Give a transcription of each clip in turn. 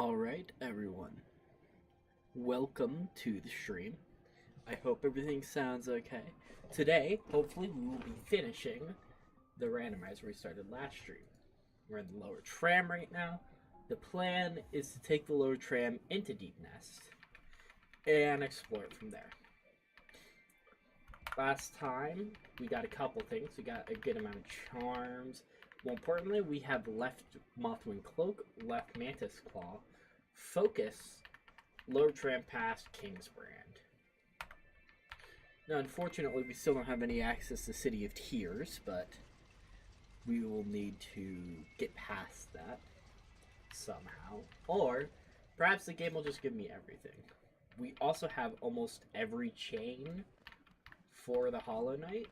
Alright, everyone. Welcome to the stream. I hope everything sounds okay. Today, hopefully, we will be finishing the randomizer we started last stream. We're in the lower tram right now. The plan is to take the lower tram into Deep Nest and explore it from there. Last time, we got a couple things. We got a good amount of charms. More importantly, we have left Mothwing Cloak, left Mantis Claw, Focus, lower tram past King's Brand. Now, unfortunately, we still don't have any access to City of Tears, but we will need to get past that somehow. Or perhaps the game will just give me everything. We also have almost every chain for the Hollow Knight.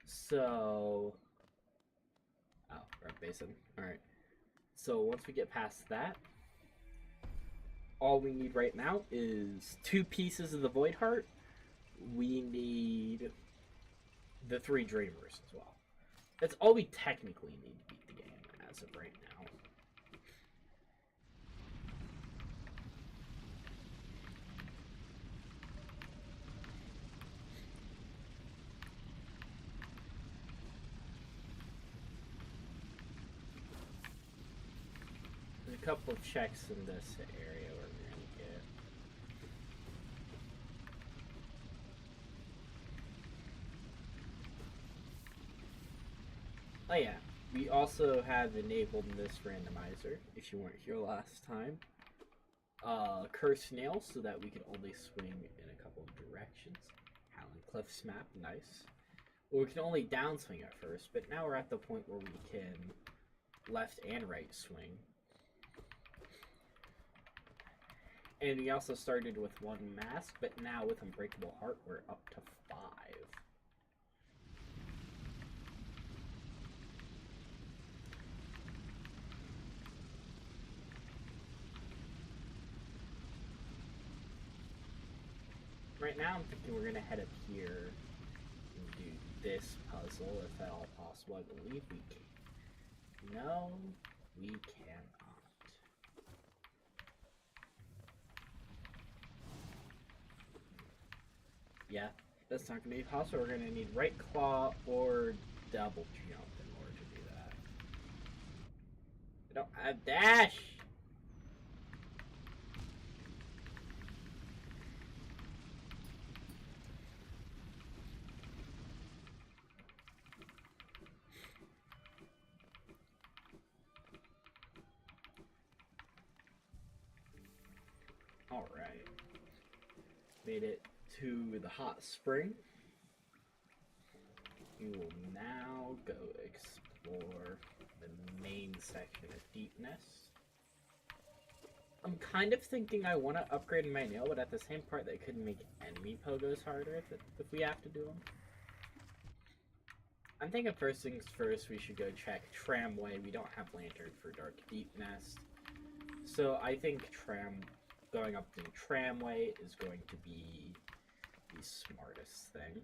So, Red Basin. Alright. So once we get past that, all we need right now is 2 pieces of the Void Heart. We need the 3 Dreamers as well. That's all we technically need to beat the game as of right now. There's a couple of checks in this area where we're going to get. Oh yeah, we also have enabled this randomizer, if you weren't here last time. Cursed Nail, so that we can only swing in a couple of directions. Howling Cliffs map, nice. Well, we can only downswing at first, but now we're at the point where we can left and right swing. And we also started with 1 mask, but now with Unbreakable Heart, we're up to 5. Right now, I'm thinking we're going to head up here and do this puzzle, if at all possible. I believe we can. No, we cannot. Yeah, that's not going to be possible. We're going to need right claw or double jump in order to do that. I don't have dash! Alright. Made it to the hot spring. We will now go explore the main section of Deep Nest. I'm kind of thinking I want to upgrade my nail, but at the same part that could make enemy pogos harder if we have to do them. I'm thinking first things first, we should go check Tramway. We don't have Lantern for Dark Deep Nest. So I think going up the Tramway is going to be the smartest thing.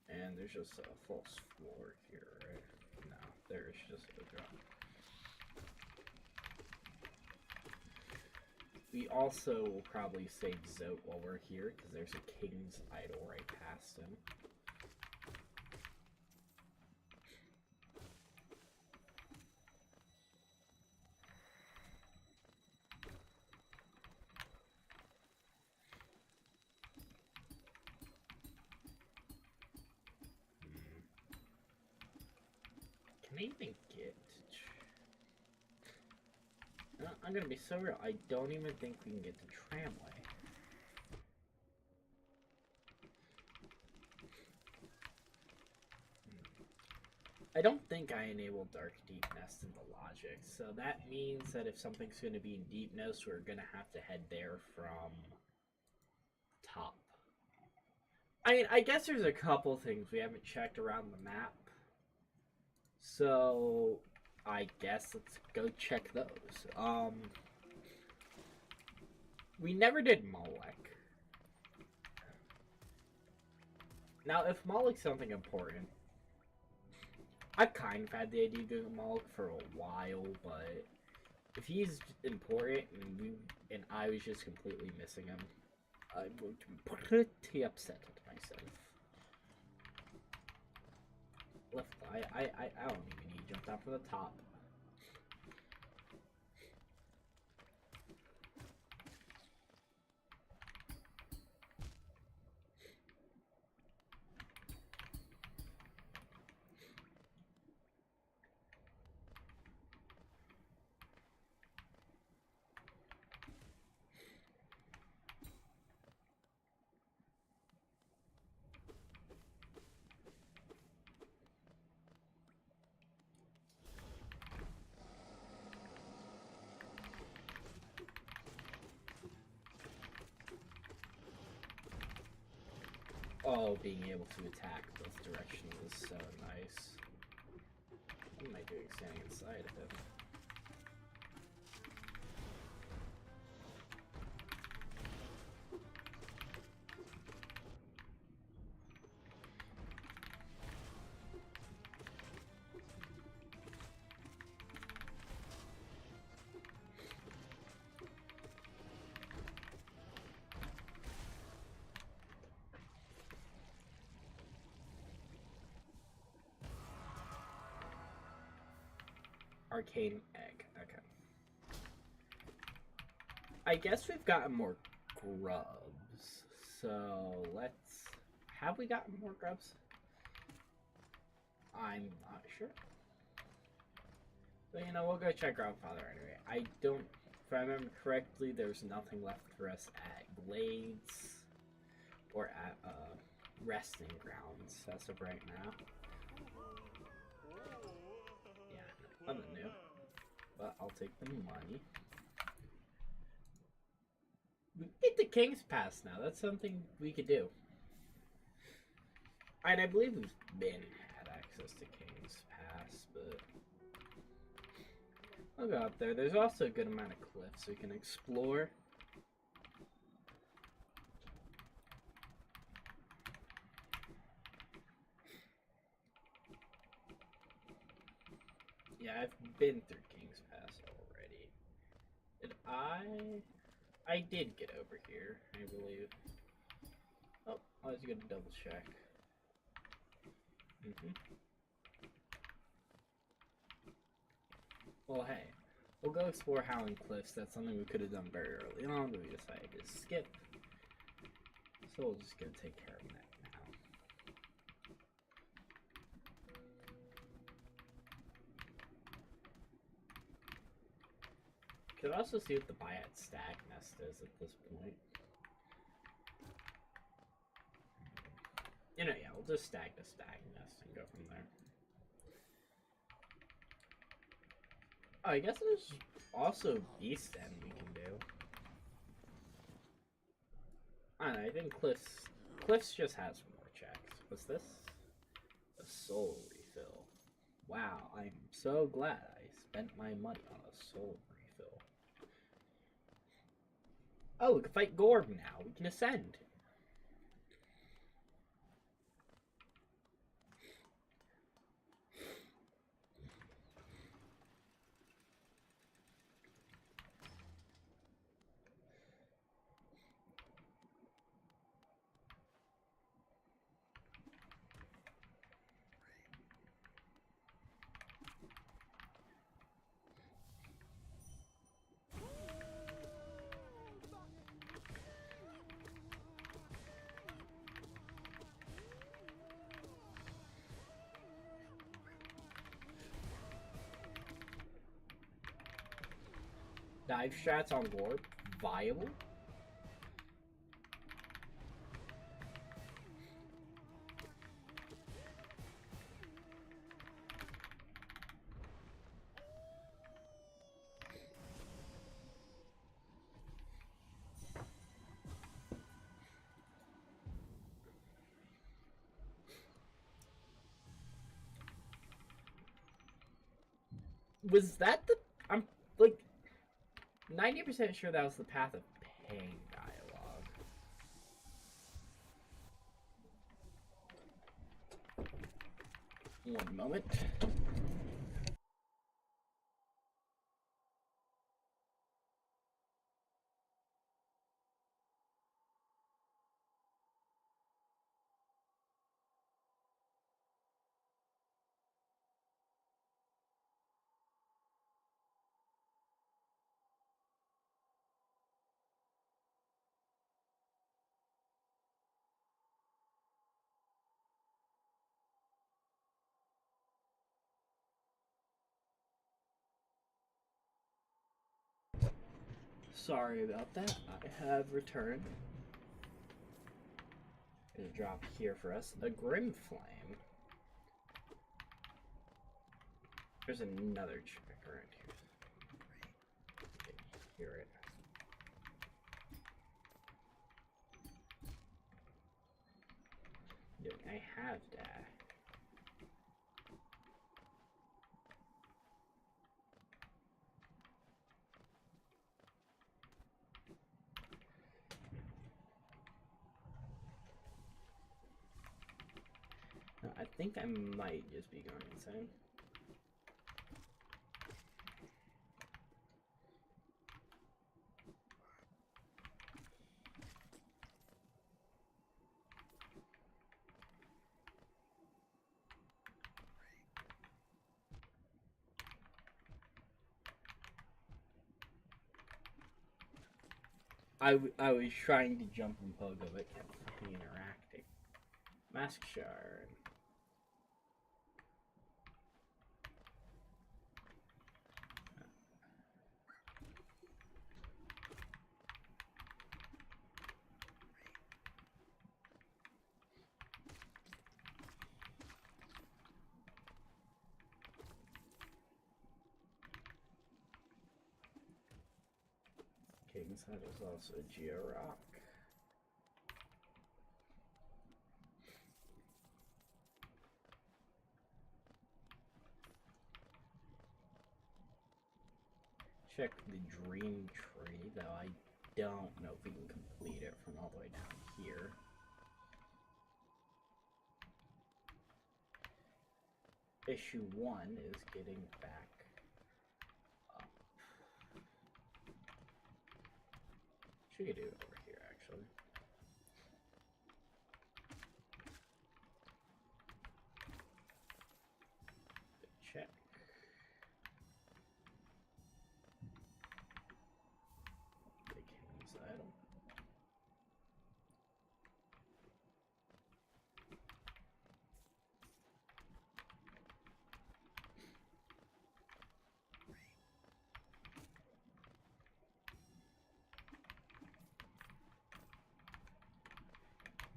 And there's just a false floor here, right? No, there's just a drop. We also will probably save Zote while we're here, because there's a King's Idol right past him. Can I even get... No, I'm gonna be so real. I don't even think we can get to Tramway. I don't think I enabled Dark Deep Nest in the logic, so that means that if something's going to be in Deep Nest, we're going to have to head there from top. I mean, I guess there's a couple things we haven't checked around the map. So, I guess let's go check those. We never did Molech. Now, if Molech's something important, I kind of had the idea of doing Moloch for a while, but if he's important and I was just completely missing him, I'm going to be pretty upset at myself. Left, I don't even need to jump down from the top. Oh, being able to attack both directions is so nice. What am I doing standing inside of him? Arcane egg. Okay. I guess we've gotten more grubs. So let's. Have we gotten more grubs? I'm not sure. But you know, we'll go check Grandfather anyway. I don't. If I remember correctly, there's nothing left for us at Glades or at resting grounds as of right now. Nothing new, but I'll take the money. We get the King's Pass now. That's something we could do. And I believe we've been had access to King's Pass, but I'll go up there. There's also a good amount of cliffs we can explore. Yeah, I've been through King's Pass already. Did I did get over here, I believe. Oh, I was gonna double check. Well, hey, we'll go explore Howling Cliffs. That's something we could have done very early on, but we decided to skip. So we'll just go take care of that. Could also see what the Bayat Stag Nest is at this point. You know, yeah, we'll just stag the Stag Nest and go from there. Oh, I guess there's also Beast End we can do. I don't know, I think Cliffs just has more checks. What's this? A soul refill. Wow, I'm so glad I spent my money on a soul refill. Oh, we can fight Gorb now. We can ascend. Dive strats on Gorb, viable? Was that the... I'm, like, 90% sure that was the Path of Pain dialogue. One moment. Sorry about that. I have returned. There's a drop here for us. A Grim Flame. There's another check around here. Okay, hear it. Dude, I have that. I think I might just be going insane. I was trying to jump and pogo, but it kept fucking interacting. Mask Shard. Inside is also a Geo-Rock. Check the Dream Tree, though I don't know if we can complete it from all the way down here. Issue 1 is getting back up. Should we do it over here, actually? Check. Big hands item.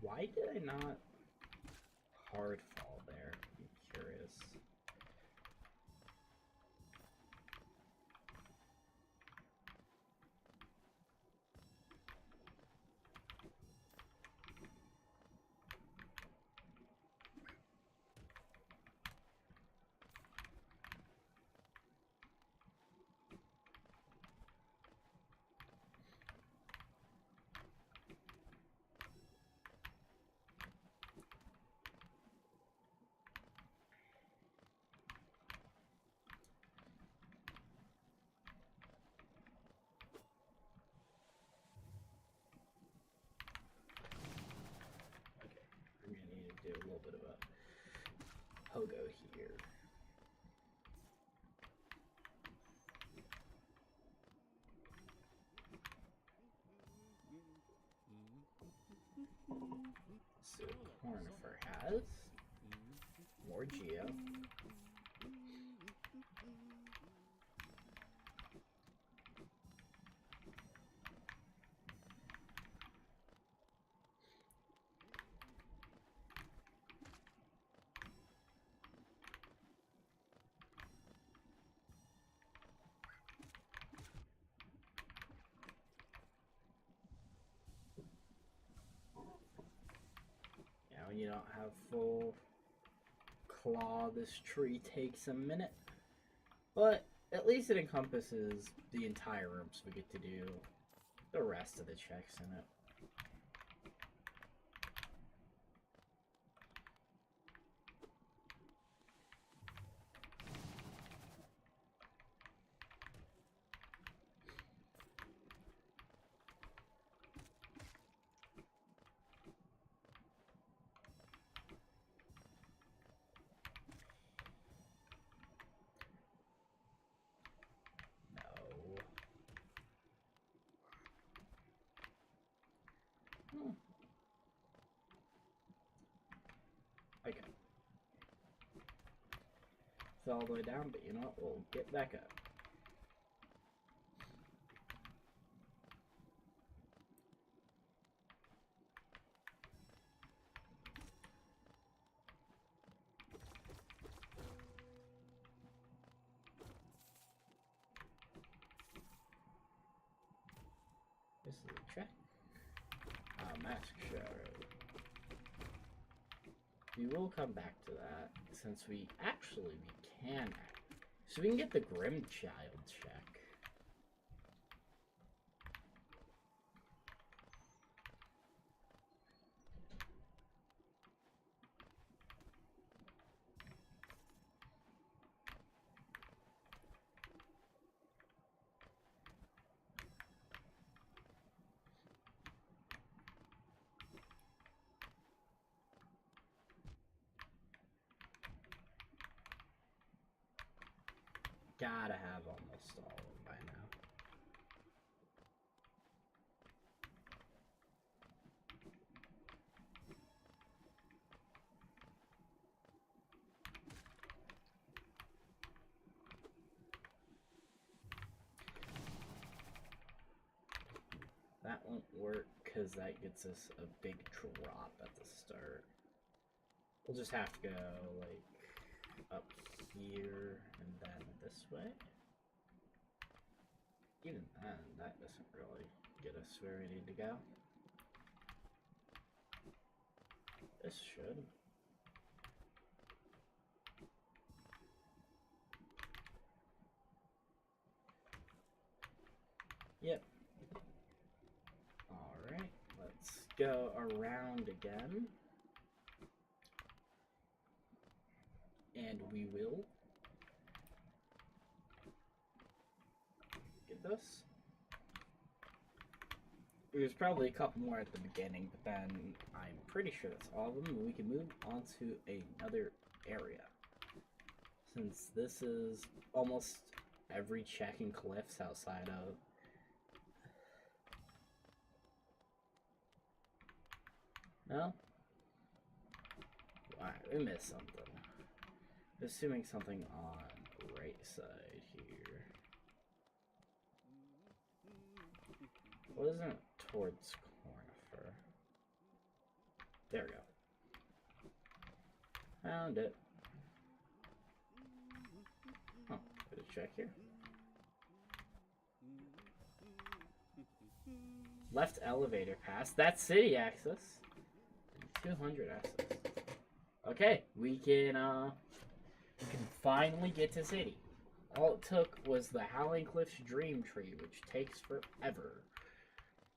Why did I not hard fall there? I'm curious. Do a little bit of a pogo here. So Cornifer has more Geo. When you don't have full claw, this tree takes a minute. But at least it encompasses the entire room, so we get to do the rest of the checks in it. fell all the way down, but you know what? We'll get back up. This is a check. Mask show. We will come back to that since we can. So we can get the Grim Child check. Gotta have almost all of them by now. That won't work because that gets us a big drop at the start. We'll just have to go like up here and then this way. Even then, that doesn't really get us where we need to go. This should. Yep. Alright, let's go around again. And we will get this. There's probably a couple more at the beginning, but then I'm pretty sure that's all of them, and we can move on to another area. Since this is almost every check in Cliffs outside of... No? Alright, we missed something. Assuming something on the right side here. Wasn't towards Cornifer. There we go. Found it. Oh, put a check here. Left elevator pass. That's city access. 200 access. Okay, we can finally get to city. All it took was the Howling Cliffs Dream Tree, which takes forever.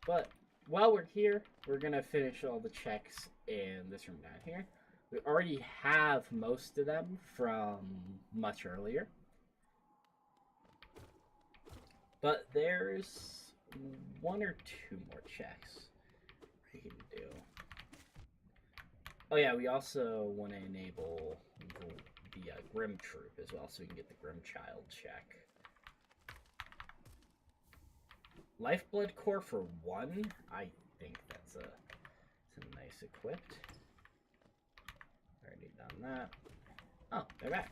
But while we're here, we're gonna finish all the checks in this room down here. We already have most of them from much earlier. But there's one or two more checks we can do. Oh yeah, we also want to enable the Grim Troop as well, so we can get the Grim Child check. Lifeblood Core for 1? I think that's a nice equipped. Already done that. Oh, they're back.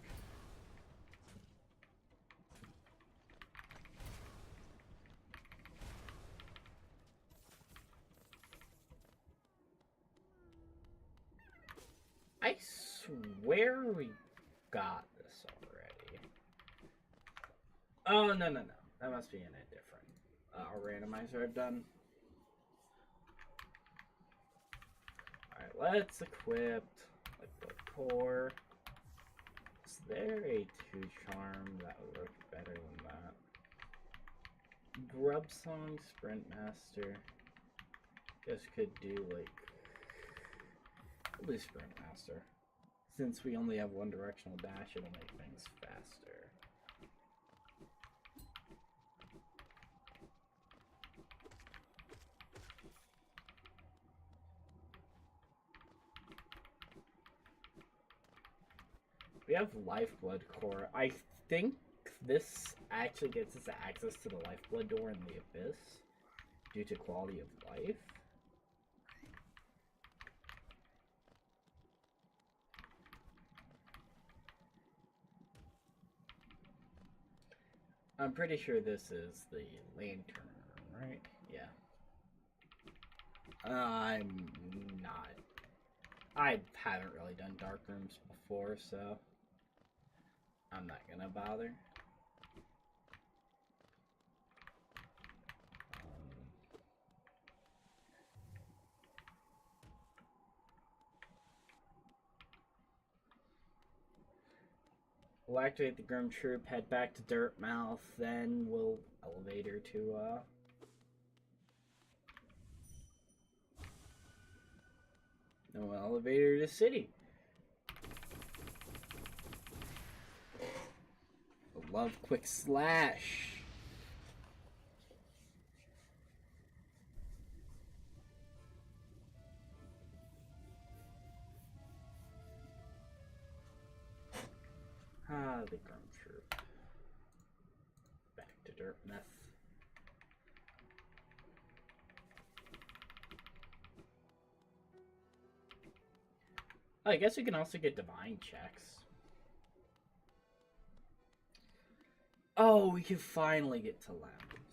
I swear we got this already. Oh, no. That must be in a different randomizer I've done. Alright, let's equip Liquid Core. Is there a 2 charm that would work better than that? Grub Song, Sprint Master. Guess could do like... We'll do Sprint Master. Since we only have one directional dash, it'll make things faster. We have Lifeblood Core. I think this actually gets us access to the Lifeblood door in the Abyss due to quality of life. I'm pretty sure this is the lantern, right? Yeah. I'm not. I haven't really done dark rooms before, so I'm not gonna bother. We'll activate the Grim Troop, head back to Dirtmouth, then we'll elevator to, then we'll elevator to City. Love Quick Slash. Ah, the Grim Troop. Back to Dirtmouth. Oh, I guess we can also get divine checks. Oh, we can finally get to Lamb.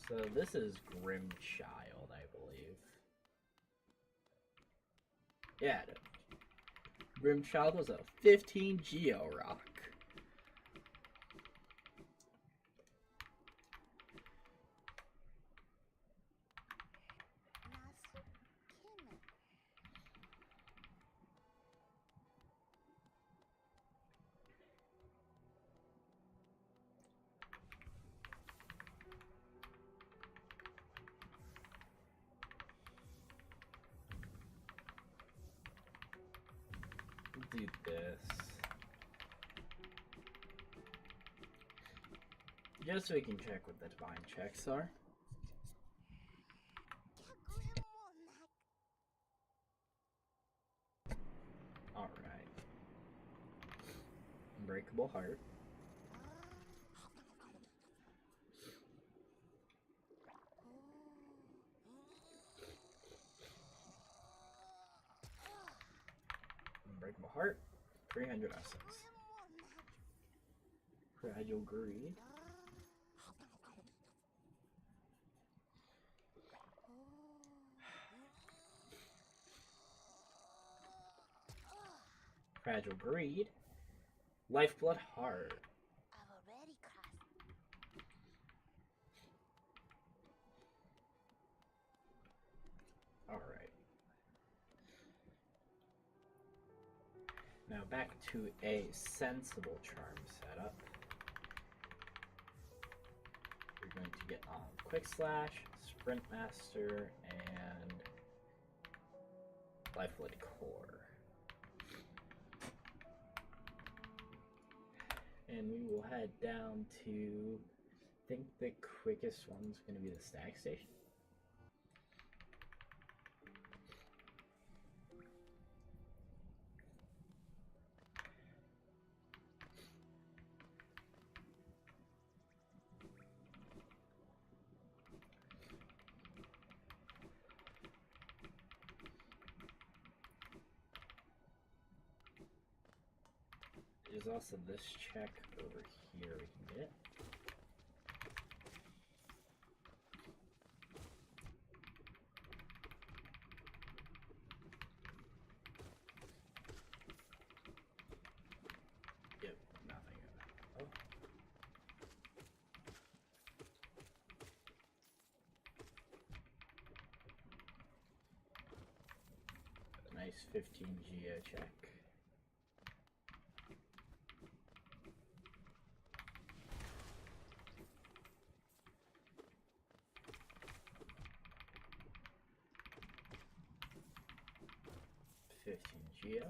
So this is Grim Child, I believe. Yeah, Grim Child was a 15 Geo Rock. Do this just so we can check what the divine checks are. All right. Unbreakable Heart. Unbreakable Heart. 300 essence. Fragile Greed. Fragile Greed. Lifeblood Heart. Alright. Now back to a sensible charm setup. We're going to get on Quick Slash, Sprint Master, and Lifeblood Core. And we will head down to, I think the quickest one's going to be the Stag Station. There's also this check over here we can get. Yep, nothing. Oh. A nice 15 Geo check. Geo.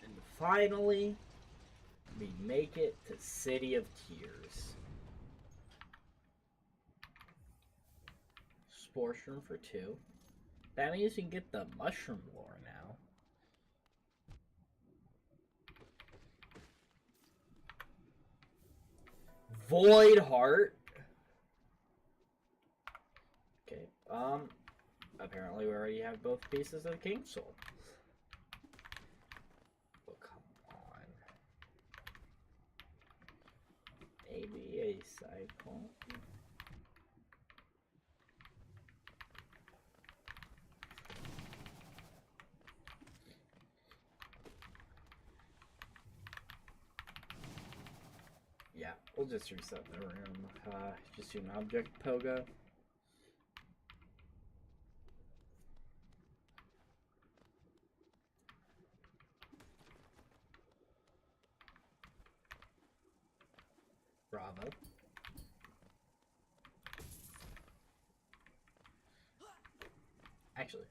And finally, we make it to City of Tears. Spore Shroom for 2. That means you can get the Mushroom Lore now. Void Heart. Okay. Apparently we already have both pieces of the King Soul. Oh, come on. Maybe a cycle. Yeah, we'll just reset the room. Just do an object pogo. Bravo. Actually,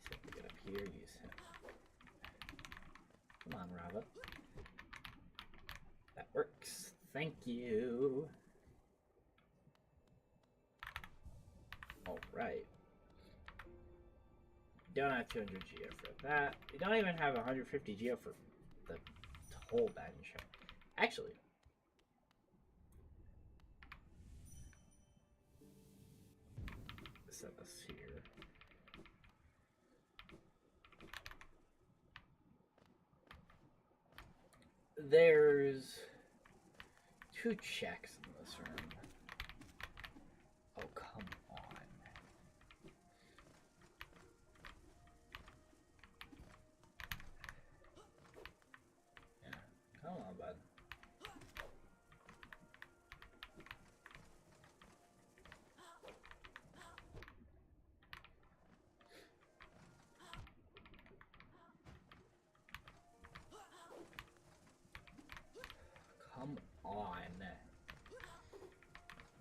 so we get up here, use him. Come on, Rava. That works. Thank you. Alright. Don't have 200 Geo for that. You don't even have 150 Geo for the whole bench. Actually, set this here. There's 2 checks in this room. Oh, come on. Yeah, come on, bud. Come on.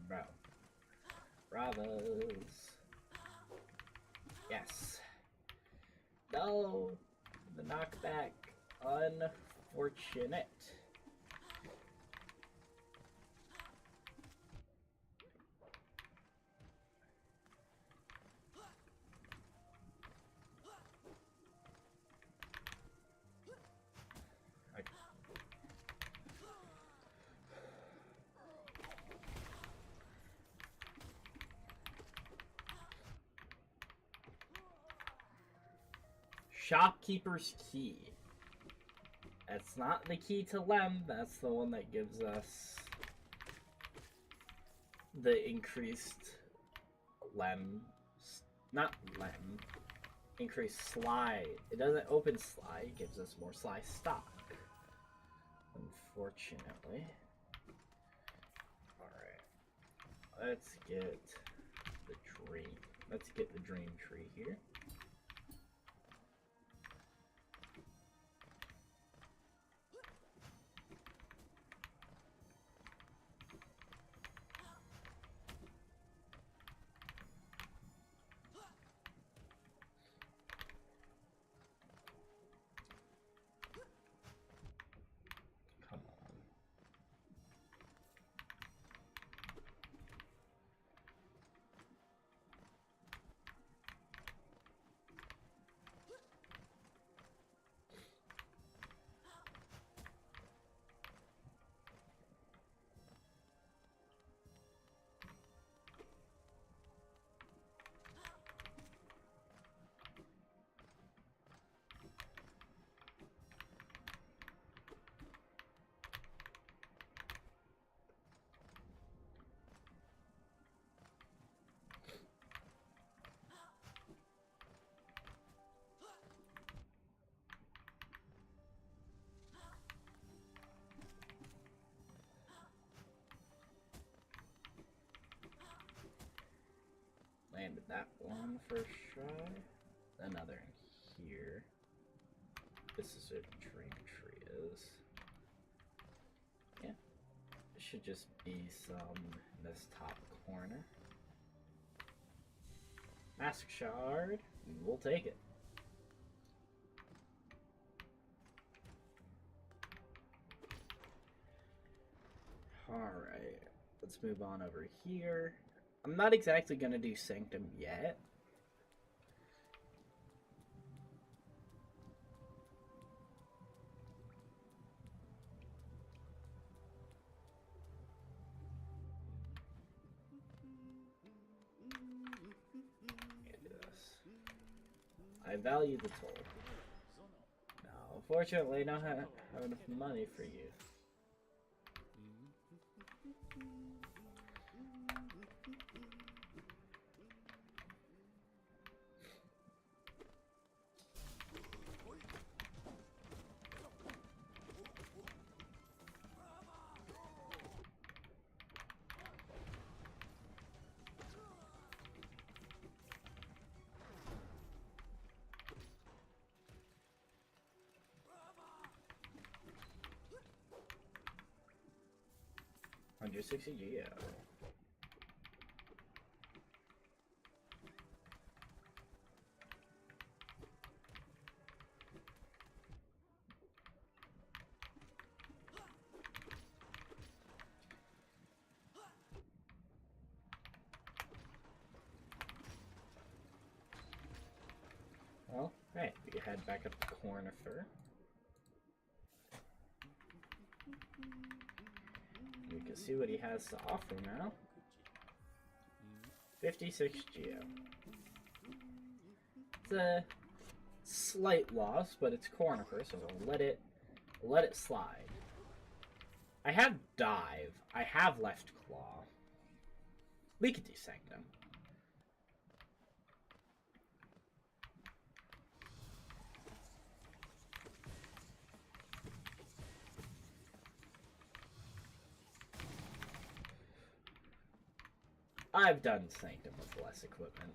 Bro. Bravos. Yes. No. The knockback. Unfortunate. Shopkeeper's Key. That's not the key to Lem, that's the one that gives us the increased Lem. Not Lem. Increased Sly. It doesn't open Sly, it gives us more Sly stock. Unfortunately. Alright. Let's get the dream. Let's get the dream tree here. Landed that one first try. Another in here. This is where the dream tree is. Yeah. It should just be some in this top corner. Mask shard. We'll take it. Alright. Let's move on over here. I'm not exactly going to do Sanctum yet. I value the toll. No, unfortunately, I don't have enough money for you. $160 geo. Well, hey, we can head back up to Cornifer. We can see what he has to offer now. 56 geo. It's a slight loss, but it's Cornifer, so we'll let it slide. I have dive. I have left claw. We could do Sanctum. I've done Sanctum with less equipment.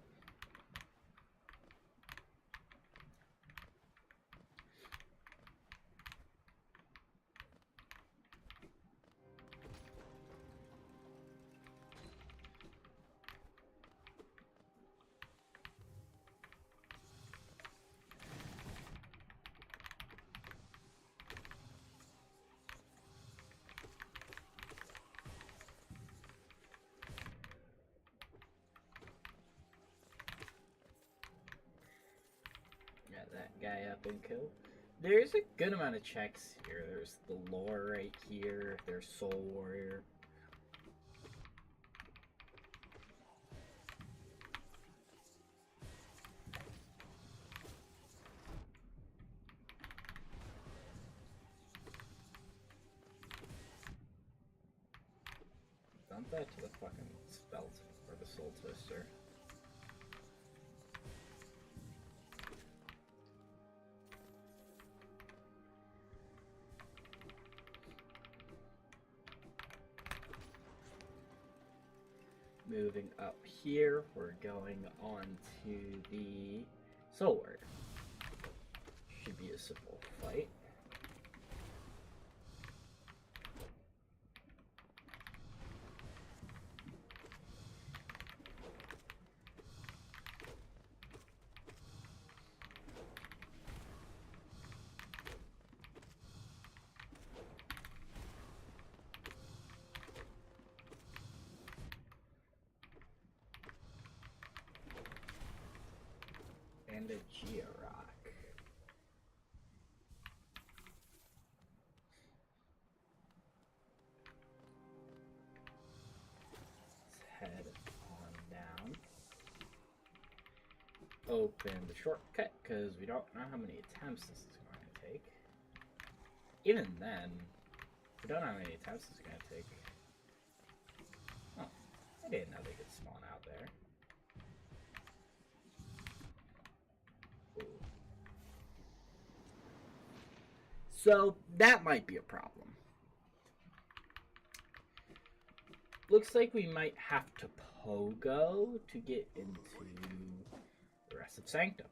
That guy up and kill. There's a good amount of checks here. There's the lore right here. There's Soul Warrior. Dump that to the fucking spelt or the Soul Twister. Moving up here, we're going on to the Soul Warrior. Should be a simple fight. And a Georock. Let's head on down. Open the shortcut, because we don't know how many attempts this is going to take. Even then, we don't know how many attempts this is going to take. Oh, I didn't know they could spawn out there. So, that might be a problem. Looks like we might have to pogo to get into the rest of Sanctum.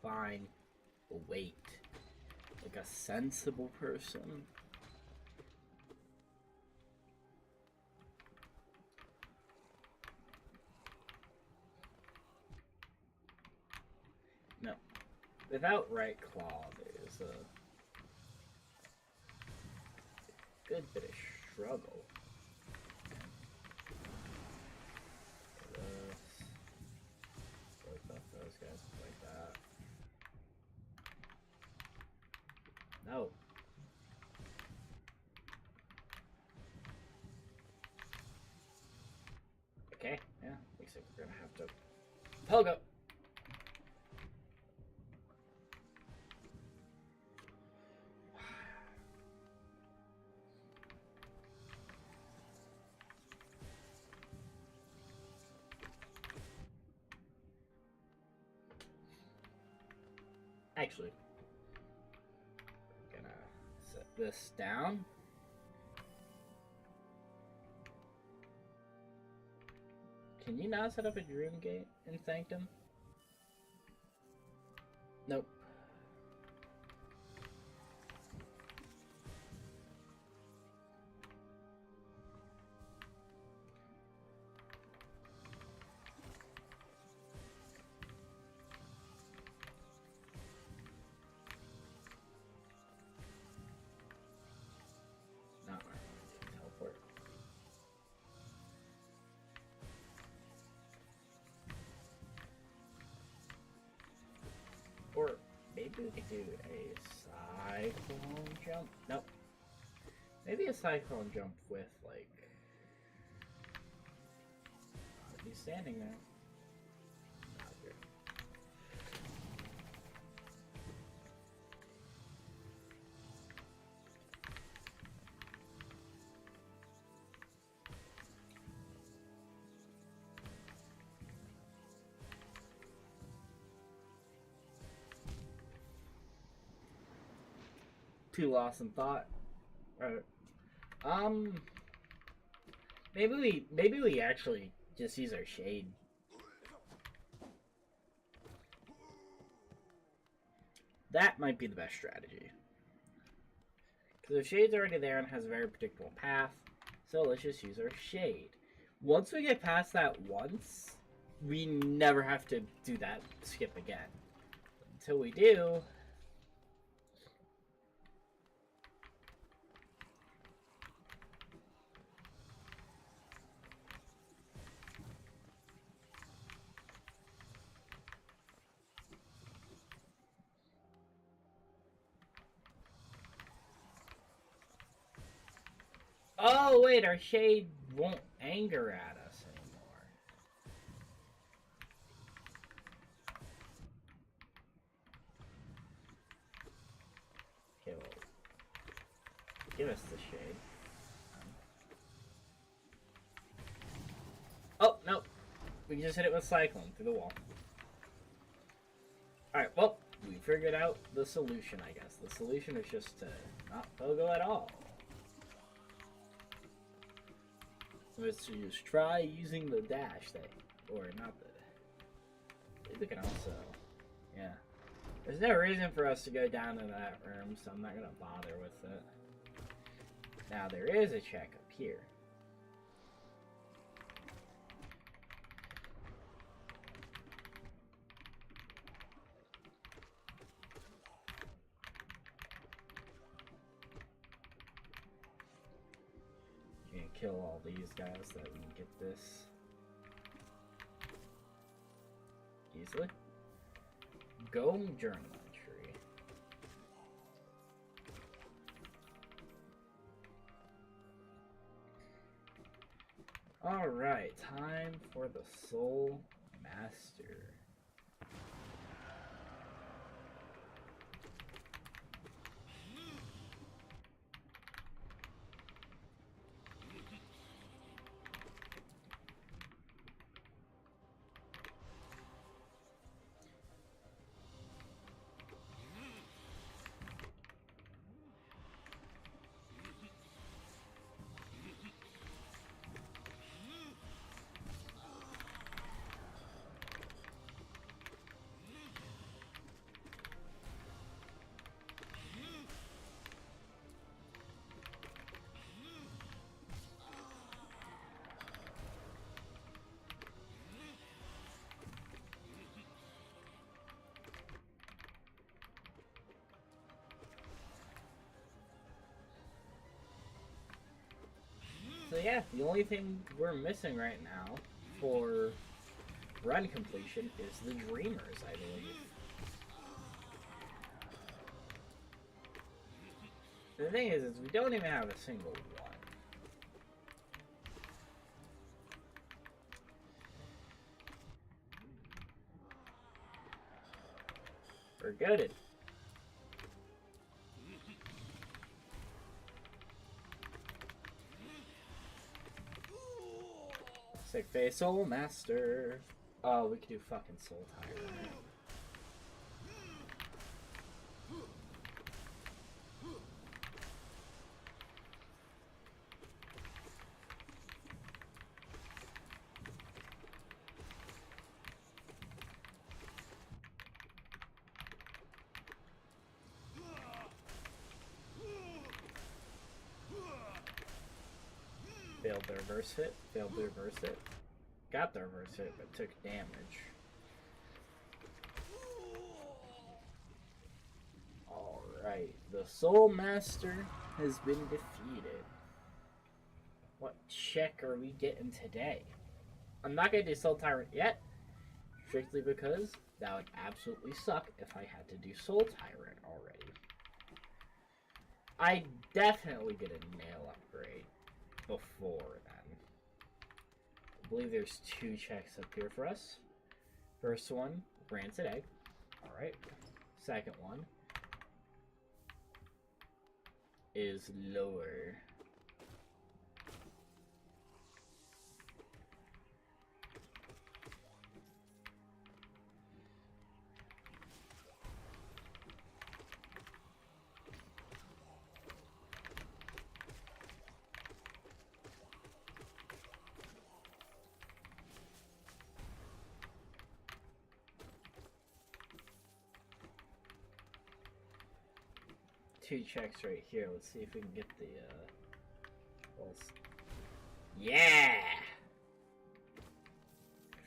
Fine. Wait. Like a sensible person. No. Without right claw, there's a good bit of struggle. Pogo. Actually, I'm gonna set this down. Can you not set up a dream gate in Sanctum? Nope. Not where I want to teleport. Or maybe we could do a cyclone jump. Nope. Maybe a cyclone jump with like. He's standing there. Not good. Too lost in thought. Right. Maybe we actually just use our shade. That might be the best strategy. Because the shade's already there and has a very predictable path. So let's just use our shade. Once we get past that once, we never have to do that skip again. Until we do. Oh, wait, our shade won't anger at us anymore. Okay, well, give us the shade. Oh, no. We just hit it with Cyclone through the wall. Alright, well, we figured out the solution, I guess. The solution is just to not pogo at all. Let's just try using the dash thing, or not the. Maybe we can also, yeah. There's no reason for us to go down to that room, so I'm not gonna bother with it. Now there is a check up here. Kill all these guys so that we can get this easily. Go journal entry. Alright, time for the Soul Master. So yeah, the only thing we're missing right now for run completion is the Dreamers, I believe. The thing is we don't even have a single one. We're goaded. Sick face Soul Master. Oh, we could do fucking Soul Tyrant. Failed the reverse hit, failed the reverse hit. Got the reverse hit, but took damage. Alright, the Soul Master has been defeated. What check are we getting today? I'm not going to do Soul Tyrant yet, strictly because that would absolutely suck if I had to do Soul Tyrant already. I definitely get a nail upgrade before then. I believe there's 2 checks up here for us. First one, Rancid Egg. Alright. Second one is lower. Two checks right here. Let's see if we can get the yeah,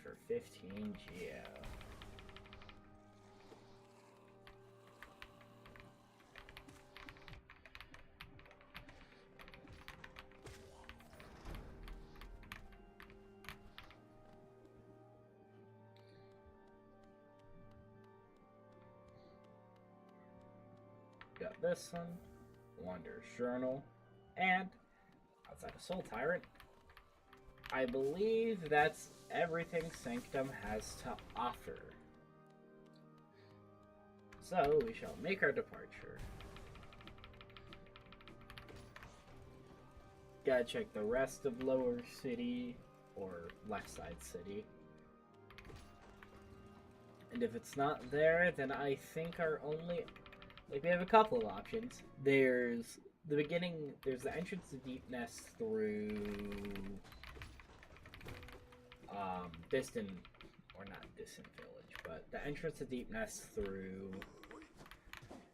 for 15 geo. Got this one, Wanderer's Journal, and outside of Soul Tyrant, I believe that's everything Sanctum has to offer. So we shall make our departure. Gotta check the rest of Lower City, or Left Side City. And if it's not there, then I think our only... Like, we have a couple of options. There's the beginning, there's the entrance to Deep Nest through, Distant, or not Distant Village, but the entrance to Deep Nest through,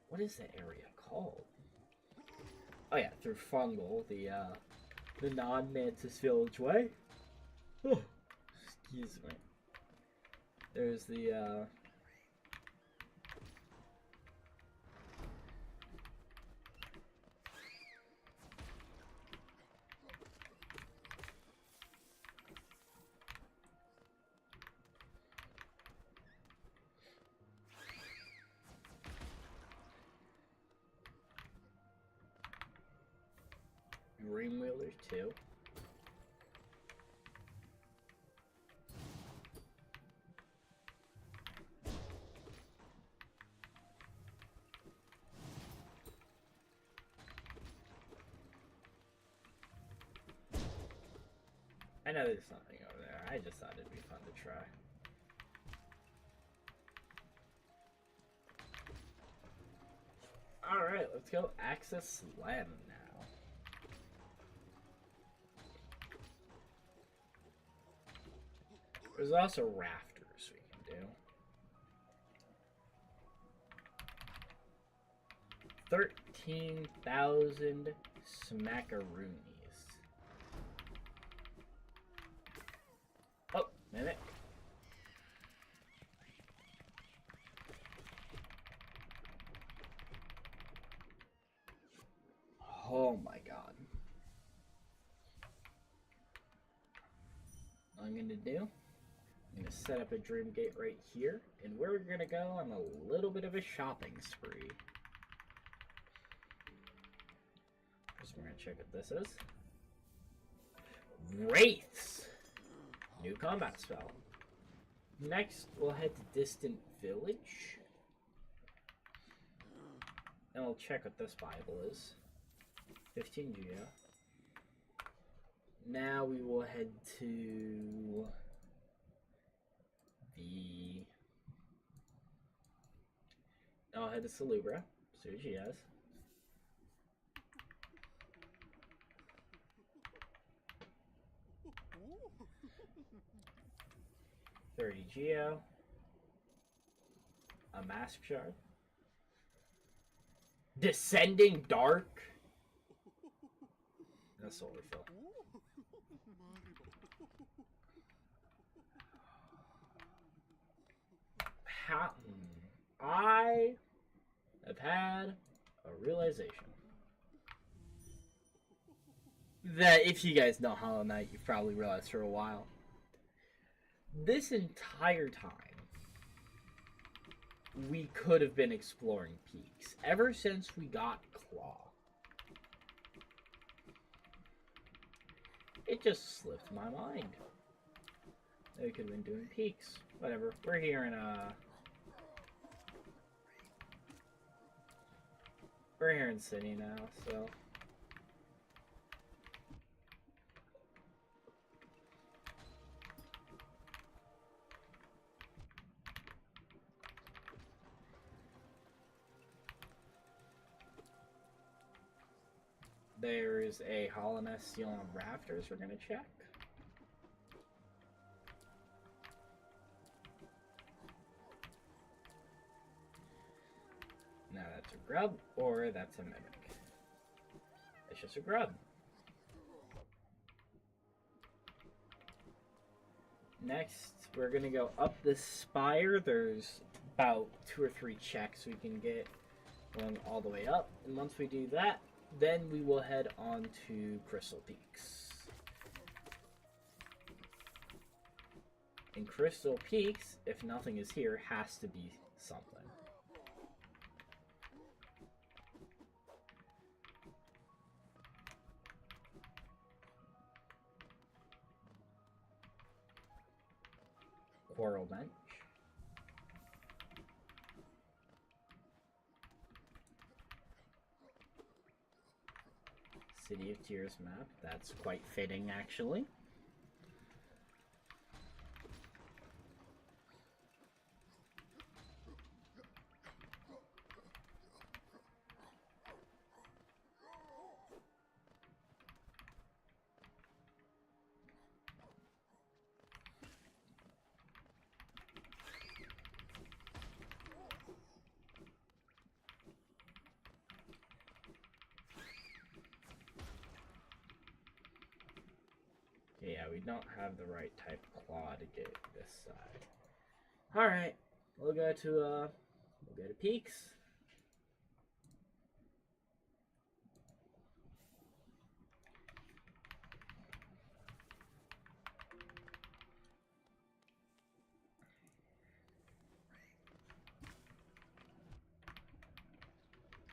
what is that area called? Oh yeah, through Fungal, the non-Mantis Village way. Oh, excuse me. There's the, Dreamwheeler 2. I know there's something over there. I just thought it'd be fun to try. Alright, let's go access Slam now. There's also rafters we can do. 13,000 smackaroonies. Oh, mimic. Oh my god. What I'm gonna do, I'm gonna set up a dream gate right here, and we're gonna go on a little bit of a shopping spree. First, we're gonna check what this is. Wraiths! New combat spell. Next, we'll head to Distant Village. And I'll check what this Bible is. 15 Geo. Now we will head to the... I'll head to Salubra. See what she has. $30 Geo. A Mask Shard. Descending Dark. That's Soul Refill. I have had a realization that if you guys know Hollow Knight, you've probably realized for a while. This entire time, we could have been exploring peaks. Ever since we got Claw. It just slipped my mind. We could have been doing peaks. Whatever. We're here in we're here in City now, so there's a Hollow Knight Steel on Rafters we're gonna check. Now that's a grub, or that's a mimic. It's just a grub. Next, we're gonna go up this spire. There's about 2 or 3 checks we can get going all the way up. And once we do that, then we will head on to Crystal Peaks. In Crystal Peaks, if nothing is here, has to be something. Coral Bench. City of Tears map. That's quite fitting, actually. Yeah, we don't have the right type of claw to get this side. Alright, we'll go to Peaks.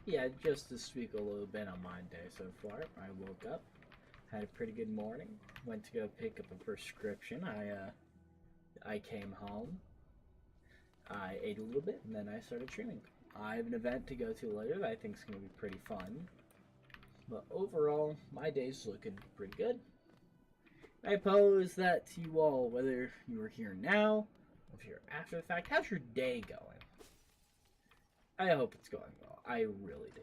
Yeah, just to speak a little bit on my day so far. I woke up, had a pretty good morning, went to go pick up a prescription. I came home, I ate a little bit, and then I started streaming. I have an event to go to later that I think is going to be pretty fun. But overall, my day's looking pretty good. I pose that to you all, whether you are here now, or if you're after the fact. How's your day going? I hope it's going well. I really do.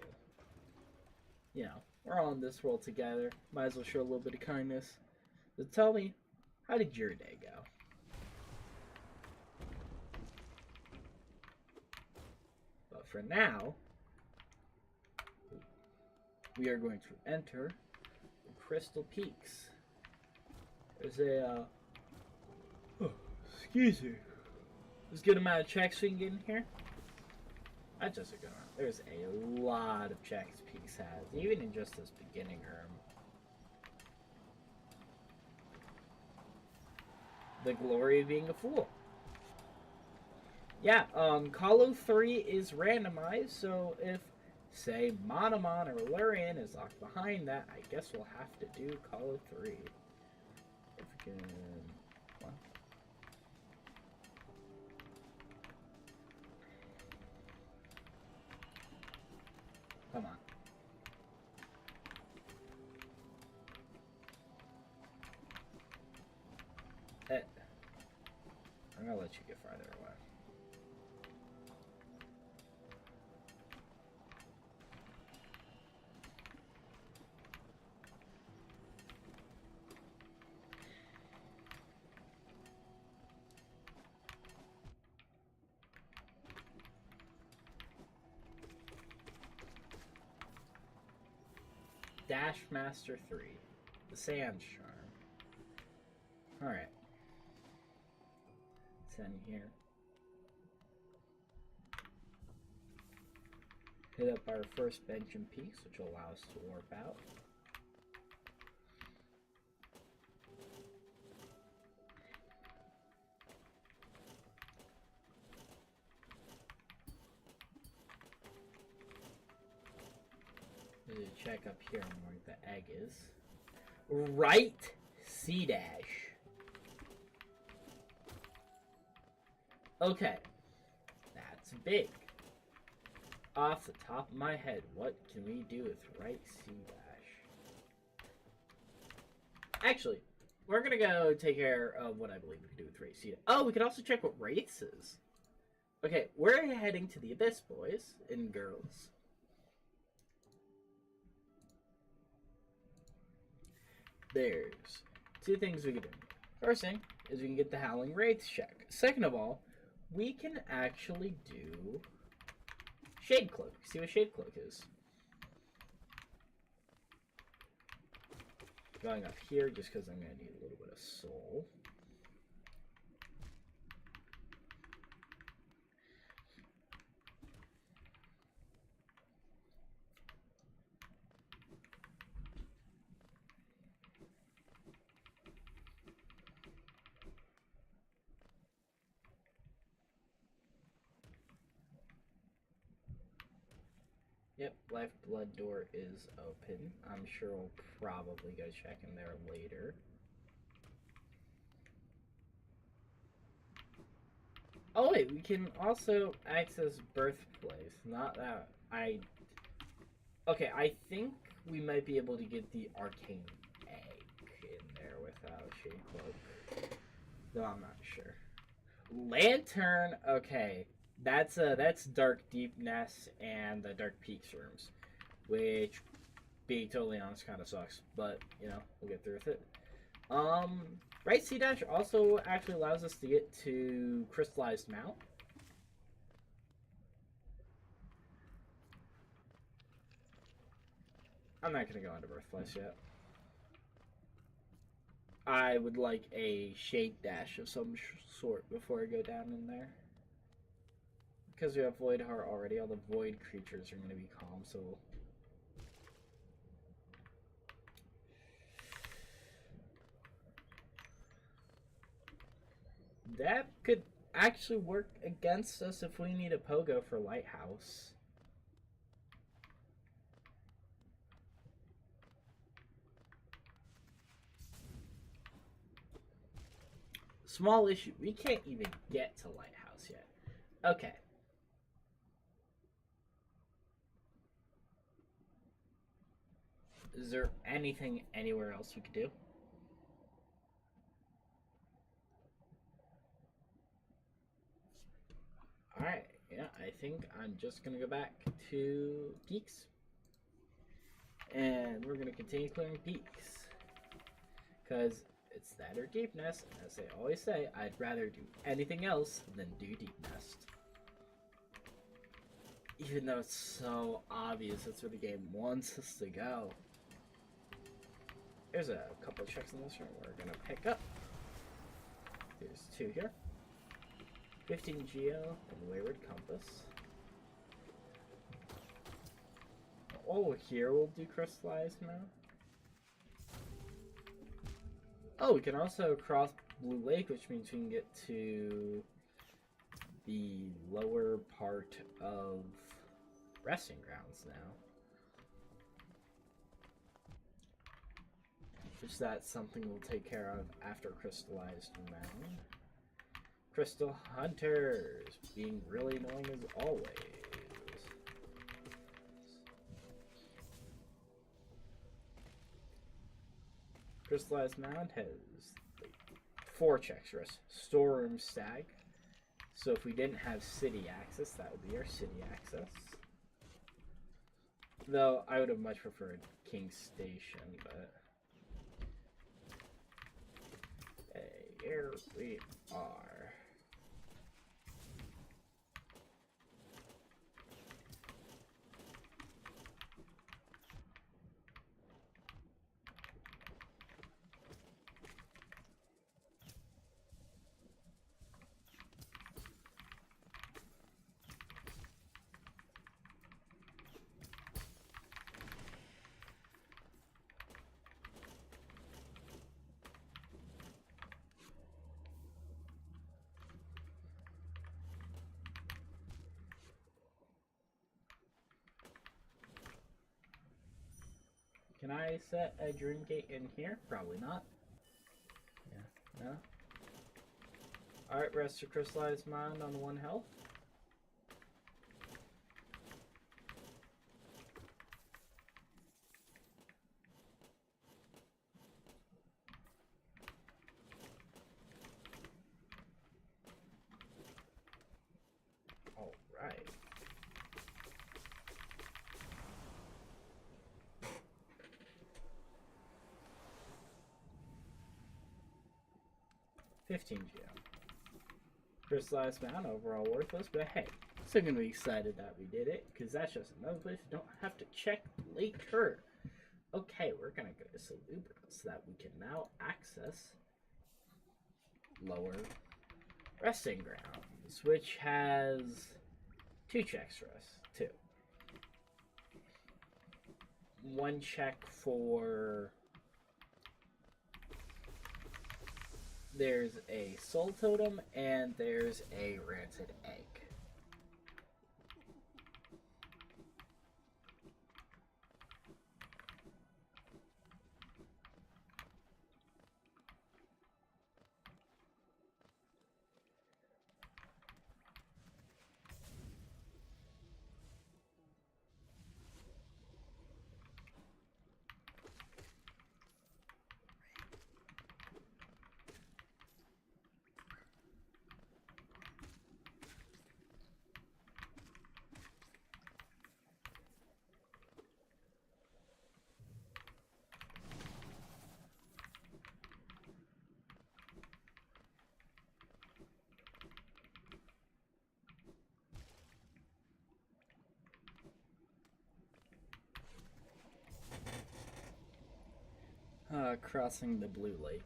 You know, we're all in this world together. Might as well show a little bit of kindness. So tell me, how did your day go? But for now, we are going to enter Crystal Peaks. There's a, excuse me. There's a good amount of checks we can get in here. That's just a good amount. There's a lot of checks Peaks has, even in just this beginning room. The glory of being a fool. Yeah, Holow 3 is randomized, so if, say, Monomon or Lurian is locked behind that, I guess we'll have to do Holow 3. If we can... What? let you get farther away. Dash Master 3. The Sand Charm. Alright. Send here. Hit up our first bench and peaks, which will allow us to warp out. Check up here where the egg is. Right C dash. Okay. That's big. Off the top of my head, what can we do with right C dash? Actually, we're gonna go take care of what I believe we can do with right C dash. Oh, we can also check what race is. Okay, we're heading to the Abyss, boys and girls. There's two things we can do. First thing is we can get the Howling Wraith check. Second of all, we can actually do Shade Cloak. See what Shade Cloak is. Going up here just because I'm going to need a little bit of soul. Yep, Lifeblood door is open. I'm sure we'll probably go check in there later. Oh wait, we can also access Birthplace. Not that Okay, I think we might be able to get the Arcane Egg in there without Shade Cloak. Though I'm not sure. Lantern, okay. That's Dark Deepness and the Dark Peaks rooms, which, being totally honest, kind of sucks. But you know, we'll get through with it. Right C dash also actually allows us to get to Crystallized Mount. I'm not gonna go into Birthplace yet. I would like a Shade Dash of some sort before I go down in there. Because we have Void Heart already, all the Void creatures are going to be calm, so... That could actually work against us if we need a Pogo for Lighthouse. Small issue, we can't even get to Lighthouse yet. Okay. Is there anything anywhere else we could do? Alright, yeah, I think I'm just going to go back to Peaks. And we're going to continue clearing Peaks. Because it's that or Deep Nest. And as they always say, I'd rather do anything else than do Deep Nest. Even though it's so obvious that's where the game wants us to go. There's a couple of checks in this room we're going to pick up. There's two here. 15 Geo and Wayward Compass. Oh, here we'll do Crystallized now. Oh, we can also cross Blue Lake, which means we can get to the lower part of Resting Grounds now. Which that's something we'll take care of after Crystallized Mound. Crystal Hunters, being really annoying as always. Crystallized Mound has 4 checks for us. Storeroom Stag, So if we didn't have city access, that would be our city access. Though I would have much preferred King Station, but hey, here we are. Can I set a dream gate in here? Probably not. Yeah, no. Alright, rest your crystallized mind on 1 health. Alright. $15 gem. Crystallized Mound, overall worthless, but hey, still gonna be excited that we did it, because that's just another place we don't have to check later. Okay, we're gonna go to Salubra so that we can now access Lower Resting Grounds, which has 2 checks for us, 2. 1 check for... There's a soul totem and there's a rancid egg. Crossing the Blue Lake.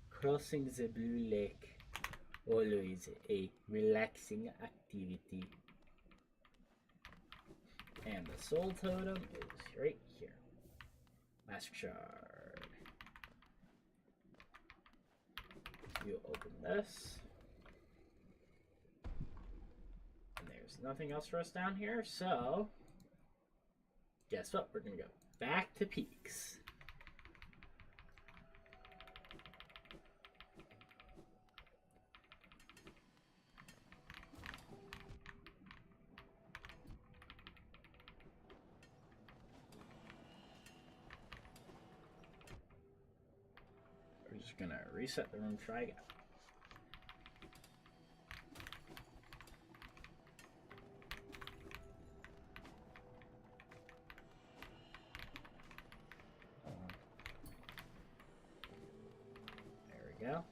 Crossing the Blue Lake. Always a relaxing activity. And the soul totem is right here. Mask shard. You open this. And there's nothing else for us down here, so guess what? We're gonna go back to Peaks. We're just gonna reset the room, try again. Go.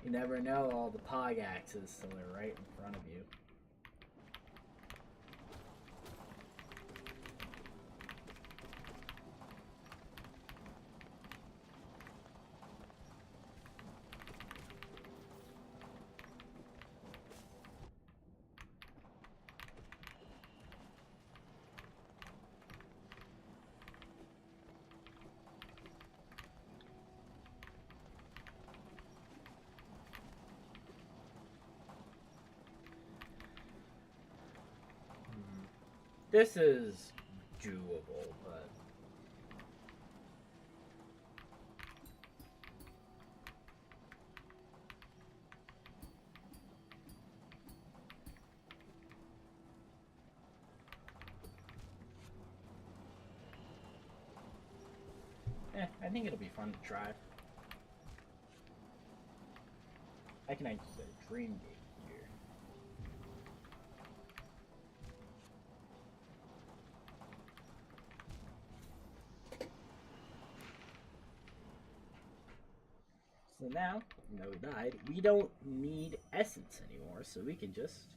You never know all the pog axes till they're right in front of you. This is doable, but I think it'll be fun to try. I can actually set a dream gate here. So now, no died, we don't need essence anymore, so we can just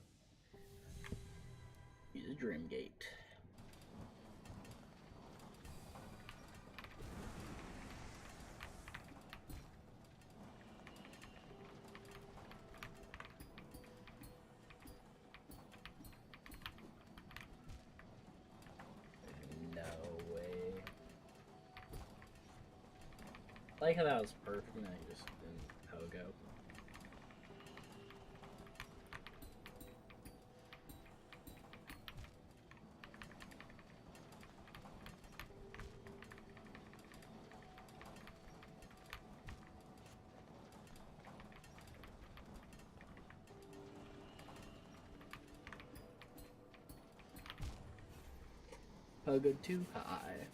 use a dream gate. I like how that was perfect and I just didn't pogo. Pogo too high.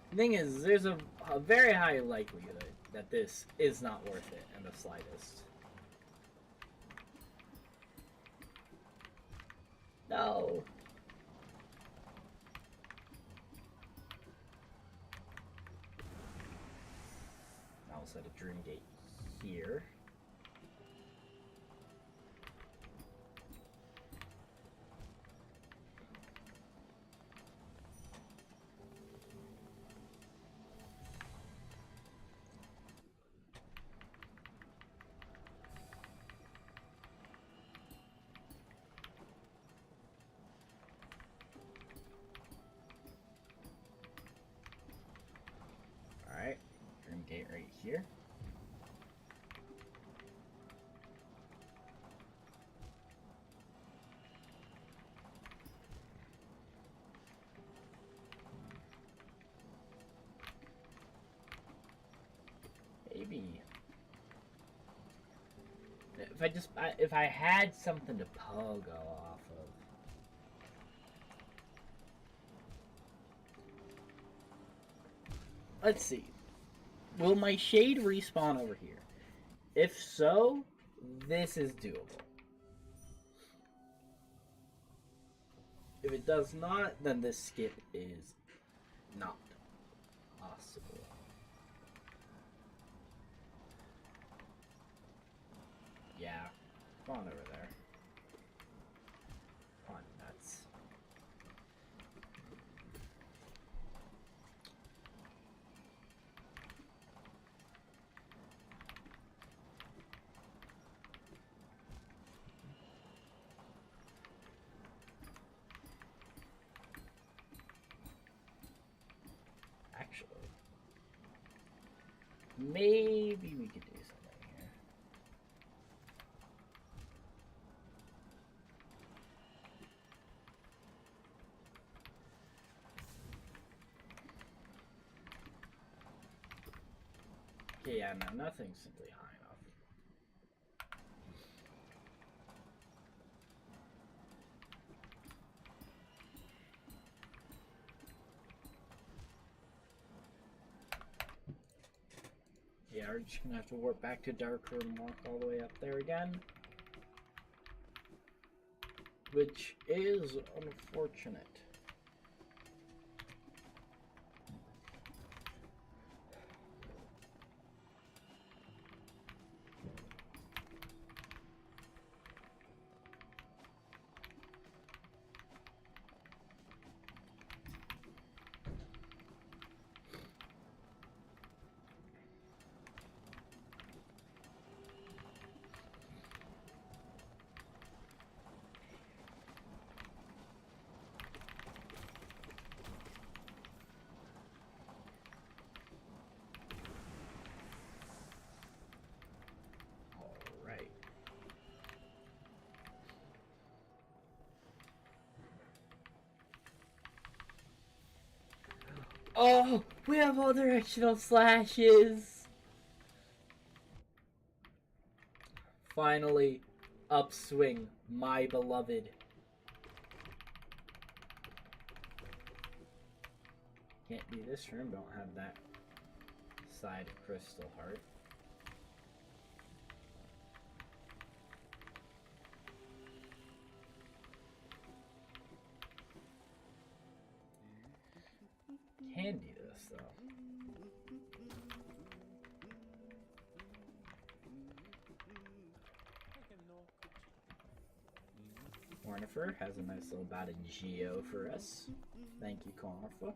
The thing is, there's a very high likelihood that this is not worth it in the slightest. No. I'll set a dream gate here. Alright, dream gate right here. Maybe. If I had something to pogo off of. Let's see. Will my shade respawn over here? If so, this is doable. If it does not, then this skip is not possible. Yeah, spawn over there. Come on, nuts. Actually, maybe we could do something here. Okay, yeah, no, nothing's simply high enough. Yeah, we're just gonna have to warp back to Dark Room and walk all the way up there again. Which is unfortunate. Oh, we have all directional slashes. Finally, upswing, my beloved. Can't be this room, don't have that side crystal heart. Can do this though. Cornifer has a nice little bout of Geo for us. Thank you, Cornifer.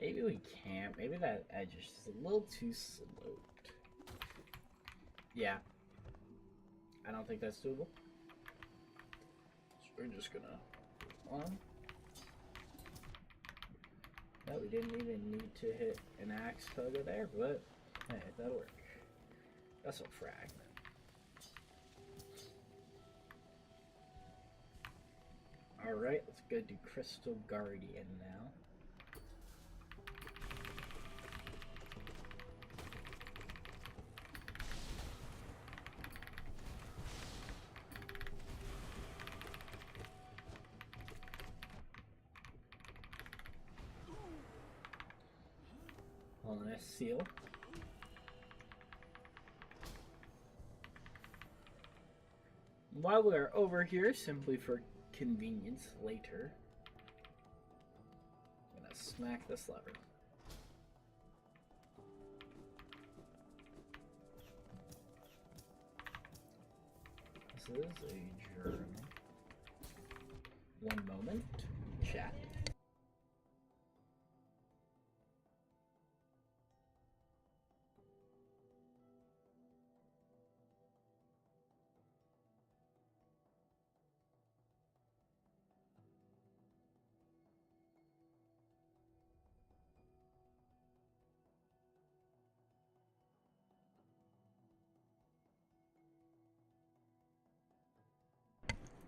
Maybe we can't. Maybe that edge is just a little too sloped. Yeah. I don't think that's doable. So we're just gonna move on. No, we didn't even need to hit an axe pogo there, but hey, that'll work. That's a frag. Alright, let's go do Crystal Guardian now. Nice seal. While we're over here, simply for convenience later, I'm gonna smack this lever. This is a journal. One moment, chat.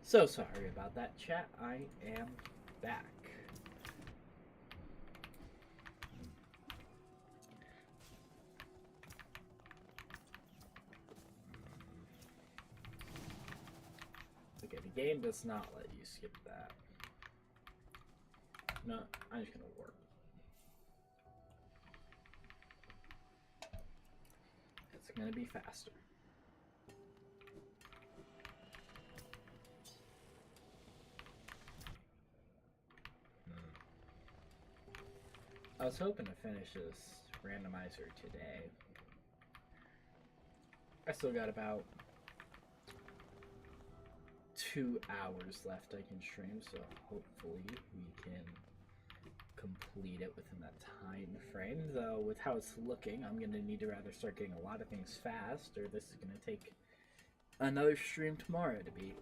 So sorry about that, chat. I am back. Okay, the game does not let you skip that. No, I'm just gonna work. It's gonna be faster. I was hoping to finish this randomizer today. I still got about 2 hours left I can stream, so hopefully we can complete it within that time frame. Though with how it's looking, I'm gonna need to rather start getting a lot of things fast, or this is gonna take another stream tomorrow to beat.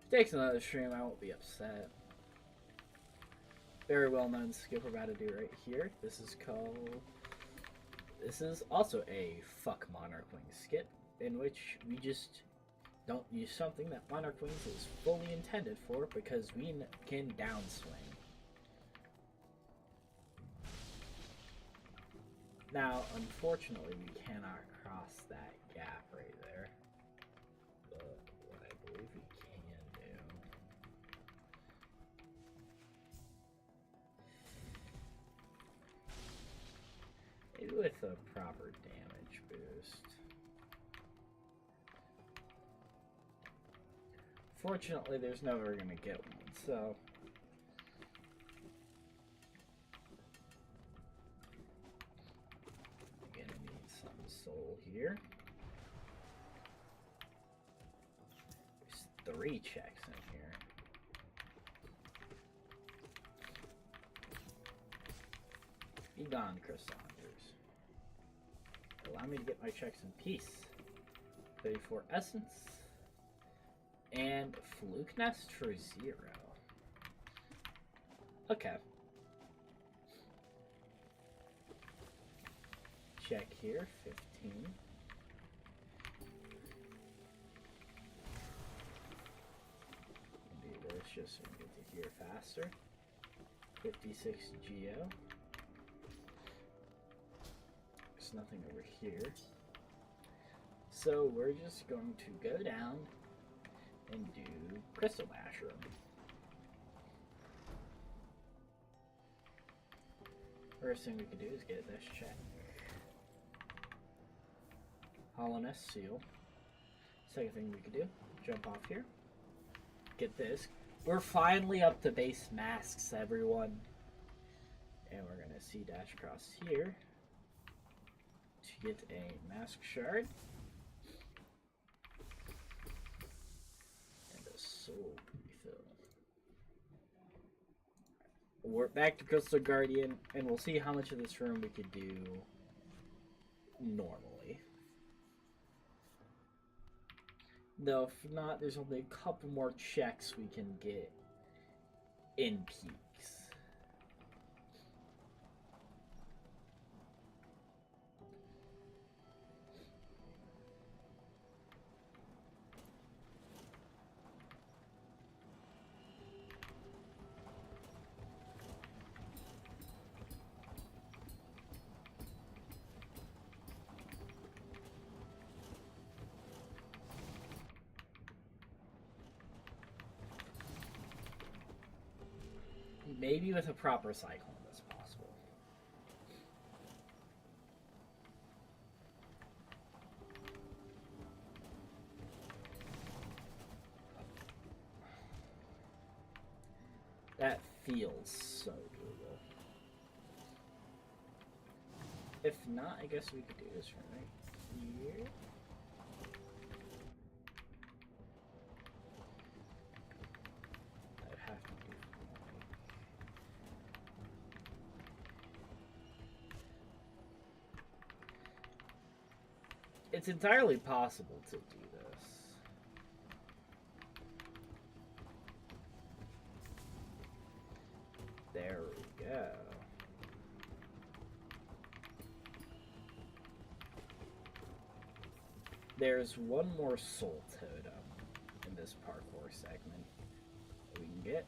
If it takes another stream, I won't be upset. Very well known skill we're about to do right here. This is also a fuck Monarch Wings skit, in which we just don't use something that Monarch Wings is fully intended for, because we can downswing. Now, unfortunately, we cannot cross that gap right there. But what I believe we can do... maybe with a proper damage boost. Fortunately, there's never gonna get one, so... soul here. There's 3 checks in here. Be gone, crystal hunters. Allow me to get my checks in peace. 34 essence. And fluke nest for 0. Okay. Check here, 15. Do this just so we get to here faster. 56 Geo. nothing over here. So we're just going to go down and do Crystal Mushroom. First thing we can do is get this check. Hollowness seal. Second thing we could do, jump off here. Get this. We're finally up to base masks, everyone. And we're gonna dash across here to get a mask shard. And a soul refill. We're back to Crystal Guardian, and we'll see how much of this room we could do normally. Though, if not, there's only a couple more checks we can get in peaks. Maybe with a proper cyclone that's possible. That feels so doable. If not, I guess we could do this right here. I'd have to do. It's entirely possible to do this. There we go. There's one more soul totem in this parkour segment that we can get.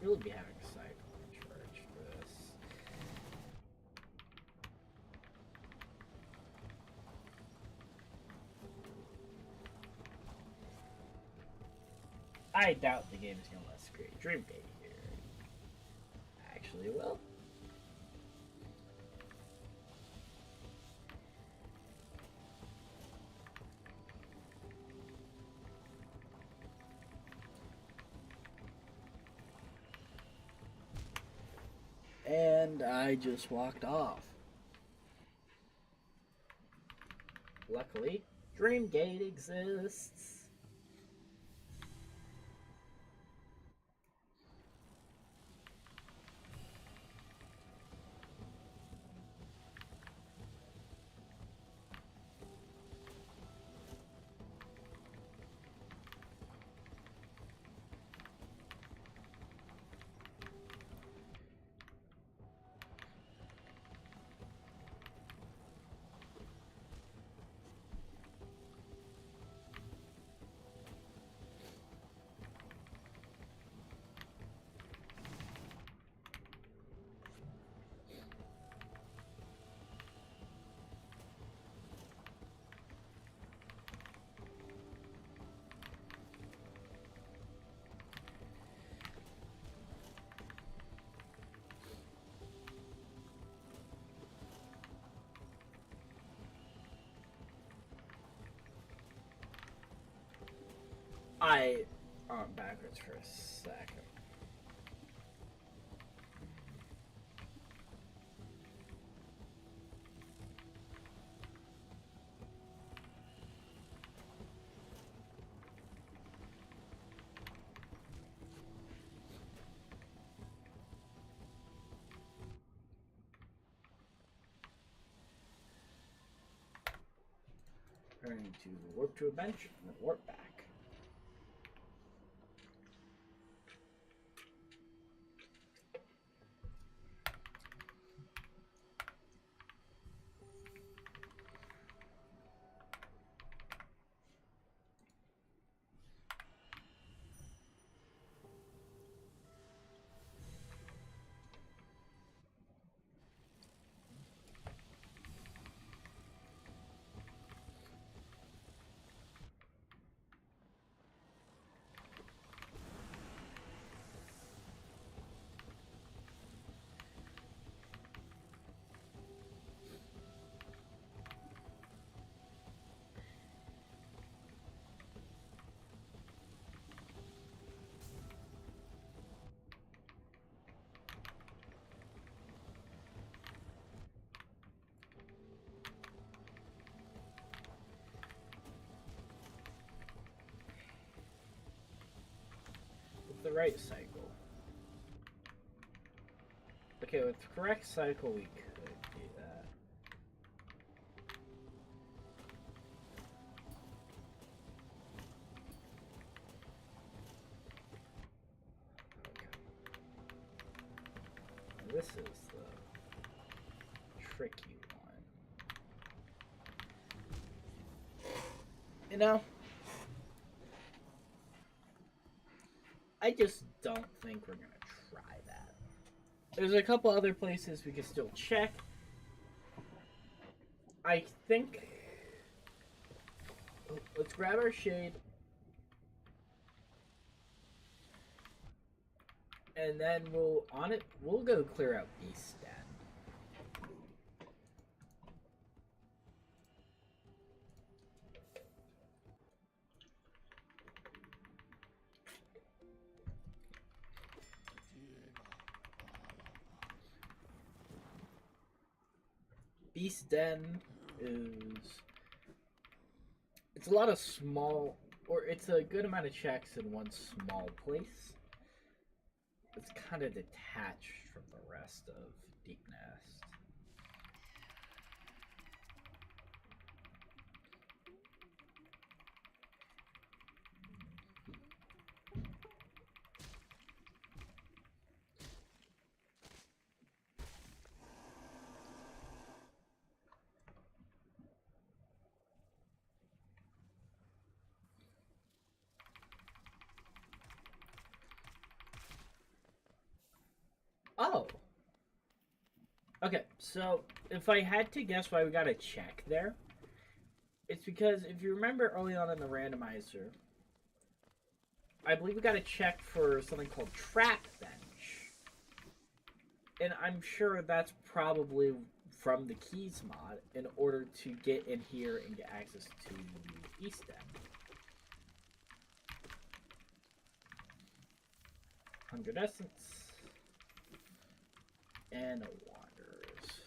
We'll be having a cyclone charge for this. I doubt the game is going to let us create Dream Gate here. Actually, it will. And I just walked off. Luckily, Dreamgate exists. I went backwards for a second. We're going to warp to a bench and then warp back. The right cycle. Okay, with the correct cycle, we could do that. Okay. This is the tricky one. You know, I just don't think we're gonna try that. There's a couple other places we can still check. I think... Let's grab our shade. And then we'll go clear out Beast Den. Beast Den it's a lot of small, or it's a good amount of checks in one small place. It's kind of detached from the rest of Deep Nest. Oh. Okay, so if I had to guess why we got a check there, it's because if you remember early on in the randomizer, I believe we got a check for something called Trap Bench. And I'm sure that's probably from the Keys mod in order to get in here and get access to East End. 100 Essence. And Wanderers.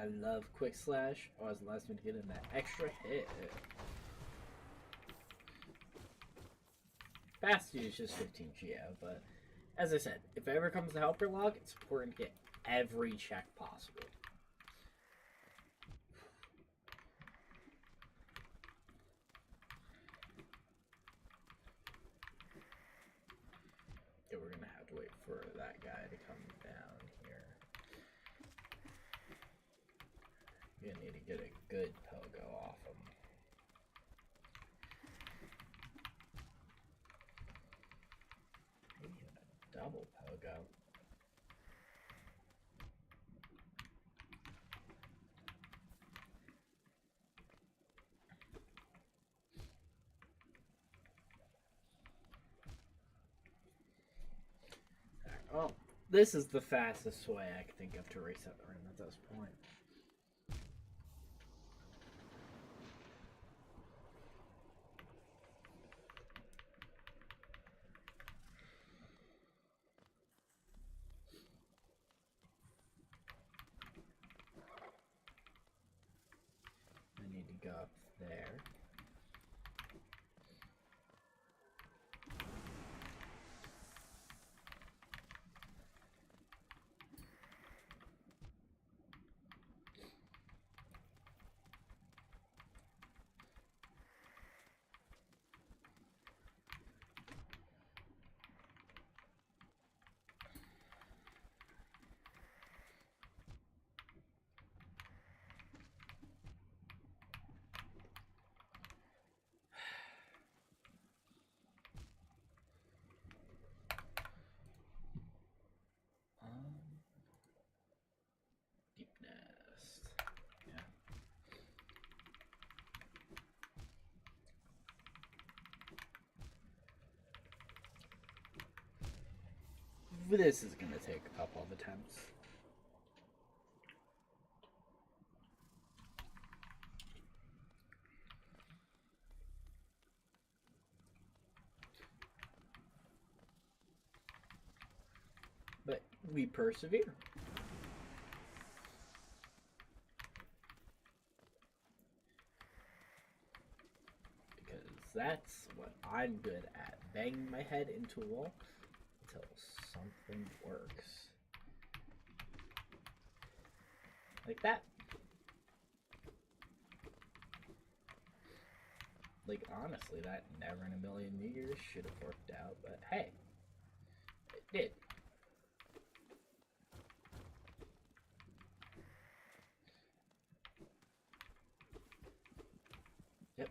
I love quick slash. Always allows me to get in that extra hit. Fast is just 15 Geo, but as I said, if it ever comes to helper log, it's important to get every check possible. Yeah, we're gonna have to wait for that guy to come down here. You're gonna need to get a good pogo off him. Maybe even a double pogo. Oh, this is the fastest way I can think of to reset the room at this point. I need to go up there. Deep nest. Yeah. This is gonna take a couple of attempts. But we persevere. Because that's what I'm good at. Banging my head into a wall until something works. Like that. Like, honestly, that never in a million years should have worked out, but hey, it did. Yep.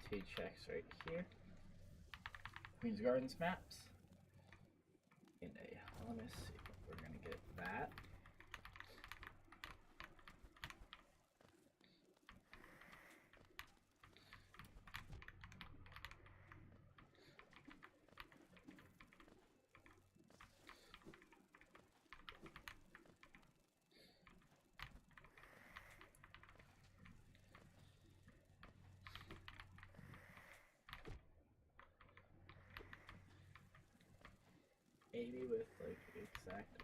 Two checks right here. Queen's Gardens maps. And a Honest, we're gonna get that. With like exact.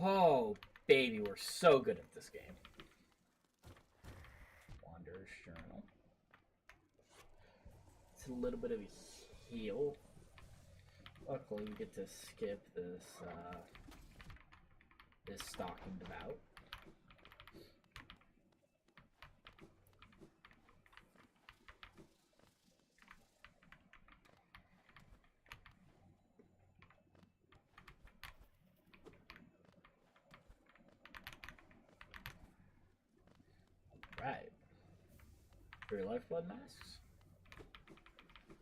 Oh, baby, we're so good at this game. Wanderer's Journal. It's a little bit of a heal. Luckily, we get to skip this this stalking devout. Right. 3 lifeblood masks.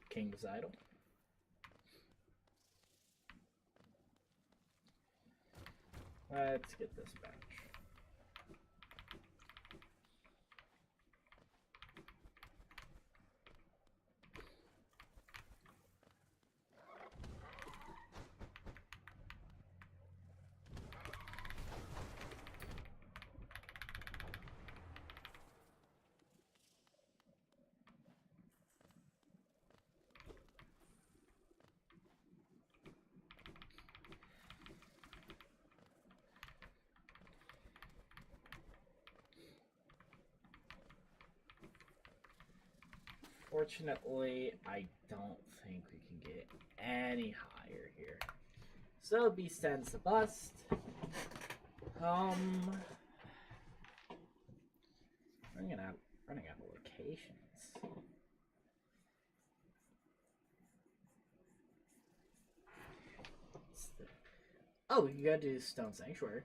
King's Idol. Let's get this bench. Unfortunately, I don't think we can get any higher here. So Beast ends the bust. Running out of locations. Oh, you gotta do Stone Sanctuary.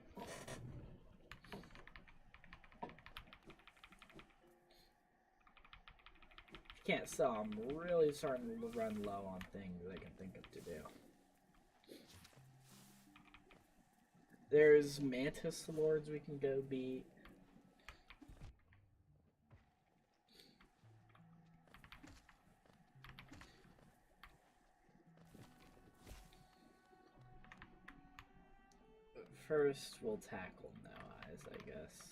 Can't sell. I'm really starting to run low on things I can think of to do. There's Mantis Lords we can go beat. But first, we'll tackle No Eyes, I guess.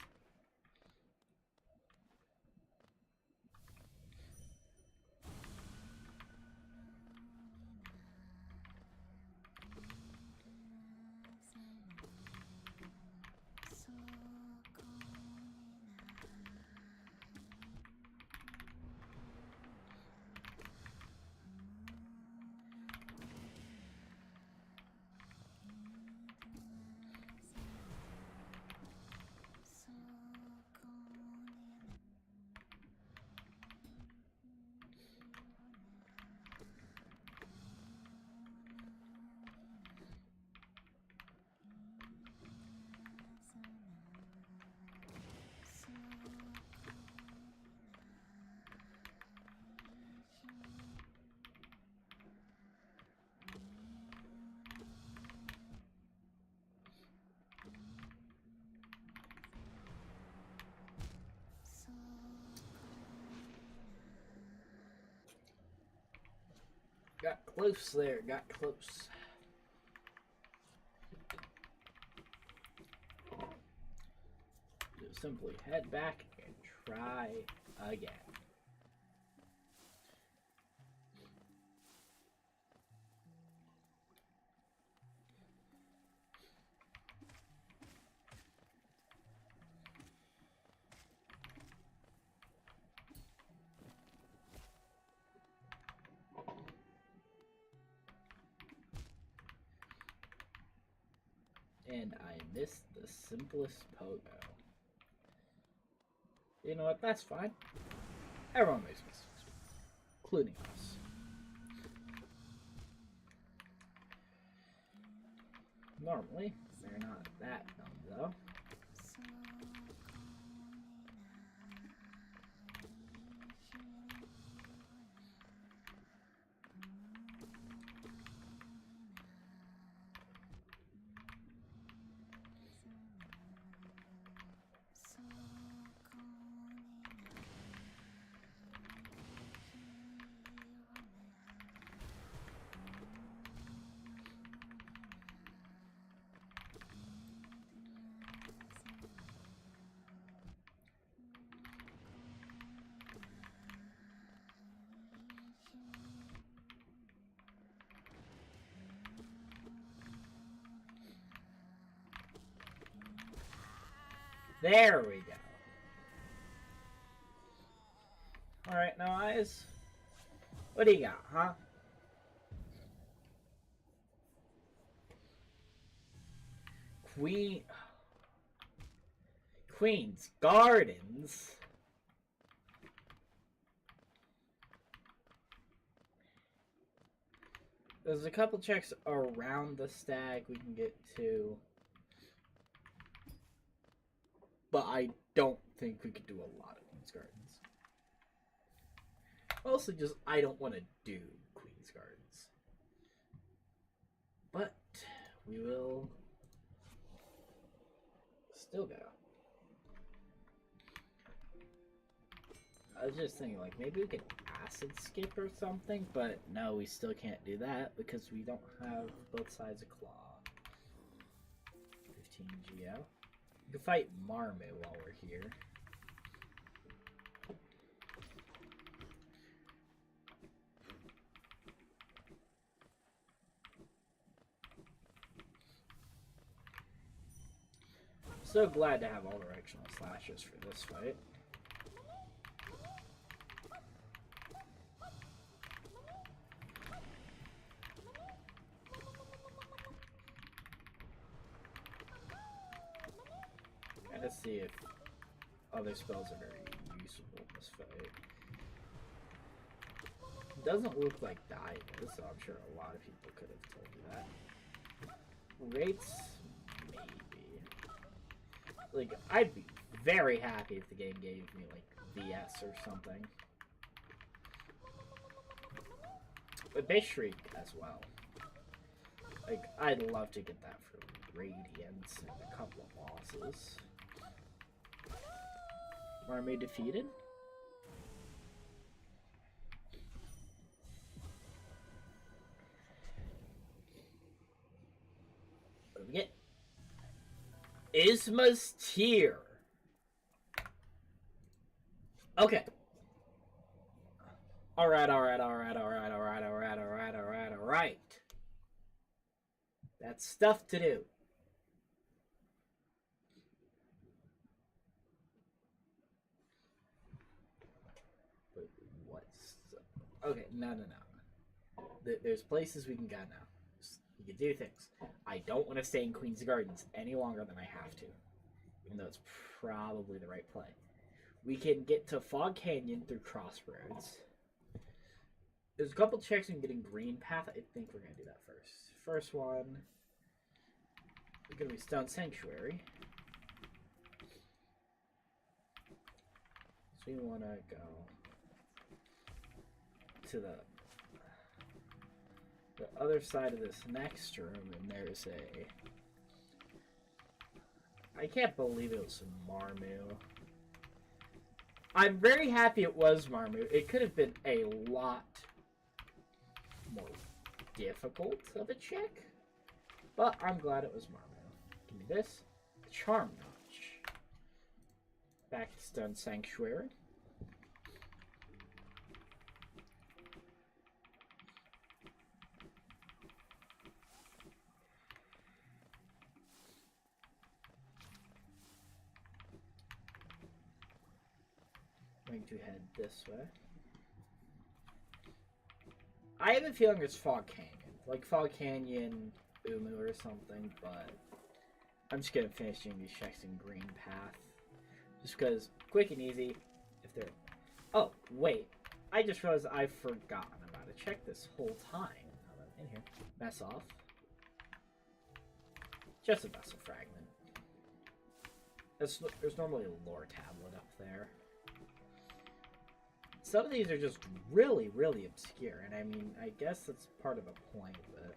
Got close there, got close. Just simply head back and try again. And I missed the simplest pogo. You know what? That's fine. Everyone makes mistakes, including us. Normally, they're not that dumb, though. There we go. Alright, now Eyes. What do you got, huh? Queen's Gardens? There's a couple checks around the stag we can get to. But I don't think we could do a lot of Queen's Gardens. Mostly just, I don't want to do Queen's Gardens. But we will still go. I was just thinking, like, maybe we could acid skip or something, but no, we still can't do that because we don't have both sides of claw. 15 GL. We can fight Marmot while we're here. So glad to have all directional slashes for this fight. see if other spells are very useful in this fight. Doesn't look like die is, so I'm sure a lot of people could have told you that. Rates, maybe. Like, I'd be very happy if the game gave me, like, VS or something. But Base Shriek as well. Like, I'd love to get that for Radiance and a couple of bosses. Army defeated? What do we get? Isma's Tear. Okay. Alright. That's stuff to do. But what's... Okay, no. There's places we can go now. We can do things. I don't want to stay in Queen's Gardens any longer than I have to. Even though it's probably the right play. We can get to Fog Canyon through Crossroads. There's a couple checks in getting Green Path. I think we're going to do that first. First one is going to be Stone Sanctuary. So we want to go to the other side of this next room, and there's a... I can't believe it was Marmu. I'm very happy it was Marmu. It could have been a lot more difficult of a check, but I'm glad it was Marmu. Give me this. Charm Notch. Back to Stone Sanctuary. Going to head this way. I have a feeling it's Fog Canyon. Like Fog Canyon, Umu or something, but I'm just gonna finish doing these checks in Green Path. Just because, quick and easy, if they're... Oh, wait. I just realized I've forgotten about a check this whole time. In here. Mess off. Just a vessel fragment. There's normally a lore tablet up there. Some of these are just really, really obscure, and I mean, I guess that's part of the point, but...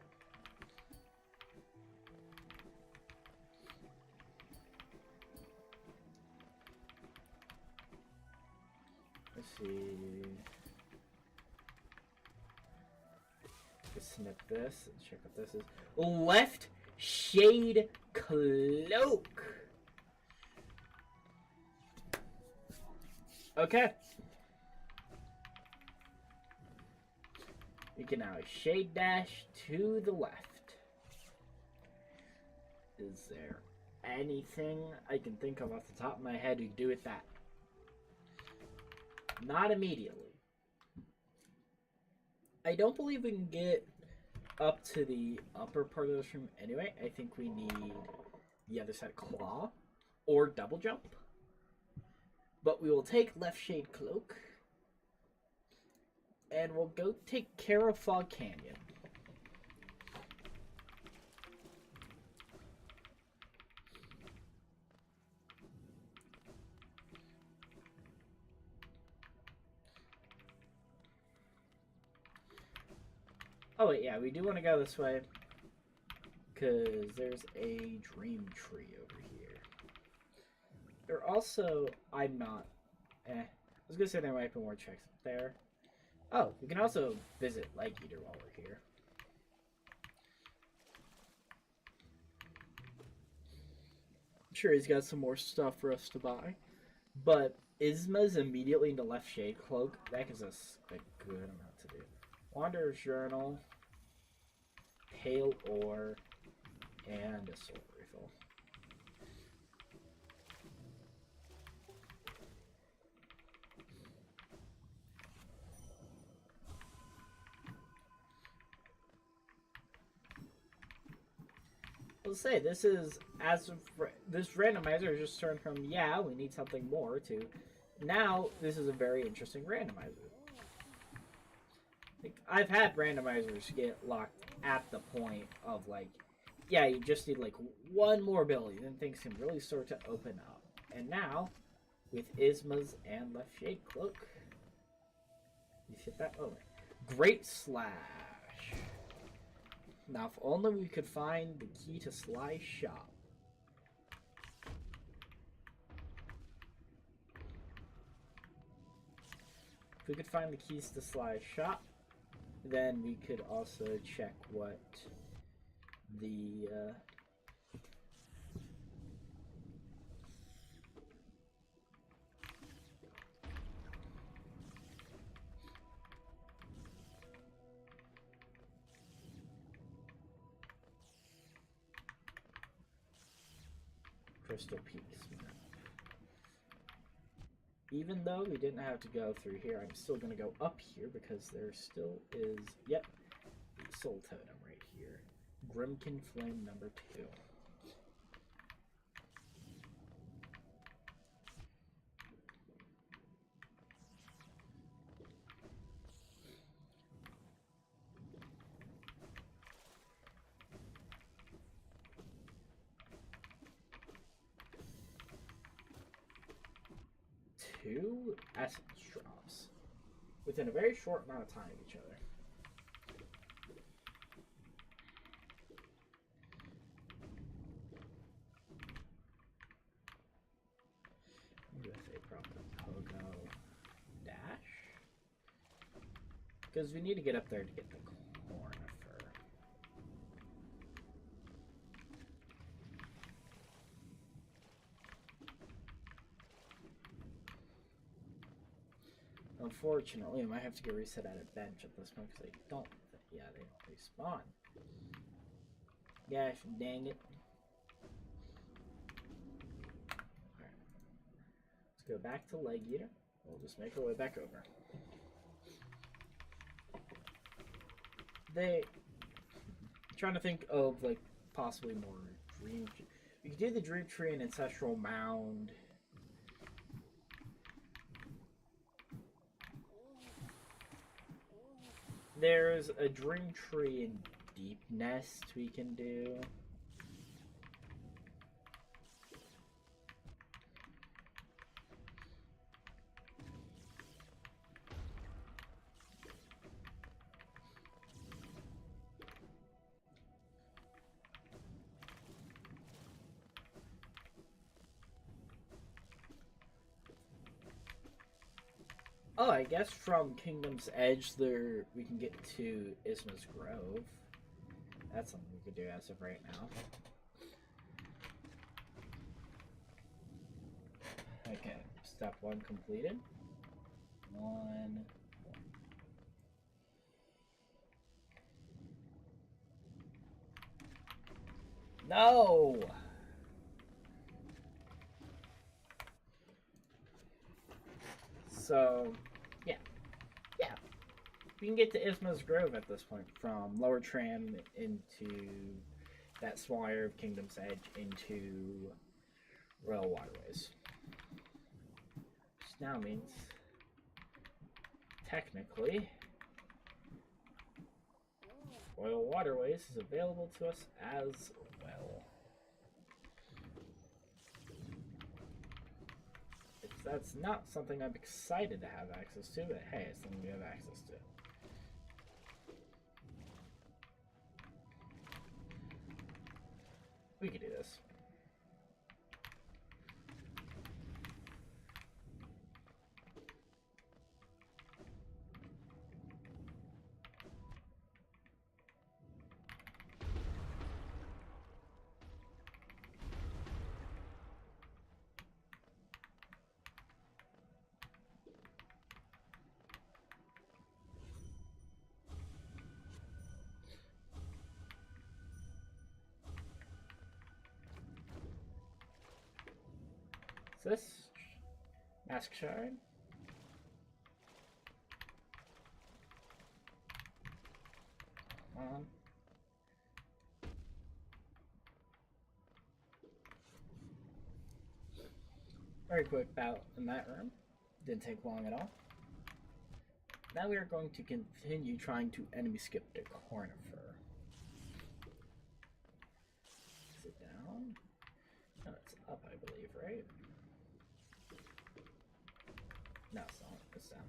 Let's see... Let's snip this and check what this is. Left Shade Cloak! Okay. We can now shade dash to the left. Is there anything I can think of off the top of my head to do with that? Not immediately. I don't believe we can get up to the upper part of this room anyway. I think we need the other side claw or double jump. But we will take left shade cloak. And we'll go take care of Fog Canyon. Oh wait, yeah, we do want to go this way. Because there's a dream tree over here. There also, I was going to say there might be more checks up there. Oh, we can also visit Leg Eater while we're here. I'm sure he's got some more stuff for us to buy. But Isma's immediately into Left Shade Cloak. That gives us a good amount to do. Wanderer's Journal, Pale Ore, and a Soul Rifle. Let's say this is, as of this randomizer has just turned from, yeah, we need something more, to now this is a very interesting randomizer. Like, I've had randomizers get locked at the point of, like, yeah, you just need, like, one more ability, then things can really start to open up. And now, with Isma's and Left Shade Cloak, you hit that over. Great Slash. Now, if only we could find the key to Sly's shop. If we could find the keys to Sly's shop, then we could also check what the Crystal Peaks map. Even though we didn't have to go through here, I'm still going to go up here because there still is, yep, the Soul Totem right here. Grimkin Flame number 2. Two essence drops within a very short amount of time of each other. With a proper pogo dash, because we need to get up there to get the Cornifer. Unfortunately, I might have to get reset at a bench at this point because I don't. Yeah, they don't respawn. Gosh, dang it. Alright. Let's go back to Leg Eater. We'll just make our way back over. I'm trying to think of, like, possibly more Dream. We could do the Dream Tree and Ancestral Mound. There's a Dream Tree and Deep Nest we can do. Oh, I guess from Kingdom's Edge there we can get to Isma's Grove. That's something we could do as of right now. Okay, step 1 completed. 1. No! So, yeah. We can get to Isma's Grove at this point, from Lower Tram into that small area of Kingdom's Edge into Royal Waterways. Which now means, technically, Royal Waterways is available to us as well. That's not something I'm excited to have access to, but hey, it's something we have access to. We can do this. This Mask Shard. Very quick bout in that room. Didn't take long at all. Now we are going to continue trying to enemy skip the Cornifer. Sit down. No, it's up, I believe, right? No, it's not. It's down.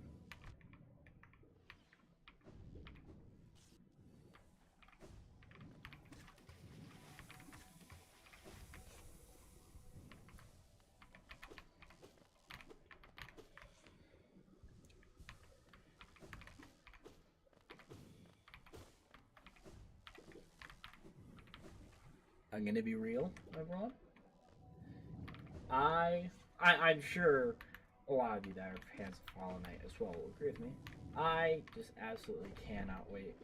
I'm gonna be real, everyone. I'm sure a lot of you that are fans of Holow Knight as well will agree with me. I just absolutely cannot wait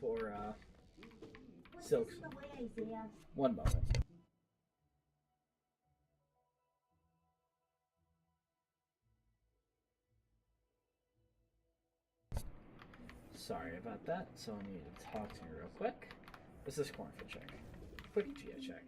for Silk's. One moment. Sorry about that. Someone needed to talk to me real quick. This is Cornfield check. Quick geo check.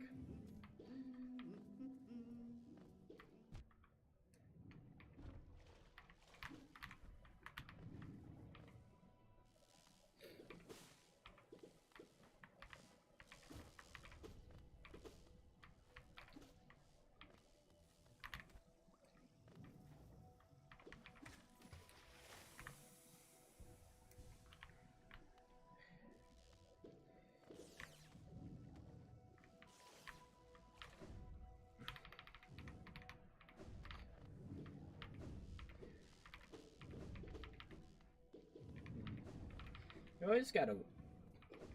You always gotta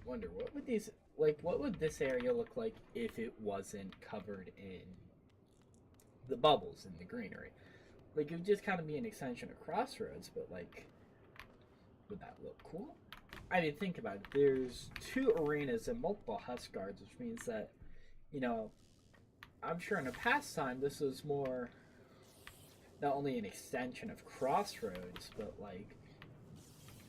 wonder what would these what would this area look like if it wasn't covered in the bubbles and the greenery? Like, it would just kind of be an extension of Crossroads, but like, would that look cool? I mean, think about it. There's 2 arenas and multiple Husk Guards, which means that, you know, I'm sure in a past time this was more not only an extension of Crossroads, but like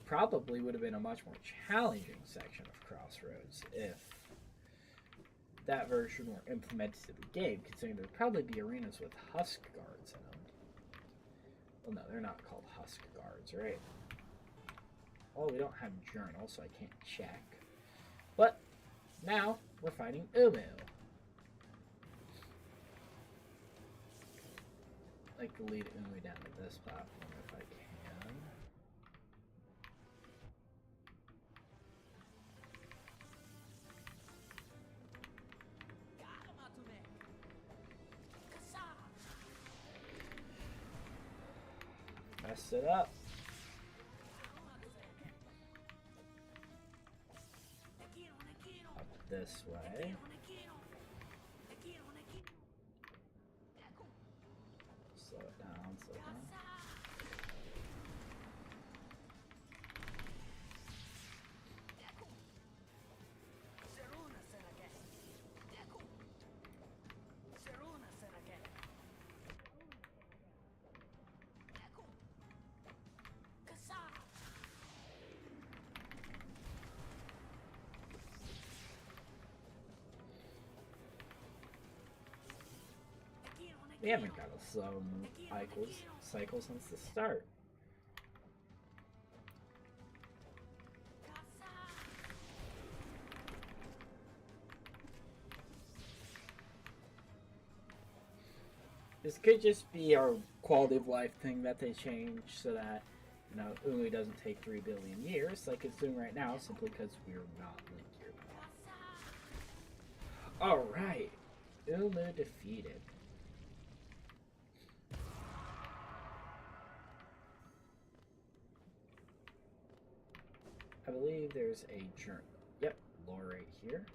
probably would have been a much more challenging section of Crossroads if that version were implemented to the game, considering there'd probably be arenas with Husk Guards in them. Well, no, they're not called Husk Guards, right? Oh, we don't have Journal, so I can't check. But now we're fighting Umu. I'd like to lead Umu down to this platform if I can. Messed it up. Up this way. Slow it down, slow it down. We haven't got a slow cycle since the start. This could just be our quality of life thing that they changed so that, you know, Umu doesn't take 3 billion years like it's doing right now, simply because we're not linked here. Alright. Umu defeated. I believe there's a journal. Yep, lore right here.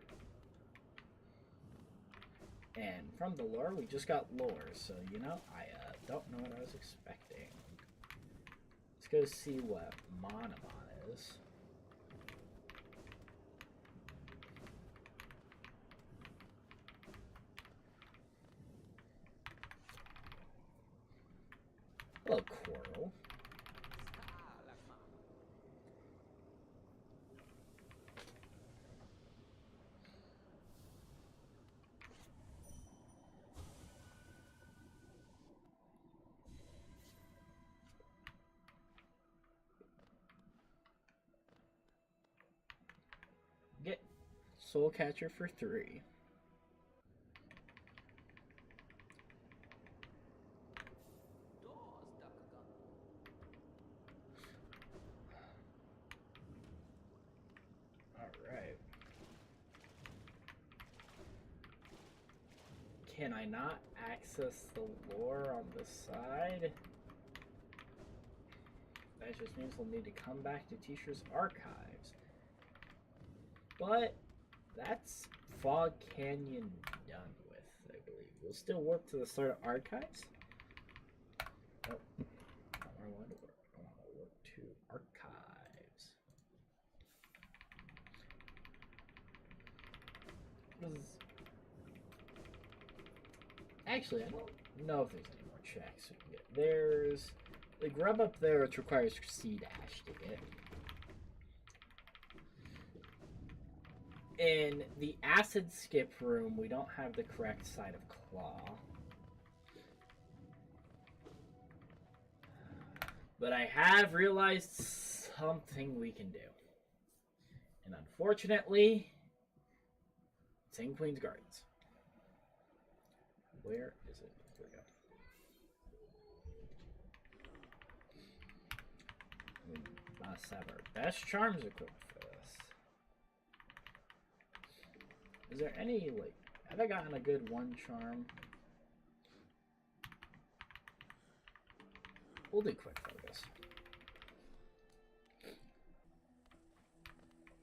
And from the lore, we just got lore, so, you know, I don't know what I was expecting. Let's go see what Monomon is. Hello, Coral. Soul Catcher for 3. Alright. Can I not access the lore on the side? That just means we'll need to come back to Teacher's Archives. But that's Fog Canyon done with, I believe. We'll still work to the start of Archives. Oh, I want to work to Archives. Actually, I don't know if there's any more checks we can get. There's the grub up there, which requires C-dash to get. In the acid skip room, we don't have the correct side of claw. But I have realized something we can do. And unfortunately, it's in Queen's Gardens. Where is it? Here we go. We must have our best charms equipped for this. Is there any, like, have I gotten a good one charm? We'll do quick focus.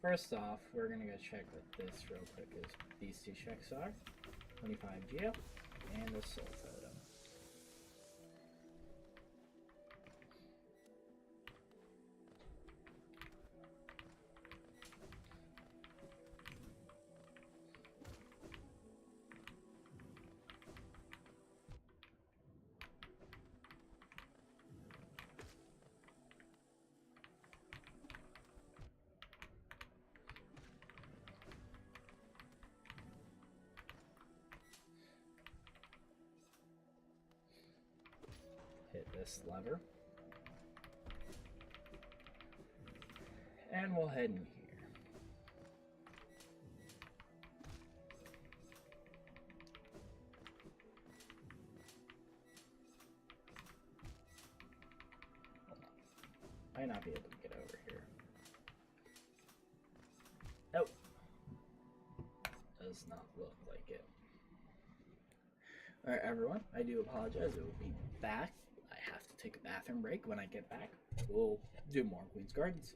First off, we're gonna go check what this real quick is. These two checks are 25 geo and the soul totem. Hit this lever. And we'll head in here. Hold on. Might not be able to get over here. Nope. Does not look like it. Alright, everyone. I do apologize. It will be back. I have to take a bathroom break. When I get back, we'll do more Queen's Gardens.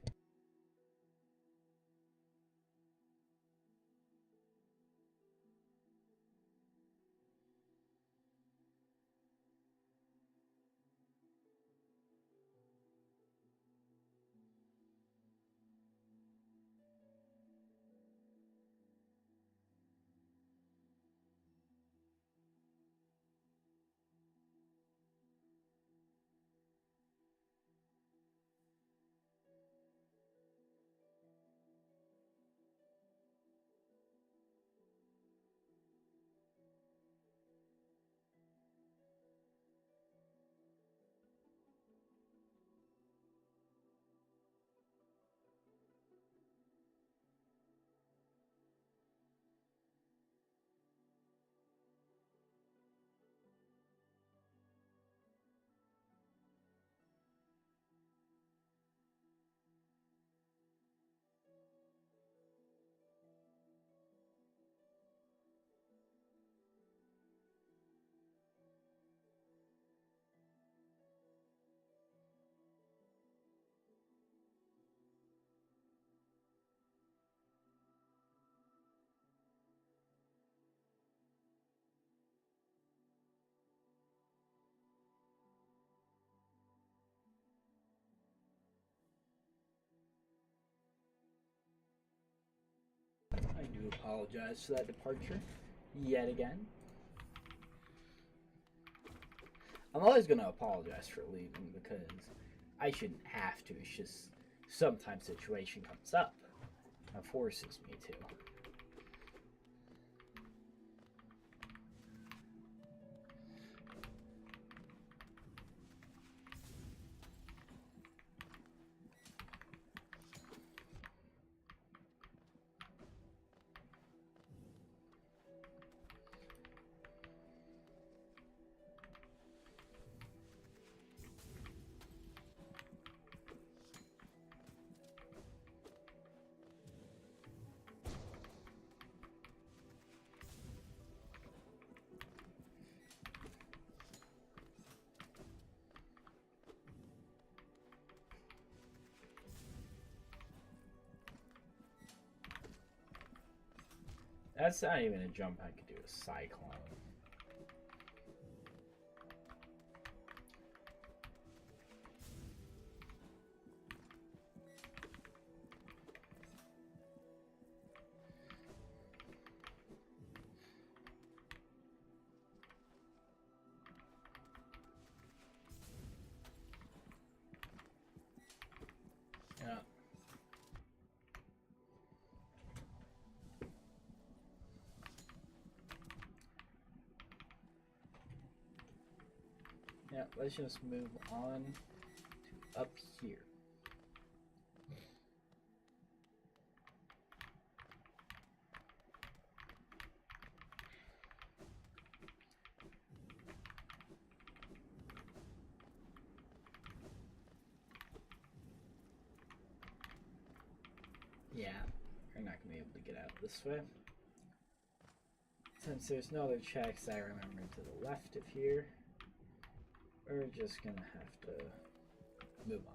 I do apologize for that departure yet again. I'm always going to apologize for leaving because I shouldn't have to. It's just sometimes situation comes up and forces me to. That's not even a jump I could do a cyclone. Yeah. Yeah, let's just move on to up here. Yeah, you're not going to be able to get out this way. Since there's no other checks I remember to the left of here, we're just going to have to move on.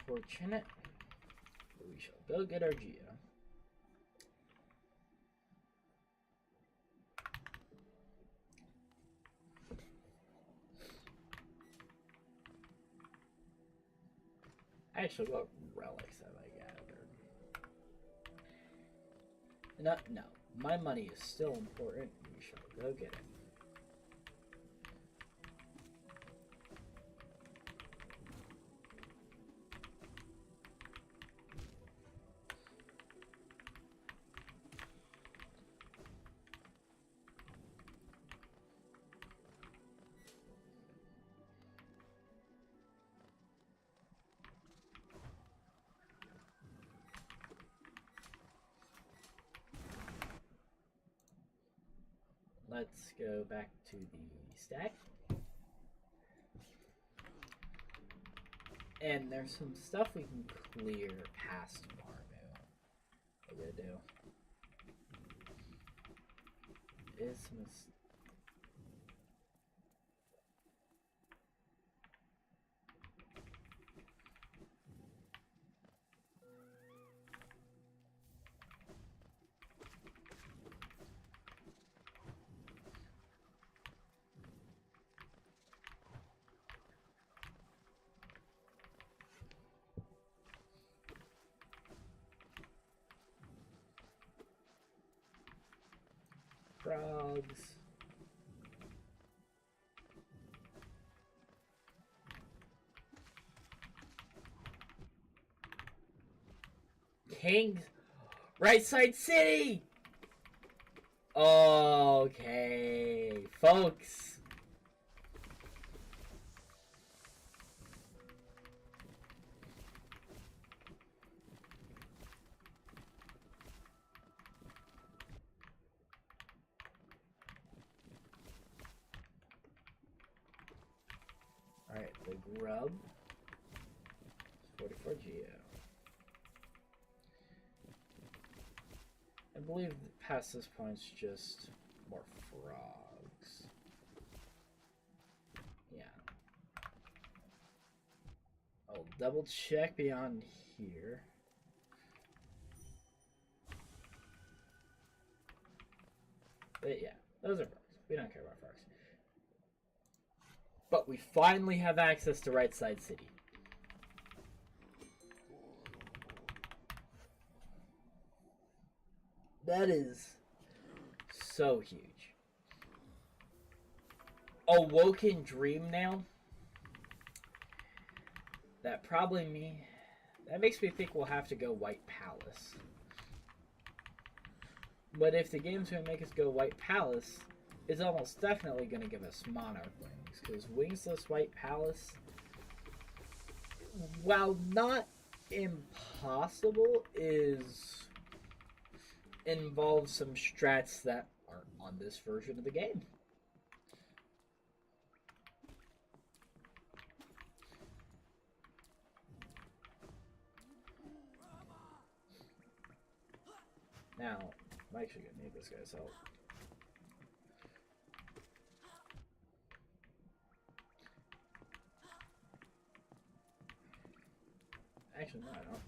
Unfortunate. We shall go get our Geo. Actually, what relics have I gathered? No, my money is still important. We shall go get it. Let's go back to the stack. And there's some stuff we can clear past Marmu. What we're gonna do is some frogs. King, right side city. Okay, folks. Alright, the grub. 44 Geo. I believe past this point's just more frogs. Yeah. I'll double check beyond here. But yeah, those are frogs. We don't care about frogs. But we finally have access to right side city. That is so huge. Awoken Dream now. That makes me think we'll have to go White Palace. But if the game's going to make us go White Palace, it's almost definitely going to give us Monarch Wings. Because Wingsless White Palace, while not impossible, involves some strats that aren't on this version of the game. Now, I'm actually gonna need this guy's help. Actually, no, I don't.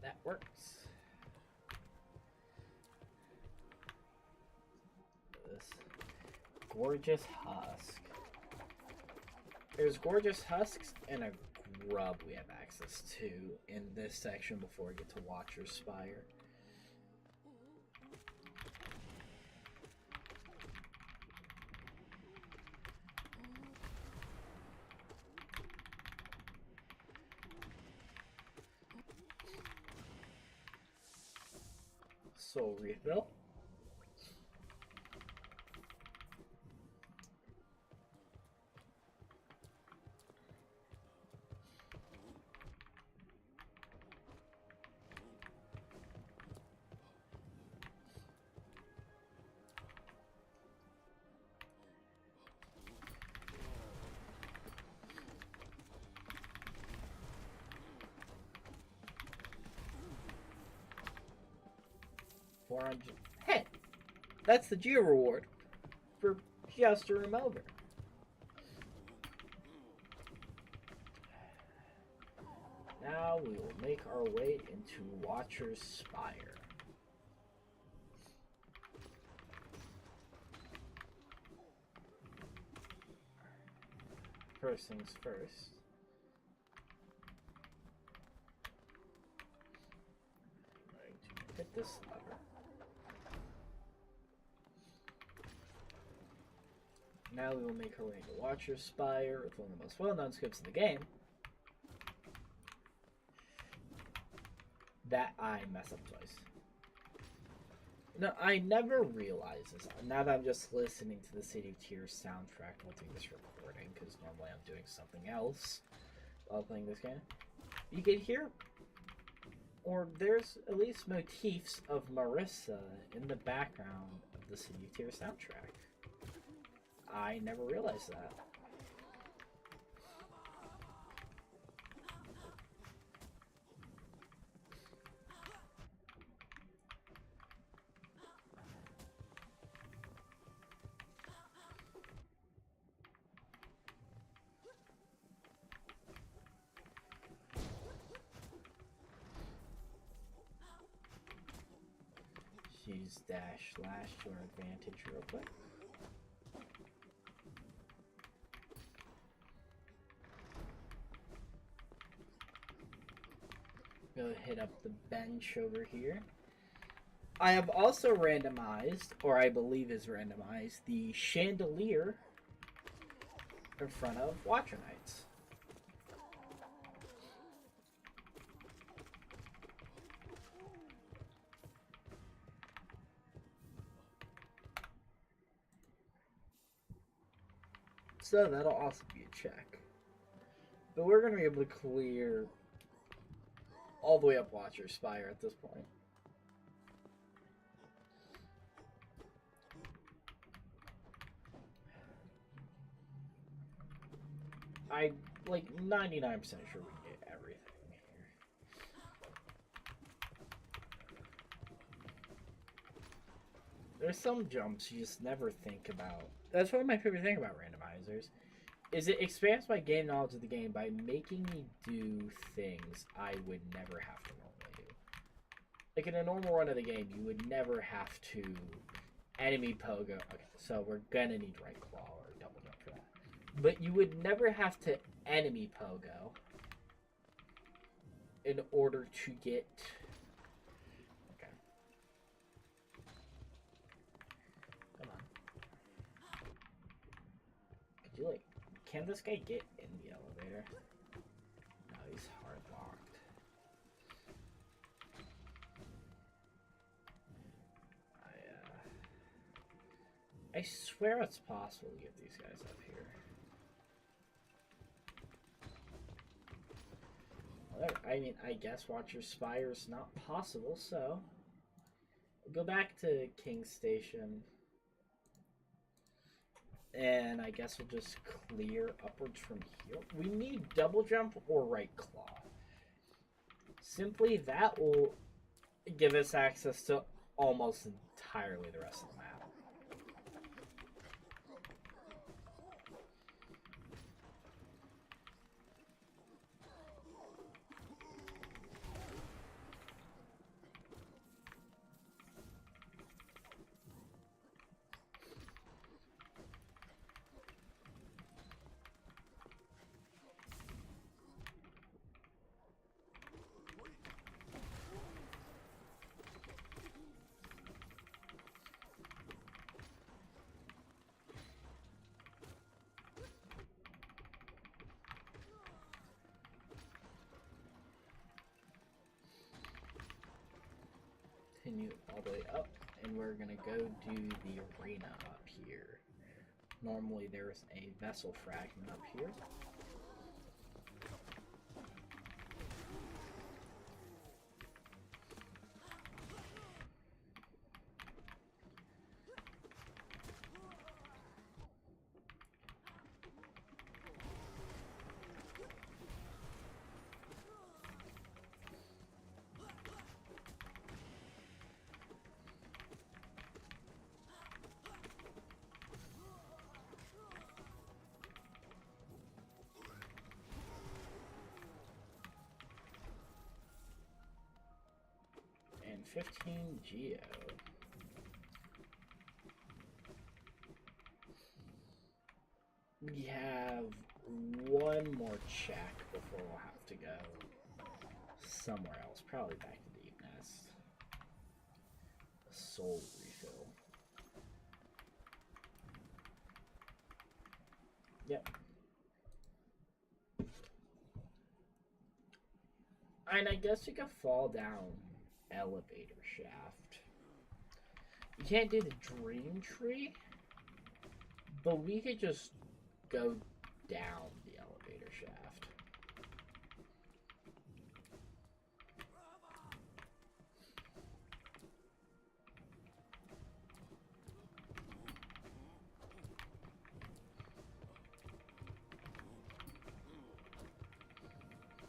That works. This gorgeous husk. There's gorgeous husks and a grub we have access to in this section before we get to Watcher's Spire. Soul refill. Hey, that's the geo reward for just a room over. Now we will make our way into Watcher's Spire. First things first. I'm going to hit this lever. Now we will make our way into Watcher's Spire with one of the most well-known scripts in the game. That I mess up twice. No, I never realize this. Now that I'm just listening to the City of Tears soundtrack while doing this recording, because normally I'm doing something else while playing this game, you can hear, or there's at least motifs of Marissa in the background of the City of Tears soundtrack. I never realized that. Use dash slash to our advantage real quick. Go hit up the bench over here. I have also randomized, or I believe is randomized, the chandelier in front of Watcher Knights. So that'll also be a check. But we're going to be able to clear all the way up Watcher's Spire at this point. I'm like 99% sure we get everything here. There's some jumps you just never think about. That's one of my favorite things about randomizers. Is it expands my game knowledge of the game by making me do things I would never have to normally do. Like in a normal run of the game, you would never have to enemy pogo. Okay, so we're gonna need right claw or double jump for that. But you would never have to enemy pogo in order to get. Okay. Come on. Could you like? Can this guy get in the elevator? No, he's hard locked. I swear it's possible to get these guys up here. Whatever. I mean, I guess Watcher Spire is not possible, so we'll go back to King's Station. And I guess we'll just clear upwards from here. We need double jump or right claw. Simply that will give us access to almost entirely the rest of the map. Continue all the way up, and we're gonna go do the arena up here. Normally there's a vessel fragment up here. And 15 Geo. We have one more check before we'll have to go somewhere else, probably back to Deep Nest. A soul refill. Yep. And I guess you could fall down elevator shaft. You can't do the dream tree, but we could just go down the elevator shaft.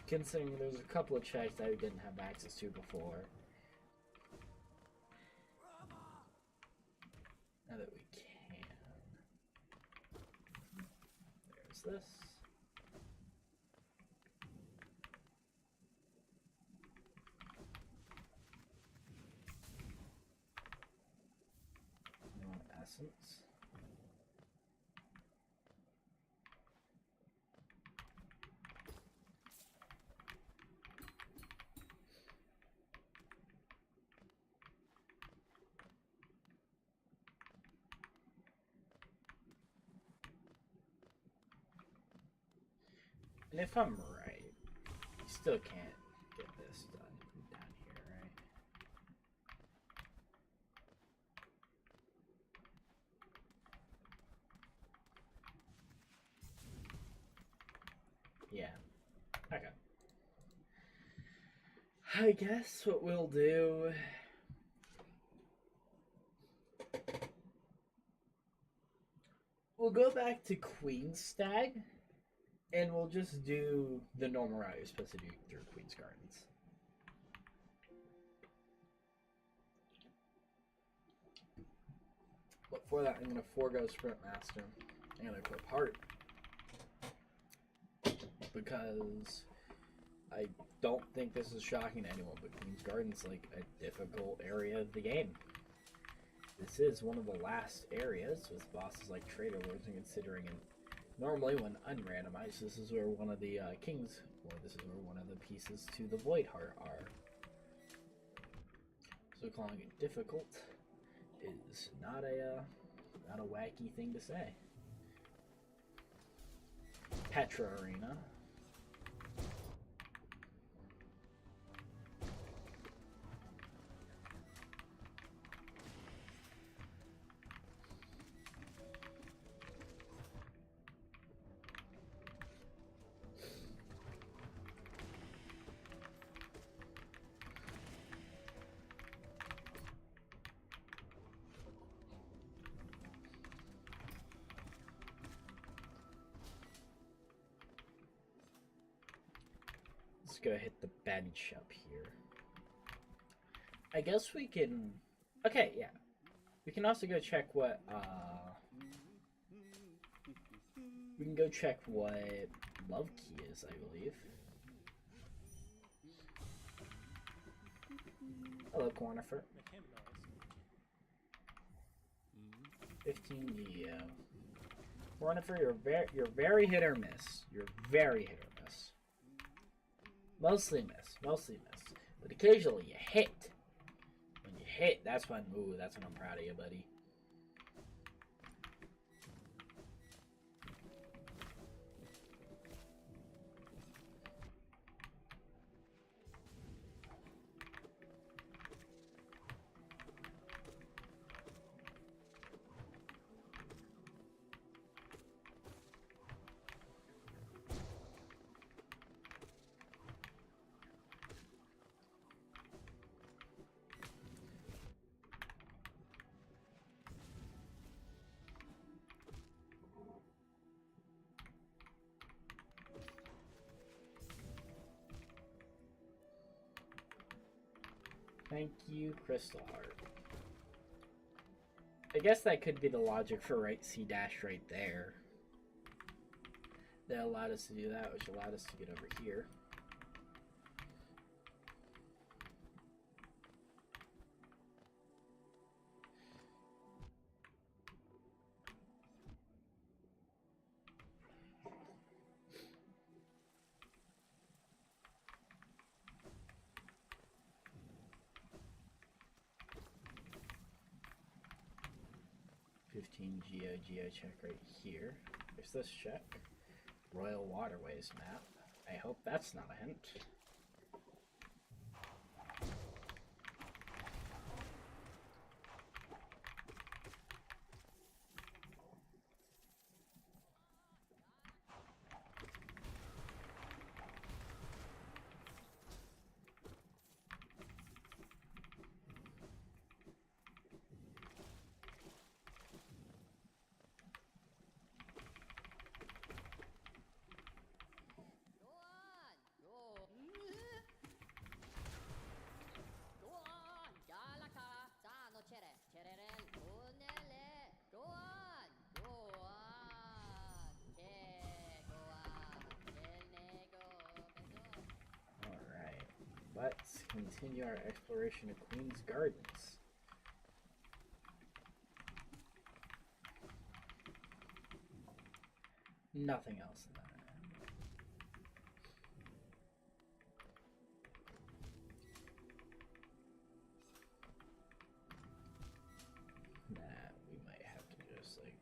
Considering there's a couple of checks that we didn't have access to before. Now that we can. There's this. No essence. And if I'm right, you still can't get this done down here, right? Yeah. Okay. I guess what we'll do... We'll go back to Queen's Stag. And we'll just do the normal route you're supposed to do through Queen's Gardens. But for that, I'm going to forego Sprint Master. I'm going to equip Heart. Because I don't think this is shocking to anyone, but Queen's Garden's like a difficult area of the game. This is one of the last areas with bosses like Trader Lords, and considering normally when unrandomized, this is where one of the kings, or this is where one of the pieces to the Void Heart are. So calling it difficult is not a wacky thing to say. Petra Arena. Let's go hit the bench up here. I guess we can... Okay, yeah. We can also go check what, we can go check what Love Key is, I believe. Hello, Cornifer. 15 Geo. Cornifer, you're very hit or miss. You're very hit or miss. Mostly miss. But occasionally you hit. When you hit, that's when I'm proud of you, buddy. Thank you, Crystal Heart. I guess that could be the logic for right C dash right there. That allowed us to do that, which allowed us to get over here. Geo check right here. There's this check. Royal Waterways map. I hope that's not a hint. Let's continue our exploration of Queen's Gardens. Nothing else in that. Nah, we might have to just like...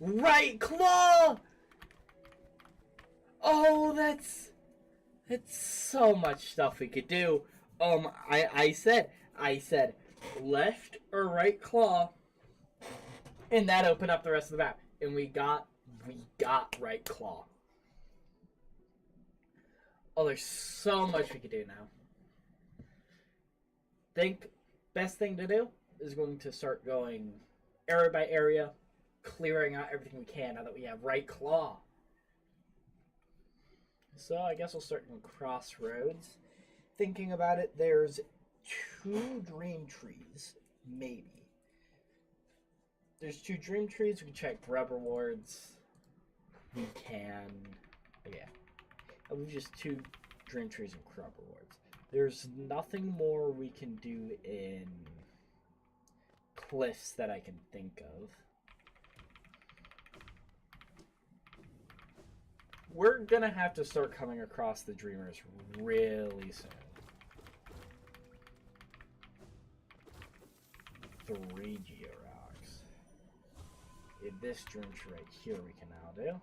Right claw! Oh, that's so much stuff we could do. I said left or right claw, and that opened up the rest of the map, and we got right claw. Oh, there's so much we could do now. Think best thing to do is going to start going area by area, clearing out everything we can now that we have right claw. So I guess we'll start in Crossroads. Thinking about it, there's 2 dream trees, maybe. There's 2 dream trees. We can check grub rewards. We can, yeah. We've just 2 dream trees and grub rewards. There's nothing more we can do in cliffs that I can think of. We're gonna have to start coming across the dreamers really soon. 3 Georocks. In this dream tree right here we can now do.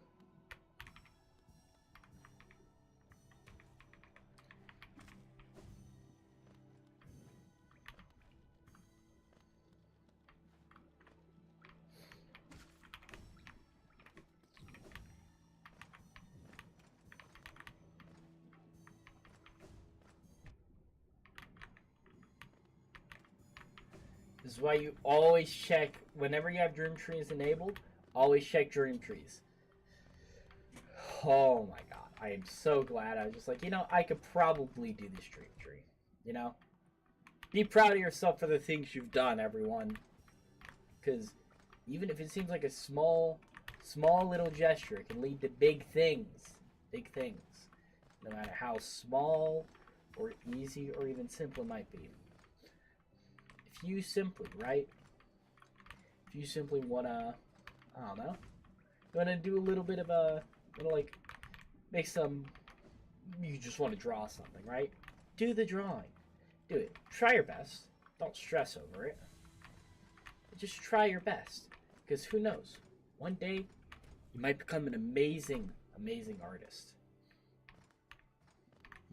This is why you always check, whenever you have dream trees enabled, always check dream trees. Oh my god, I am so glad. I was just like, I could probably do this dream tree. Be proud of yourself for the things you've done, everyone. Because even if it seems like a small little gesture, it can lead to big things. Big things. No matter how small or easy or even simple it might be. If you simply want to, I don't know, you want to do a little bit of make some, you just want to draw something, right? Do the drawing. Do it. Try your best. Don't stress over it. Just try your best. Because who knows? One day, you might become an amazing, amazing artist.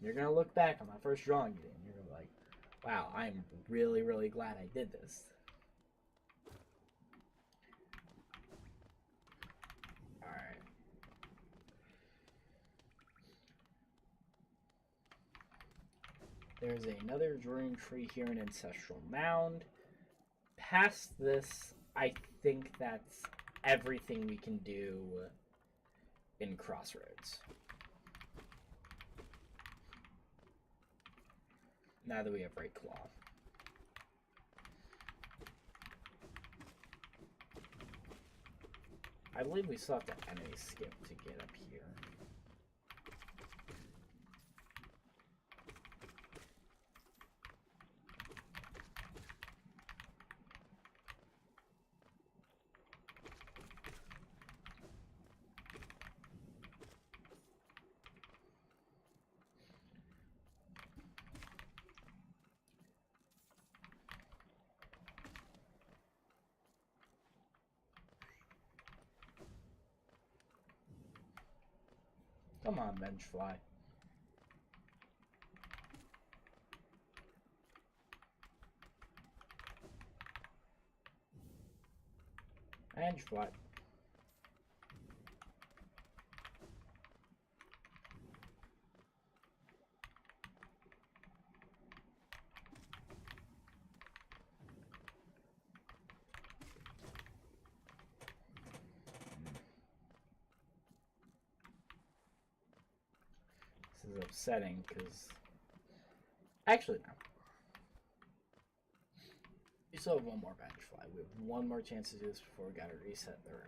You're going to look back on that first drawing you did, and you're going to be like, wow, I'm really, really glad I did this. Alright. There's another dream tree here in Ancestral Mound. Past this, I think that's everything we can do in Crossroads. Now that we have Right Claw. I believe we still have the enemy skip to get up here. Come on, Benchfly. Benchfly. This is upsetting because actually no. We still have one more bench fly. We have one more chance to do this before we gotta reset the room.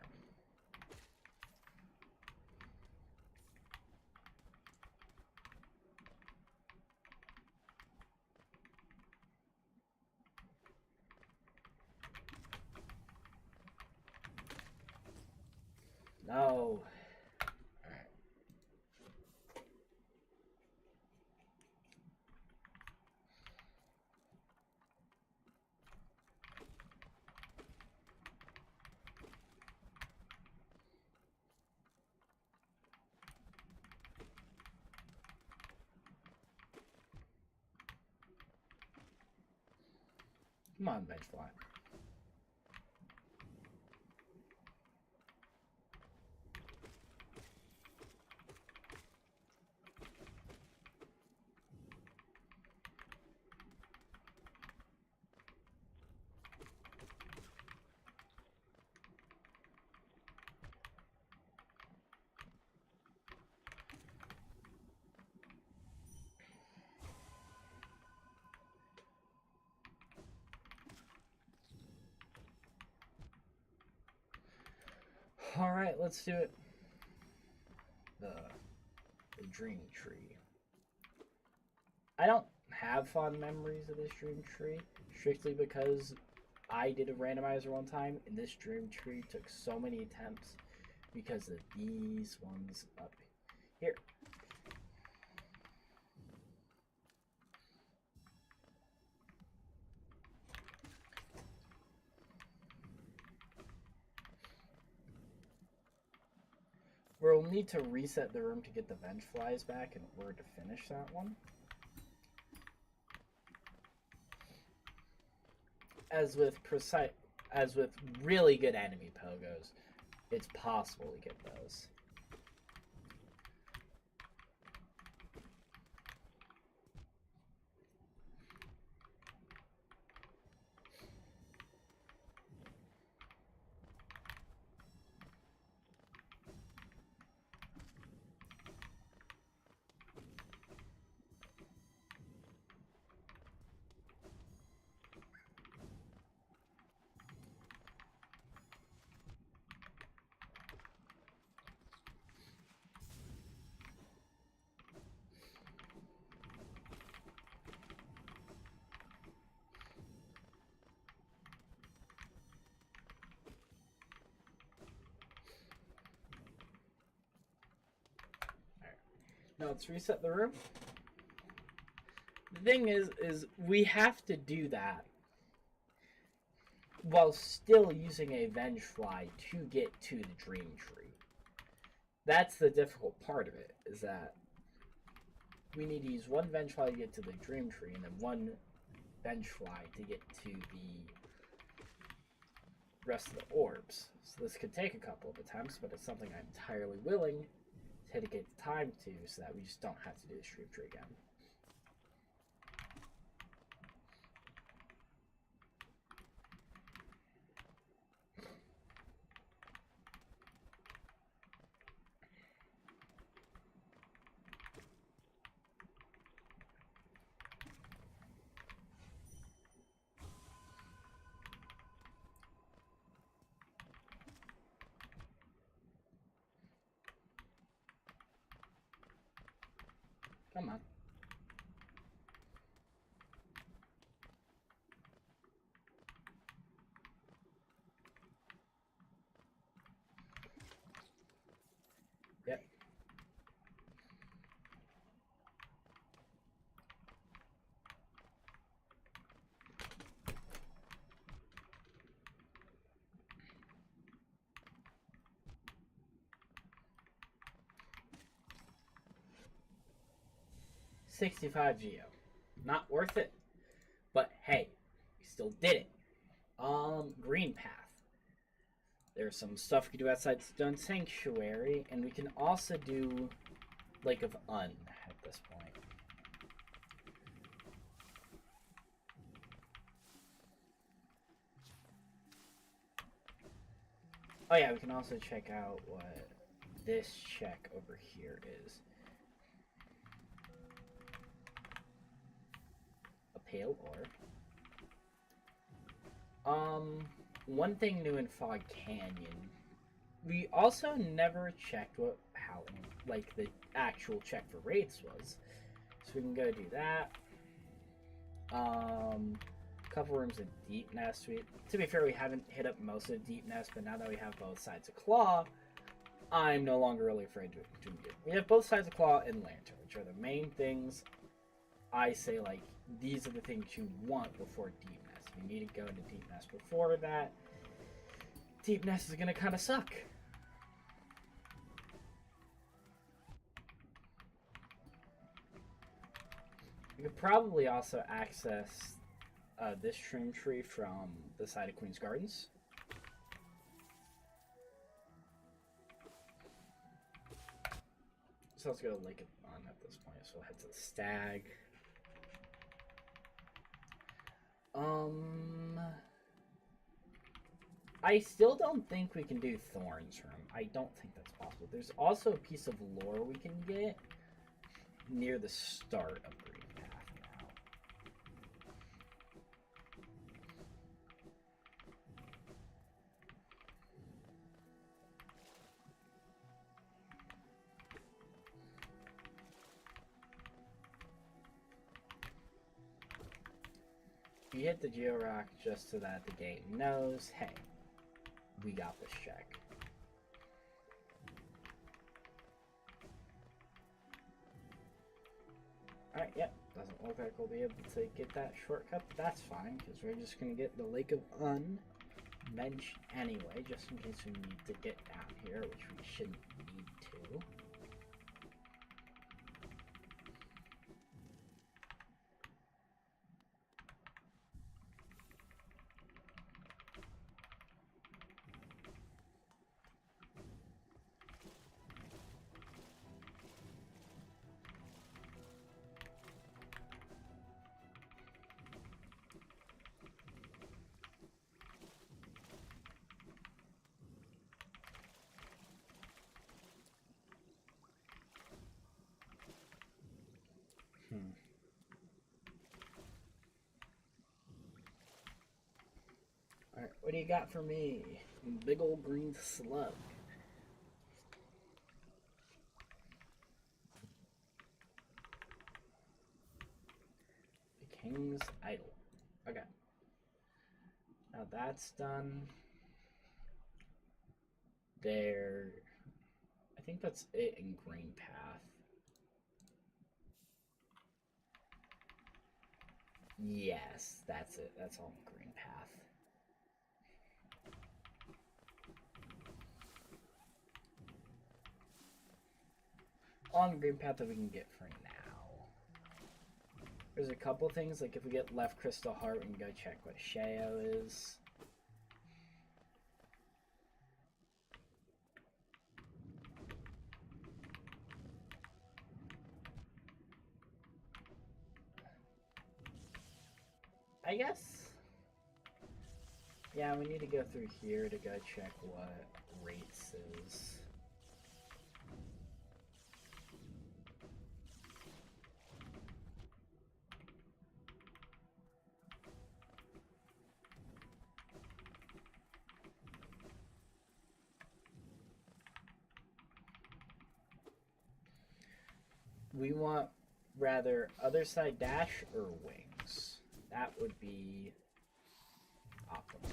No. Come on, bench fly. Alright, let's do it. The dream tree. I don't have fond memories of this dream tree, strictly because I did a randomizer one time, and this dream tree took so many attempts because of these ones up here. We'll need to reset the room to get the bench flies back in order to finish that one. As with really good enemy pogos, it's possible to get those. Now let's reset the room. The thing is we have to do that while still using a venge fly to get to the dream tree. That's the difficult part of it, is that we need to use one venge fly to get to the dream tree and then one venge fly to get to the rest of the orbs. So this could take a couple of attempts, but it's something I'm entirely willing to dedicate the time to so that we just don't have to do the stream tree again. Come on. Yep. $65 geo. Not worth it. But hey, we still did it. Green path. There's some stuff we can do outside Stone Sanctuary, and we can also do Lake of Un at this point. Oh yeah, we can also check out what this check over here is. Pale ore. One thing new in Fog Canyon. We also never checked how the actual check for rates was. So we can go do that. Couple rooms of Deep Nest. To be fair, we haven't hit up most of the Deep Nest, but now that we have both sides of Claw, I'm no longer really afraid to do it. We have both sides of Claw and Lantern, which are the main things I say, like, these are the things you want before Deep Nest. If you need to go into Deep Nest before that, Deep Nest is going to kind of suck. You could probably also access this shroom tree from the side of Queen's Gardens. So let's go to Lake on at this point. So we'll head to the Stag. I still don't think we can do Thorn's Room. I don't think that's possible. There's also a piece of lore we can get near the start of Green Path now. You hit the Georock just so that the game knows, hey, we got this check. Alright, yep, doesn't look like we'll be able to get that shortcut, but that's fine, because we're just going to get the Lake of Mensch anyway, just in case we need to get down here, which we shouldn't need to. Alright, what do you got for me? Big old green slug. The King's Idol. Okay. Now that's done. There. I think that's it in Green Path. Yes, that's it. That's all in Green Path. On Green Path that we can get for now. There's a couple things, like if we get left Crystal Heart, we can go check what Sheo is. I guess. Yeah, we need to go through here to go check what rates is. We want rather other side dash or wings. That would be optimal.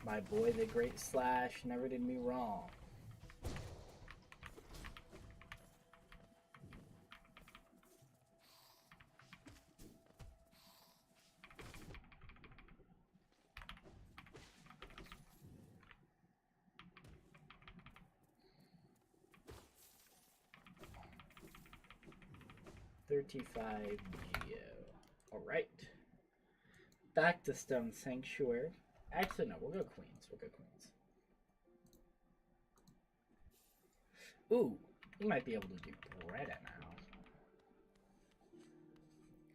My boy, the Great Slash, never did me wrong. $35 Geo. Alright. Back to Stone Sanctuary. Actually, no, we'll go Queens. We'll go Queens. Ooh, we might be able to do Beretta now.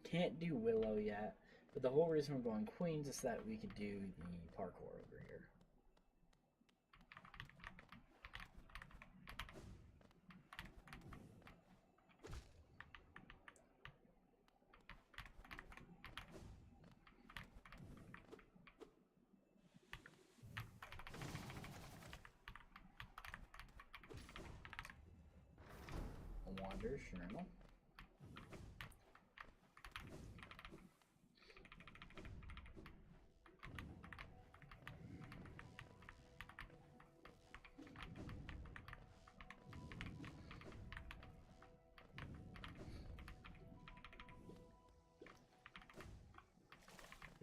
Can't do Willow yet, but the whole reason we're going Queens is that we could do the parkour over here. Wanderer's Journal.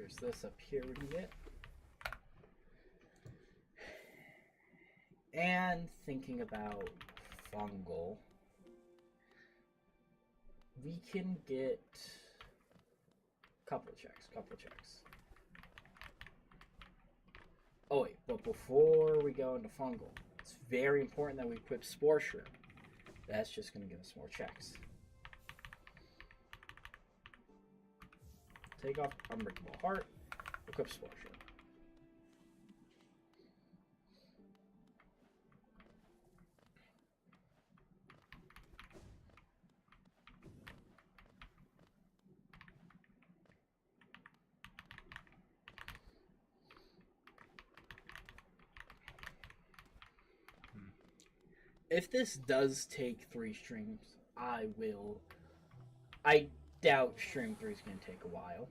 There's this up here we can get. And thinking about fungal, we can get couple checks. Oh wait, but before we go into fungal, it's very important that we equip Spore Shroom. That's just going to give us more checks. Take off Unbreakable Heart, equip Spore Shroom. If this does take 3 streams, I doubt stream 3 is going to take a while.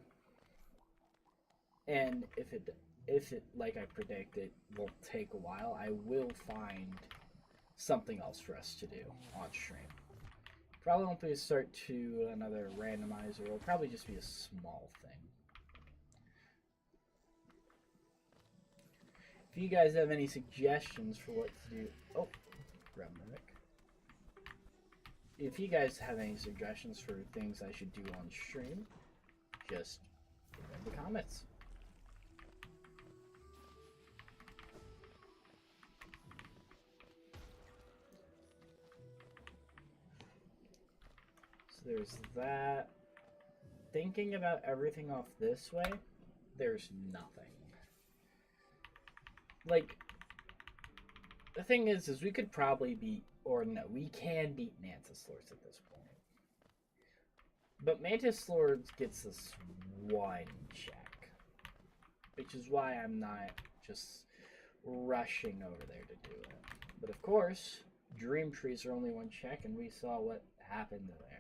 And if it, like I predicted, will take a while, I will find something else for us to do on stream. Probably won't be a start to another randomizer. It'll probably just be a small thing. If you guys have any suggestions for what to do... Oh, grab Mimic. If you guys have any suggestions for things I should do on stream, just put them in the comments. So there's that. Thinking about everything off this way, there's nothing. Like, the thing is we could probably beat, or no, we can beat Mantis Lords at this point. But Mantis Lords gets this 1 check, which is why I'm not just rushing over there to do it. But of course, Dream Trees are only 1 check, and we saw what happened there.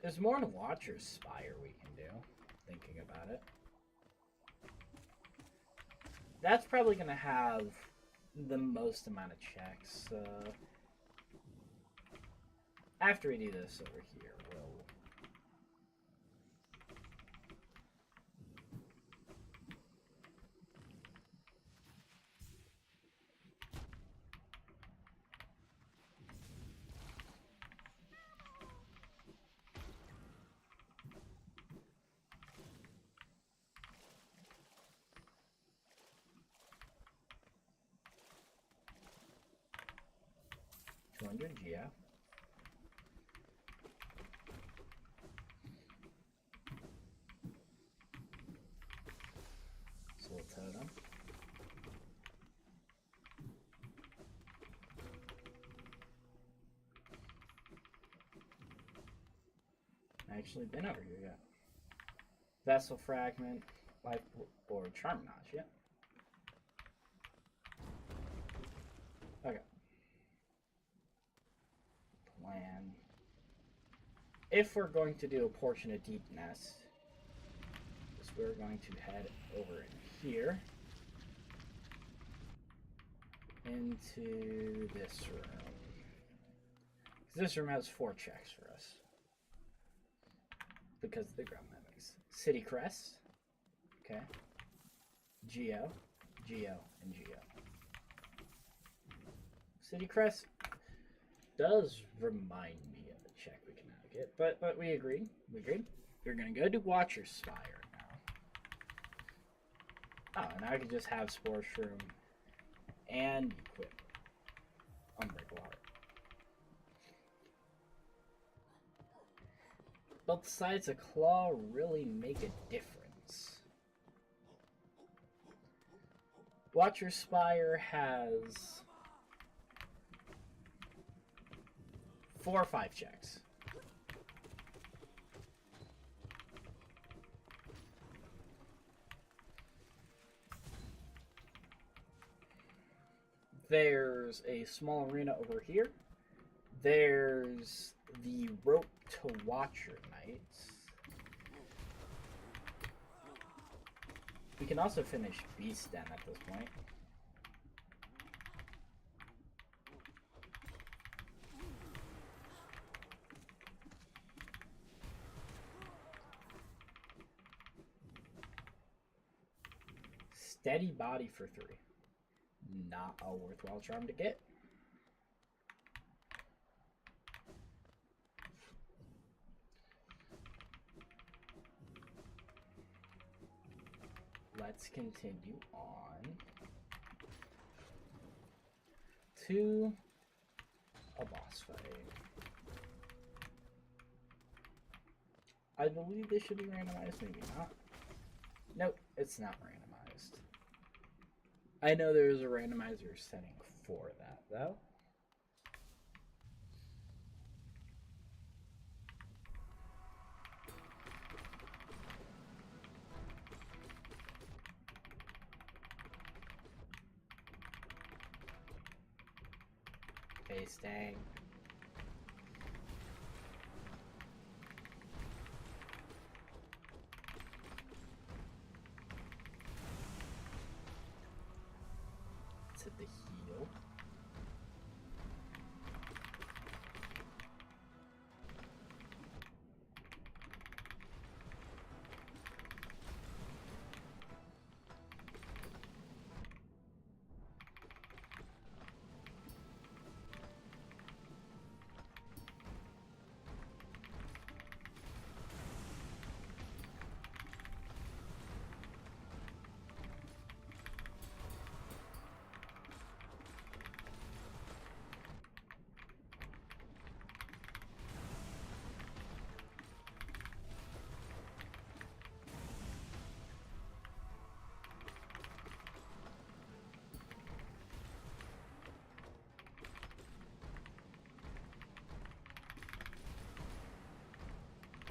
There's more than Watcher's Spire we can do, thinking about it. That's probably going to have the most amount of checks. After we do this over here, we'll... Yeah. Soul Totem. Actually been over here yet. Vessel Fragment, Life or Charminage, yeah. Okay. Plan. If we're going to do a portion of Deep Nest, we're going to head over in here into this room. This room has 4 checks for us because of the ground mimics. City Crest, okay. Geo, and Geo. City Crest does remind me of a check we can now get, but we agreed. We're gonna go to Watcher's Spire now. Oh, and I can just have Spore Shroom and equip Unbreakable Heart. Both sides of Claw really make a difference. Watcher's Spire has 4 or 5 checks. There's a small arena over here. There's the rope to Watcher Knights. We can also finish Beast Den at this point. Steady Body for 3. Not a worthwhile charm to get. Let's continue on to a boss fight. I believe this should be randomized, maybe not. Nope, it's not randomized. I know there's a randomizer setting for that, though. Dang. Let's hit the heal.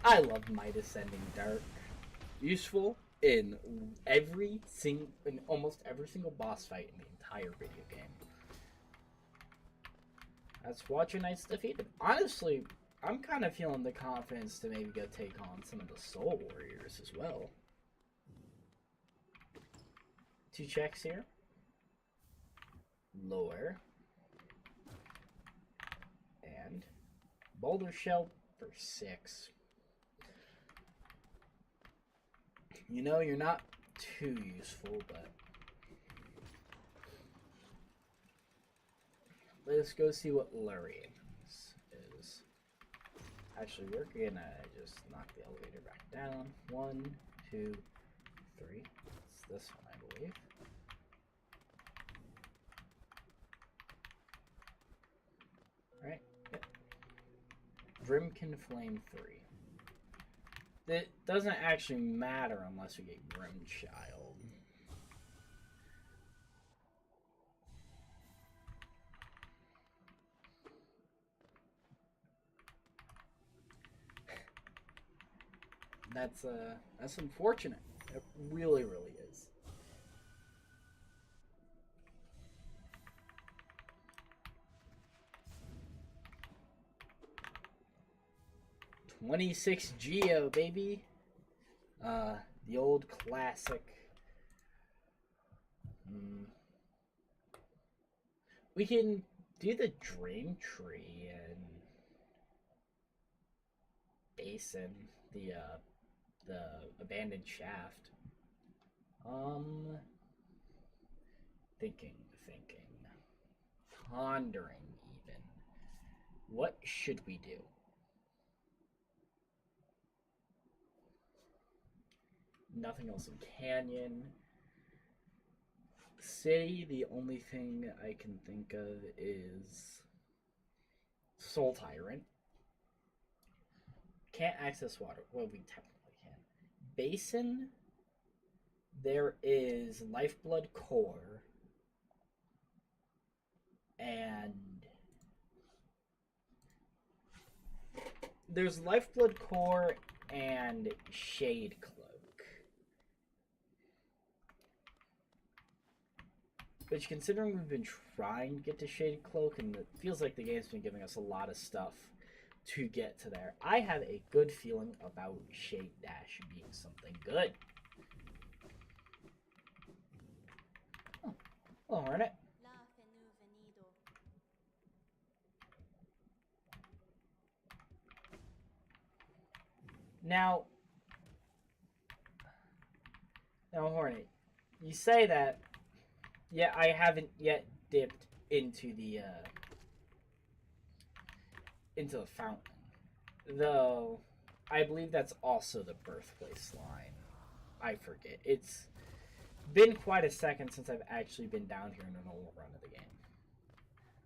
I love Midas Sending Dark. Useful in almost every single boss fight in the entire video game. That's Watcher Knights defeated. Honestly, I'm kind of feeling the confidence to maybe go take on some of the Soul Warriors as well. 2 checks here. Lower. And Boulder Shell for 6. You know, you're not too useful, but let's go see what Lurry is. Actually, we're gonna just knock the elevator back down. 1, 2, 3. It's this one, I believe. Right? Yep. Grimkin Flame 3. It doesn't actually matter unless we get Grimchild. That's unfortunate. It really, really is. $26 Geo, baby. The old classic. We can do the Dream Tree and Basin, the abandoned shaft. Thinking, pondering even. What should we do? Nothing else in Canyon. City, the only thing I can think of is Soul Tyrant. Can't access water. Well, we technically can. Basin, there is Lifeblood Core. And there's Lifeblood Core and Shade Cloak. Which, considering we've been trying to get to Shade Cloak, and it feels like the game's been giving us a lot of stuff to get to there, I have a good feeling about Shade Dash being something good. Hello, Hornet. Now, Hornet, you say that, yeah, I haven't yet dipped into the fountain, though. I believe that's also the birthplace line. I forget. It's been quite a second since I've actually been down here in a normal run of the game.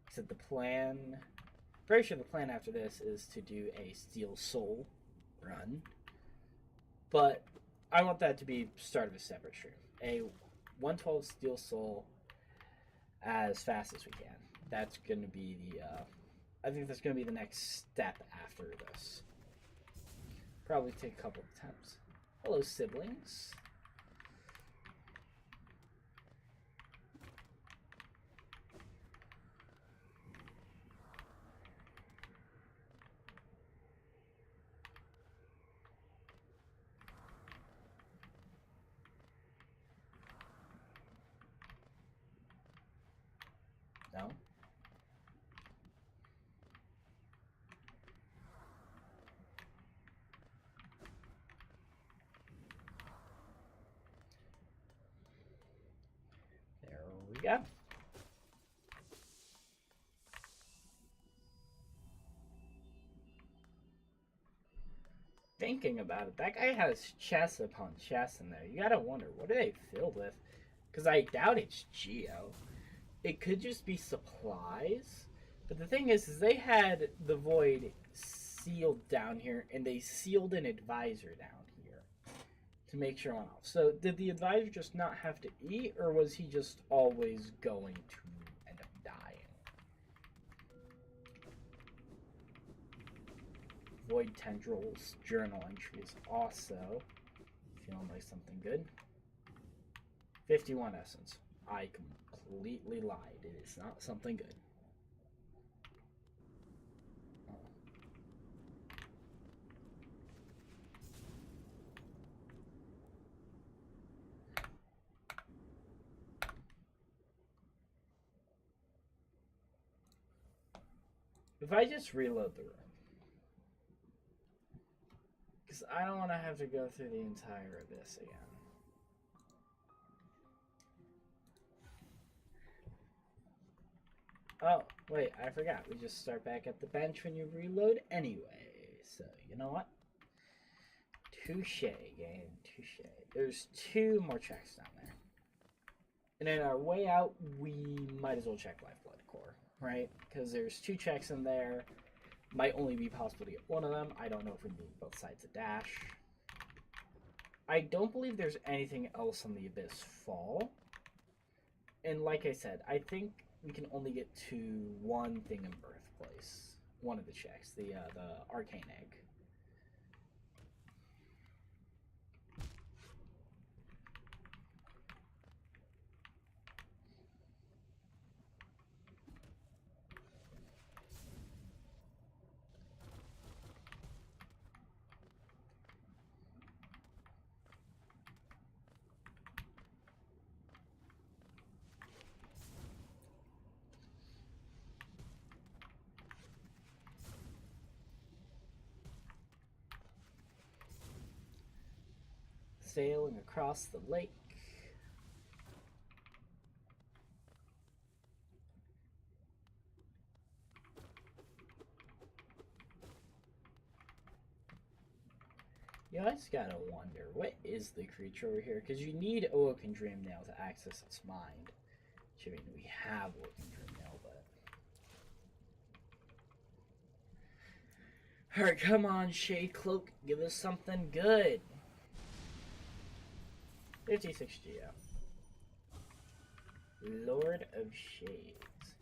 Except the plan, pretty sure the plan after this is to do a Steel Soul run, but I want that to be start of a separate stream. A 112 Steel Soul as fast as we can. That's going to be the, I think that's going to be the next step after this. Probably take a couple of attempts. Hello, siblings. No? There we go. Thinking about it, that guy has chests upon chests in there. You gotta wonder, what are they filled with? Because I doubt it's Geo. It could just be supplies. But the thing is they had the void sealed down here, and they sealed an advisor down here to make sure on off. So did the advisor just not have to eat, or was he just always going to end up dying? Void tendrils, journal entries also. Feeling like something good. 51 essence. I completely lied. It is not something good. Oh. If I just reload the room. Because I don't want to have to go through the entire abyss again. Oh, wait, I forgot. We just start back at the bench when you reload anyway. So, you know what? Touche, game. Touche. There's 2 more checks down there. And then our way out, we might as well check Lifeblood Core, right? Because there's 2 checks in there. Might only be possible to get one of them. I don't know if we need both sides of dash. I don't believe there's anything else on the Abyss Fall. And like I said, I think we can only get to one thing in Birthplace. One of the checks, the Arcane Egg. Sailing across the lake. You know, I just gotta wonder, what is the creature over here? Because you need Awoken Dreamnail to access its mind. Which, I mean, we have Awoken Dreamnail, but... Alright, come on, Shade Cloak. Give us something good. 56 Geo. Lord of Shades.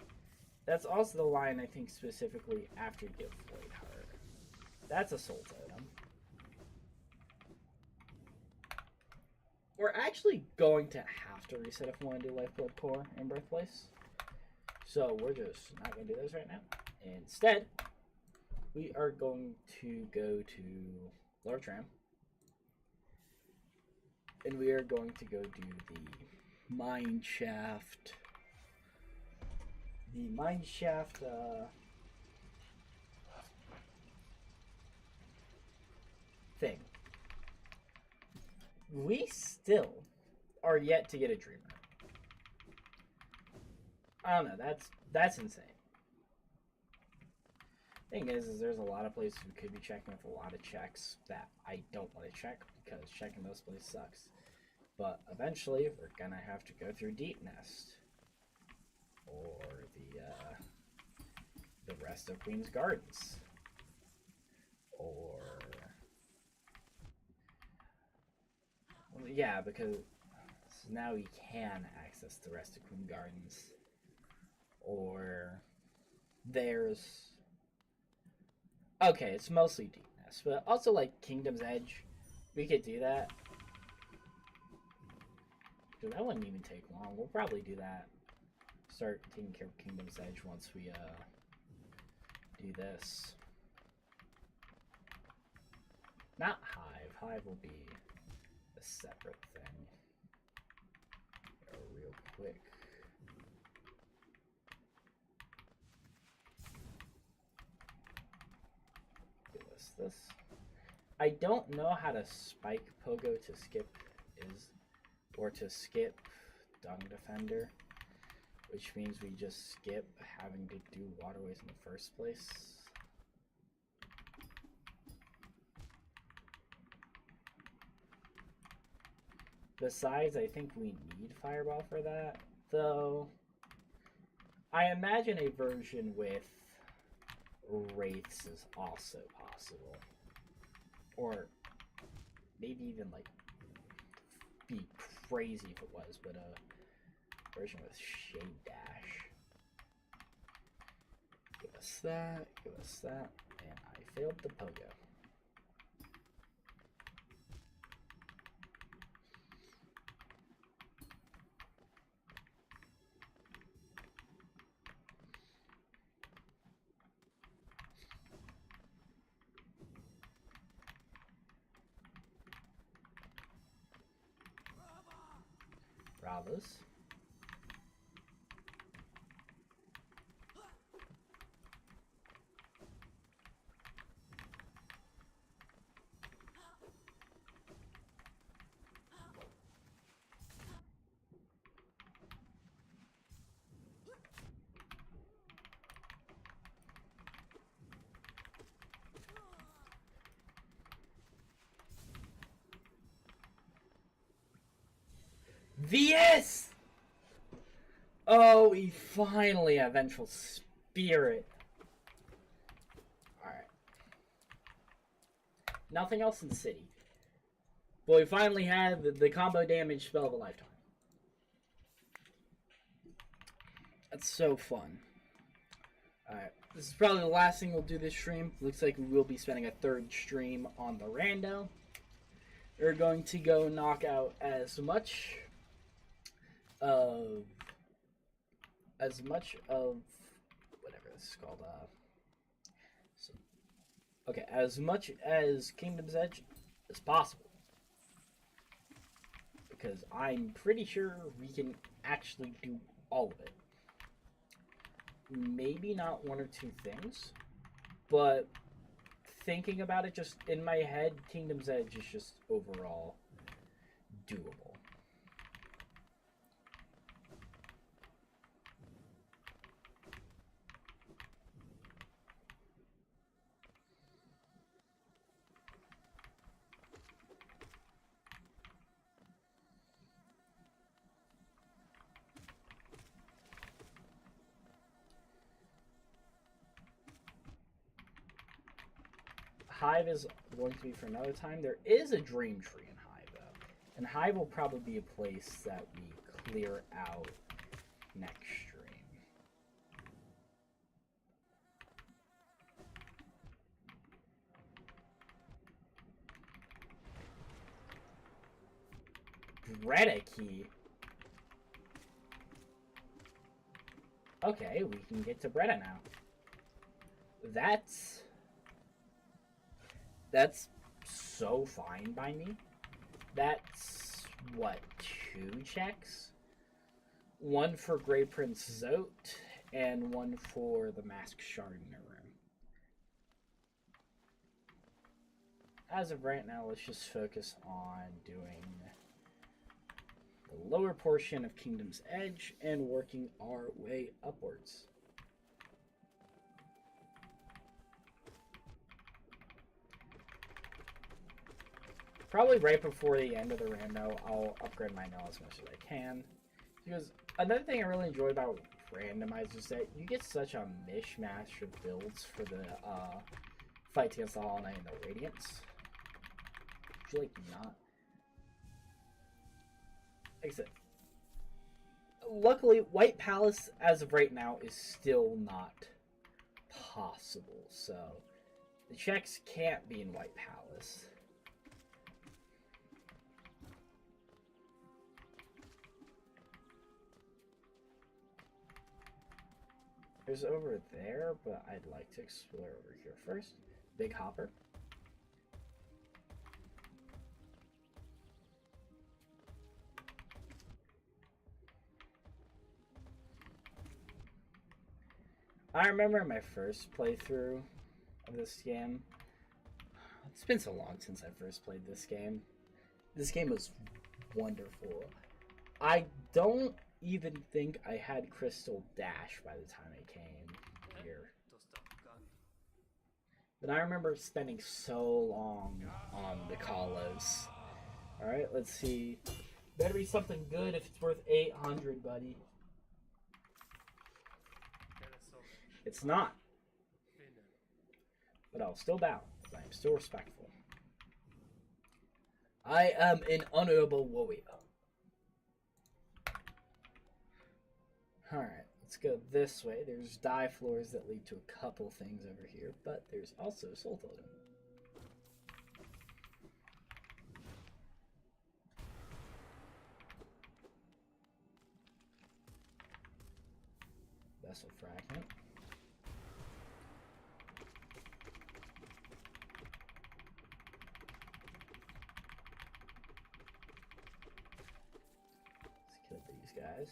That's also the line, I think, specifically after Give Void Heart. That's a soul totem. We're actually going to have to reset if we want to do Lifeblood Core in Birthplace. So we're just not going to do this right now. Instead, we are going to go to Lower Tram. And we are going to go do the Mine Shaft the mineshaft thing. We still are yet to get a dreamer. I don't know. That's insane. Thing is there's a lot of places we could be checking with a lot of checks that I don't want to check because checking those places sucks. But eventually we're gonna have to go through Deep Nest or the rest of Queen's Gardens or yeah, because now we can access the rest of Queen Gardens. Or there's okay, it's mostly Deep Nest, but also like Kingdom's Edge, we could do that. Dude, that wouldn't even take long. We'll probably do that. Start taking care of Kingdom's Edge once we do this. Not Hive. Hive will be a separate thing. Go real quick. This. I don't know how to spike Pogo to skip or to skip Dung Defender, which means we just skip having to do waterways in the first place. Besides, I think we need Fireball for that, though. I imagine a version with Wraiths is also possible. Or maybe even like be crazy if it was, but a version with Shade Dash. Give us that, and I failed the Pogo. Bravos. VS! Oh, we finally have Vengeful Spirit. Alright. Nothing else in the city. But we finally have the combo damage spell of a lifetime. That's so fun. Alright. This is probably the last thing we'll do this stream. Looks like we will be spending a third stream on the rando. We're going to go knock out as much of whatever this is called, okay, as much as Kingdom's Edge as possible, because I'm pretty sure we can actually do all of it. Maybe not one or two things, but thinking about it just in my head, Kingdom's Edge is just overall doable. Hive is going to be for another time. There is a Dream Tree in Hive, though. And Hive will probably be a place that we clear out next stream. Bretta key. Okay, we can get to Bretta now. That's so fine by me. That's, what, 2 checks? One for Grey Prince Zote, and one for the Masked Shardner room. As of right now, let's just focus on doing the lower portion of Kingdom's Edge and working our way upwards. Probably right before the end of the rando, I'll upgrade my nail as much as I can. Because another thing I really enjoy about Randomizer is that you get such a mishmash of builds for the fight against the Hollow Knight and the Radiance. Which, like, not. Like I said, luckily, White Palace, as of right now, is still not possible. So, the checks can't be in White Palace. There's over there, but I'd like to explore over here first. Big Hopper. I remember my first playthrough of this game. It's been so long since I first played this game. This game was wonderful. I don't even think I had Crystal Dash by the time I came here. But I remember spending so long on the Kalos. Alright, let's see. Better be something good if it's worth 800, buddy. It's not. But I'll still bow, because I am still respectful. I am an honorable warrior. Alright, let's go this way. There's die floors that lead to a couple things over here, but there's also a soul totem. Vessel fragment. Let's kill these guys.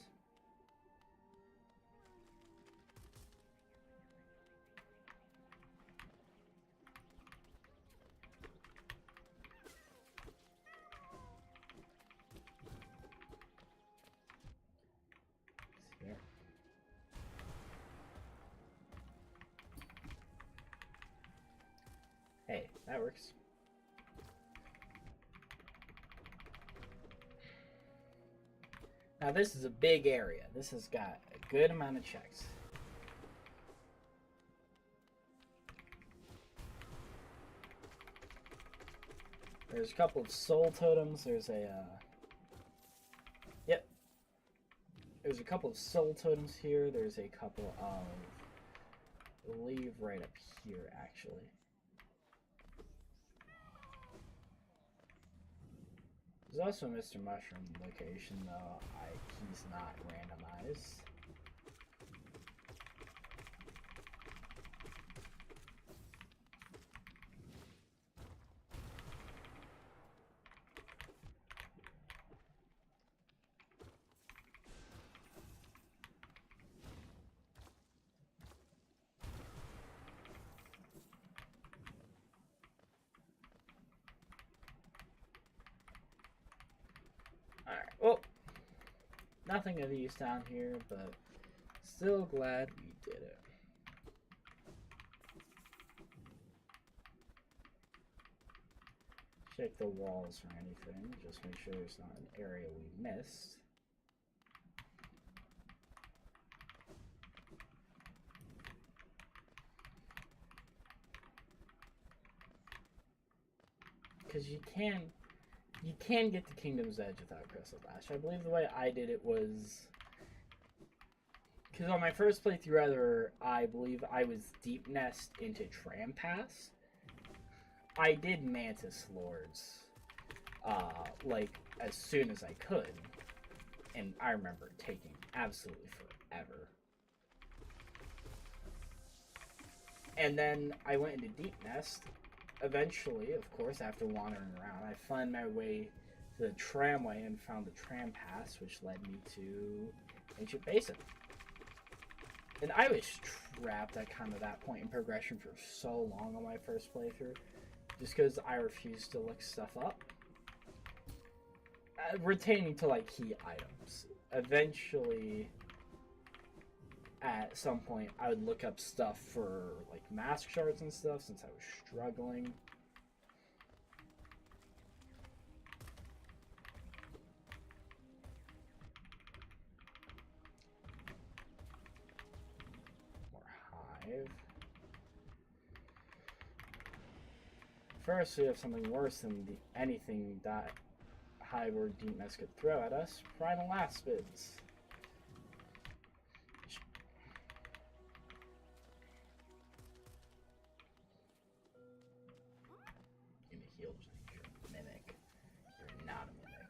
Hey, that works. Now this is a big area. This has got a good amount of checks. There's a couple of soul totems. There's a yep. There's a couple of soul totems here. There's a couple of, I believe, right up here actually. There's also a Mr. Mushroom location, though he's not randomized. Alright, well, nothing of use down here, but still glad we did it. Check the walls for anything, just make sure there's not an area we missed. Because you can get to Kingdom's Edge without Crystal Dash. I believe the way I did it was, because on my first playthrough, I believe I was Deep Nest into Tram Pass. I did Mantis Lords, like, as soon as I could, and I remember it taking absolutely forever. And then I went into Deep Nest. Eventually, of course, after wandering around, I found my way to the tramway and found the tram pass, which led me to Ancient Basin. And I was trapped at kind of that point in progression for so long on my first playthrough, just because I refused to look stuff up. Retaining to like key items. Eventually, at some point, I would look up stuff for like mask shards and stuff since I was struggling. First, we have something worse than anything that Hive or Deep Mess could throw at us. Primal Aspids. Give me heal, you're a mimic. You're not a mimic.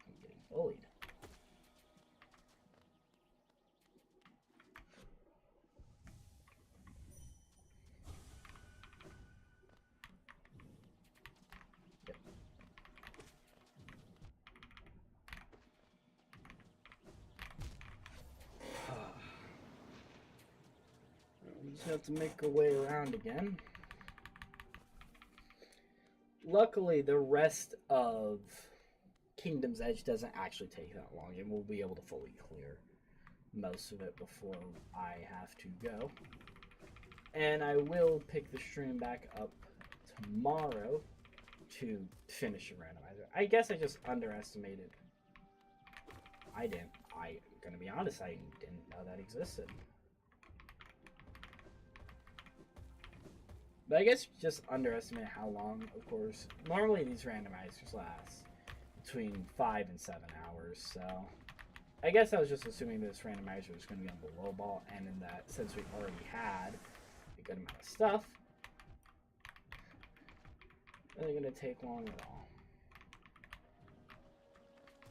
I'm getting bullied. Just have to make our way around again. Luckily, the rest of Kingdom's Edge doesn't actually take that long, and we'll be able to fully clear most of it before I have to go. And I will pick the stream back up tomorrow to finish the randomizer. I guess I just underestimated. I'm gonna be honest, I didn't know that existed. But I guess just underestimate how long, of course. Normally these randomizers last between 5 and 7 hours, so I guess I was just assuming this randomizer was going to be on the low ball, and in that, since we already had a good amount of stuff, it wasn't going to take long at all.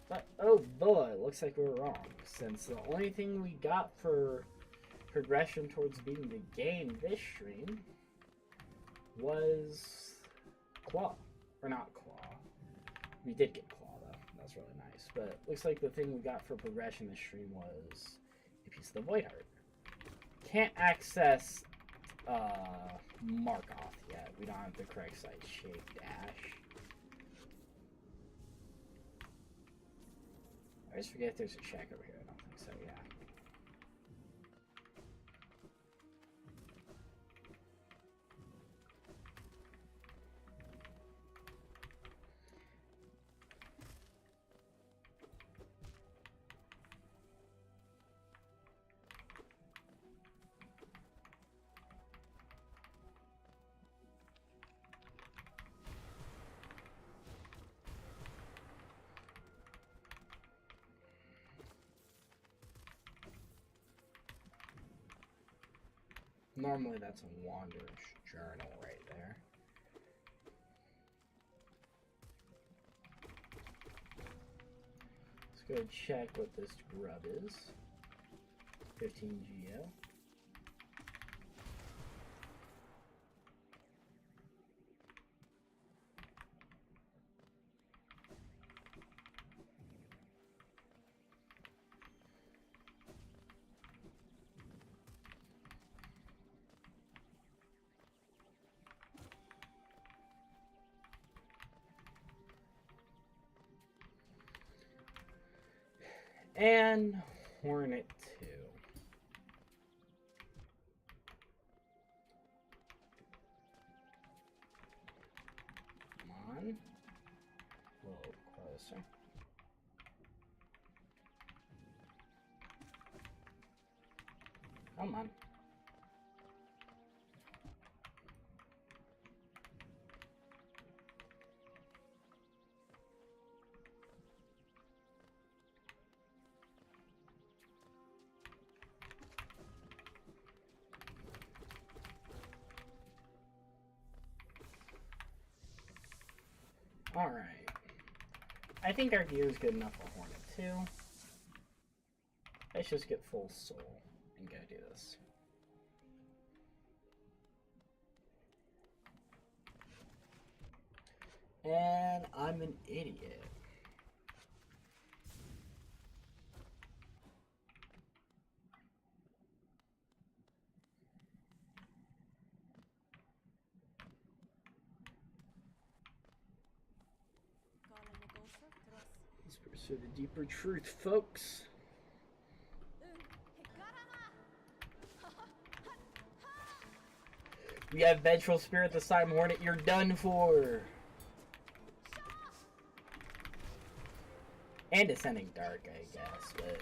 But, oh boy, looks like we were wrong, since the only thing we got for progression towards beating the game this stream was Claw. Or not Claw. We did get Claw, though. That's really nice. But looks like the thing we got for progression this stream was a piece of the Void Heart. Can't access Markoth yet. We don't have the correct side shape dash. I just forget if there's a check over here. I don't think so, yeah. Normally that's a Wanderer's Journal right there. Let's go check what this grub is. 15 GO. And Hornet 2. Come on. A little closer. Come on. Alright. I think our gear is good enough for Hornet 2. Let's just get full soul and go do this. And I'm an idiot. Pursue the deeper truth, folks. We have Vengeful Spirit this time, Hornet. You're done for. And Descending Dark, I guess, but.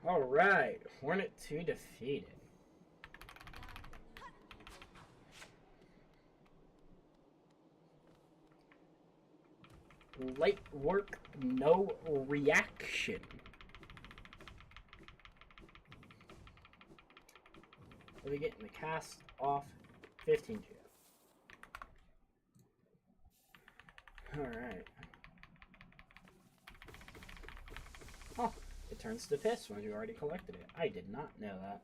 Alright, Hornet 2 defeated. Light work, no reaction. Are we getting the cast off 15 GF? Alright. Oh, it turns to piss when you already collected it. I did not know that.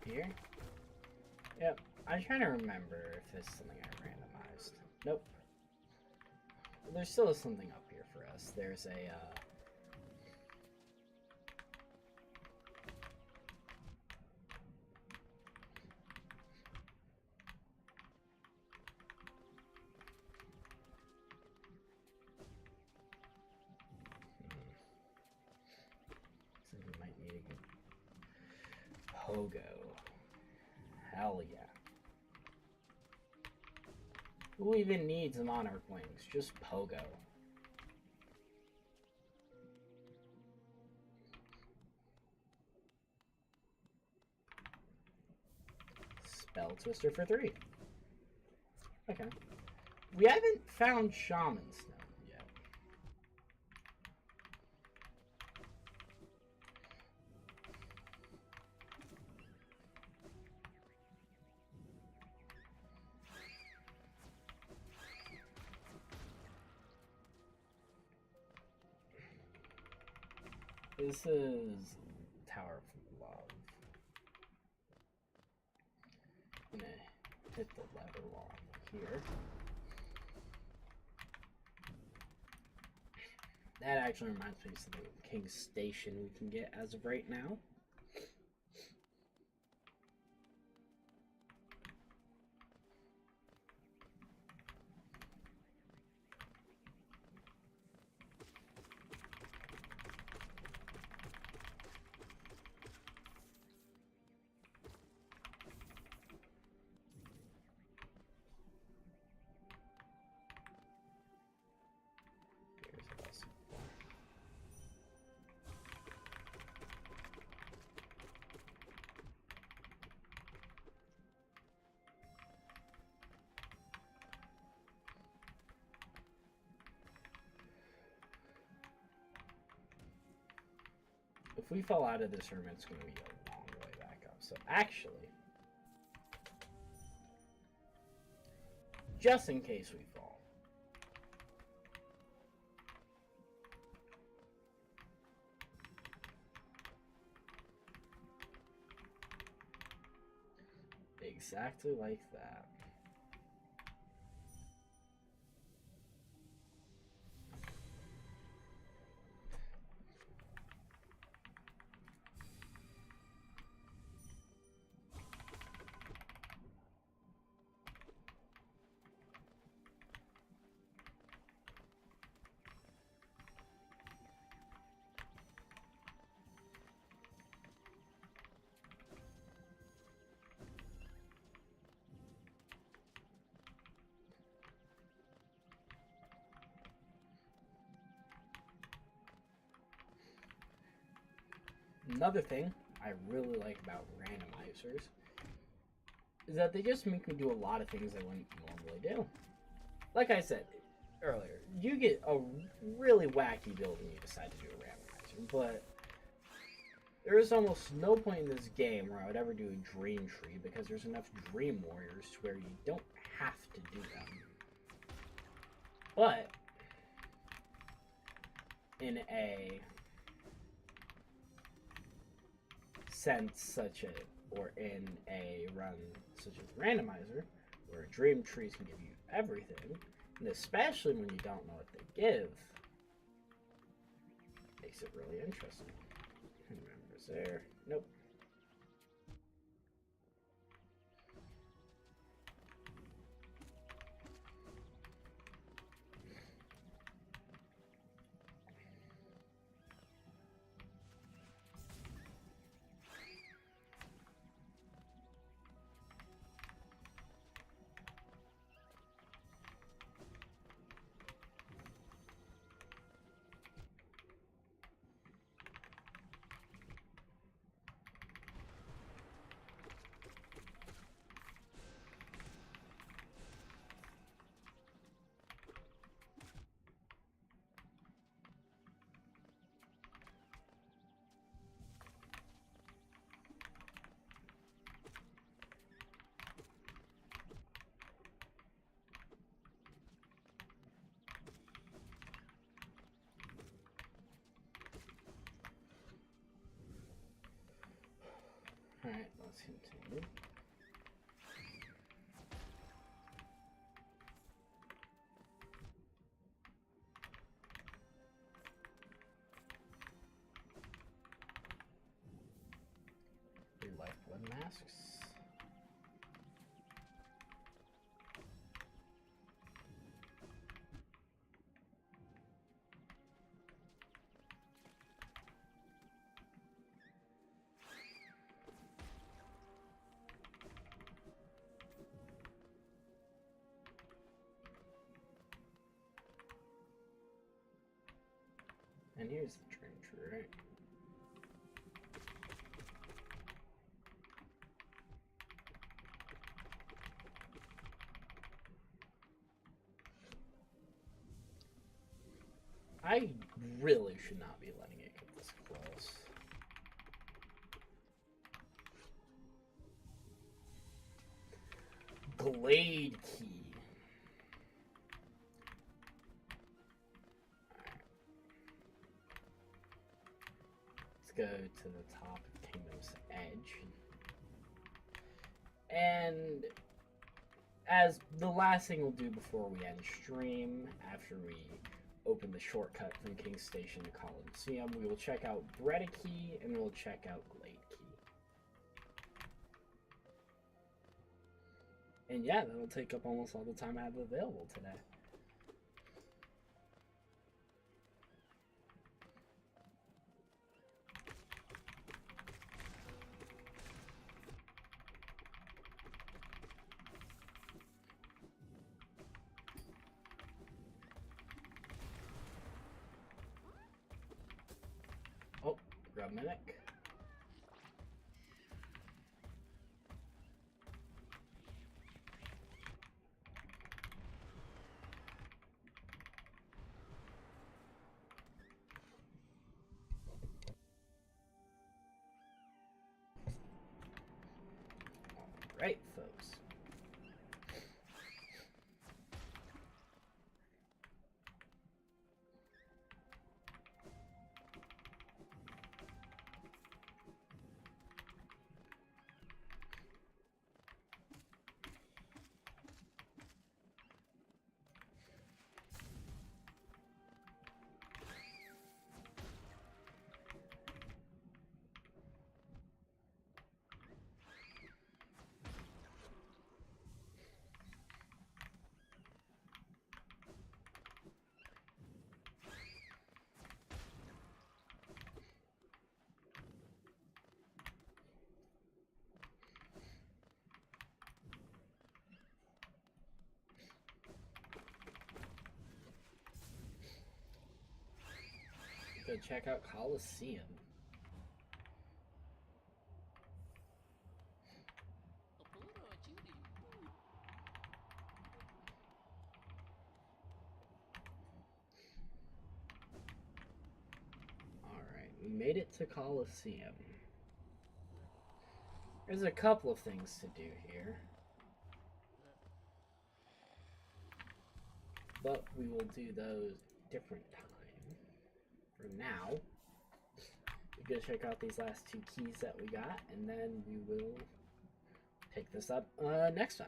Here? Yep, I'm trying to remember if there's something I randomized. Nope. There still is something up here for us. There's a, So we might need a good Pogo. Hell yeah. Who even needs Monarch Wings? Just Pogo. Spell Twister for 3. Okay. We haven't found Shaman Stone yet. This is Tower of Love. I'm gonna hit the lever wall here. That actually reminds me of something with King's Station we can get as of right now. If we fall out of this room, it's going to be a long way back up. So actually, just in case we fall, exactly like that. Another thing I really like about randomizers is that they just make me do a lot of things I wouldn't normally do. Like I said earlier, you get a really wacky build when you decide to do a randomizer, but there is almost no point in this game where I would ever do a dream tree because there's enough dream warriors to where you don't have to do them. But in a sense such a, or in a run such as randomizer, where dream trees can give you everything, and especially when you don't know what they give, makes it really interesting. Members there. Nope. Alright, let's continue. Lifeblood masks. And here's the train tree, right? I really should not be letting it get this close. Glade key. Let's go to the top of Kingdom's Edge. And as the last thing we'll do before we end stream, after we open the shortcut from King's Station to Coliseum, we will check out Breda Key and we'll check out Glade Key. And yeah, that'll take up almost all the time I have available today. Oh, grab Mimic. Alright, folks. Go check out Coliseum. we made it to Coliseum. There's a couple of things to do here, but we will do those different time. For now, we're gonna check out these last 2 keys that we got, and then we will pick this up next time.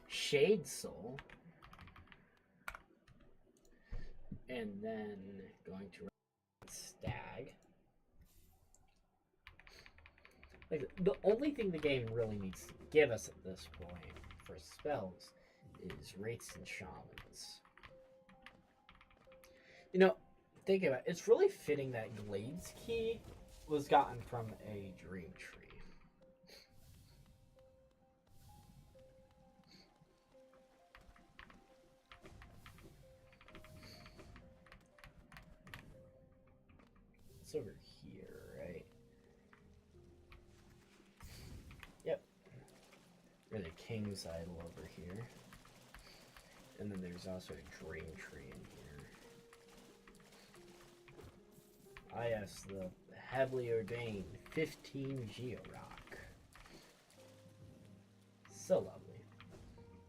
Shade Soul, and then going to Stag. Like, the only thing the game really needs to give us at this point for spells is Wraiths and Shamans. You know, think about it, it's really fitting that Glades key was gotten from a Dream Tree. It's over here, right? Yep. Or the King's Idol over here. And then there's also a Dream Tree in here. Ah, yes, the heavily ordained 15 Georock. So lovely.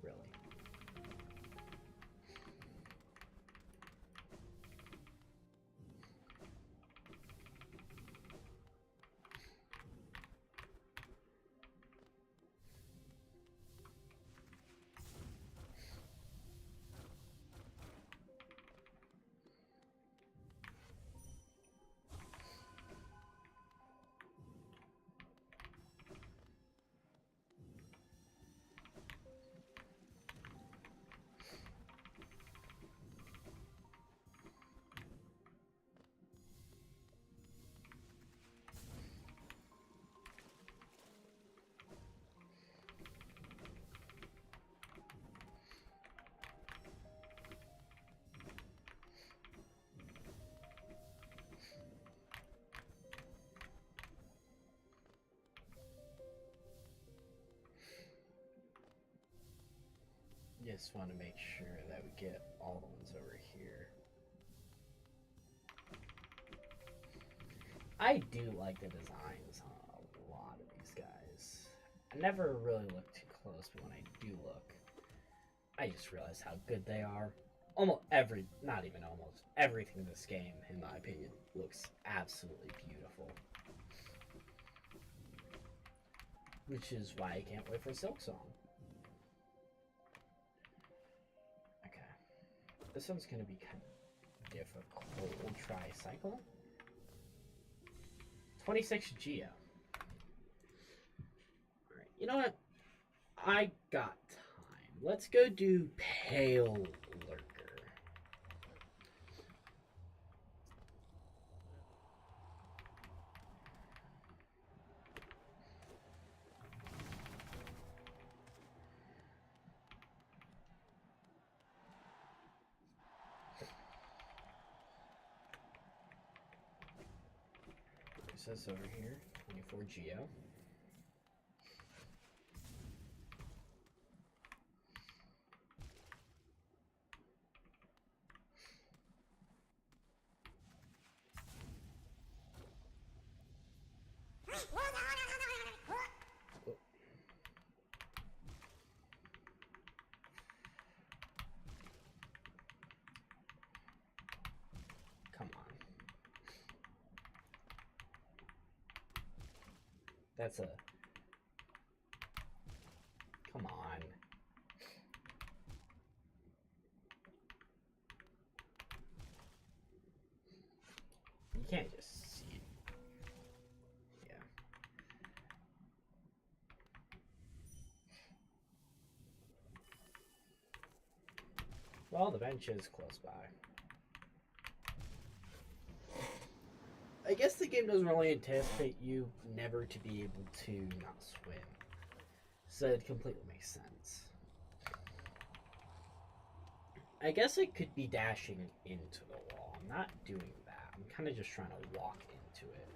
Really. Just want to make sure that we get all the ones over here. I do like the designs on a lot of these guys. I never really look too close, but when I do look, I just realize how good they are. Not even almost, everything in this game, in my opinion, looks absolutely beautiful. Which is why I can't wait for Silksong. This one's going to be kind of difficult. We'll try Cycle. 26 Geo. Alright, you know what? I got time. Let's go do Pale Lurker. This over here, 24 Geo. Come on. That's a... Come on. You can't just see it. Yeah. Well, the bench is close by. I guess the game doesn't really anticipate you never to be able to not swim. So it completely makes sense. I guess I could be dashing into the wall. I'm not doing that. I'm kind of just trying to walk into it.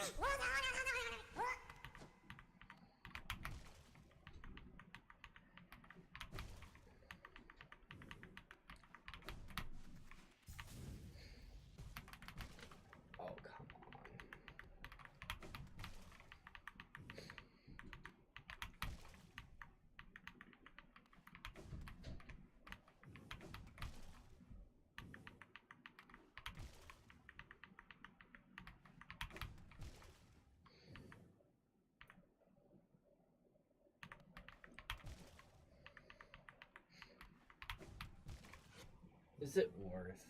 Oh, come on. Is it worth?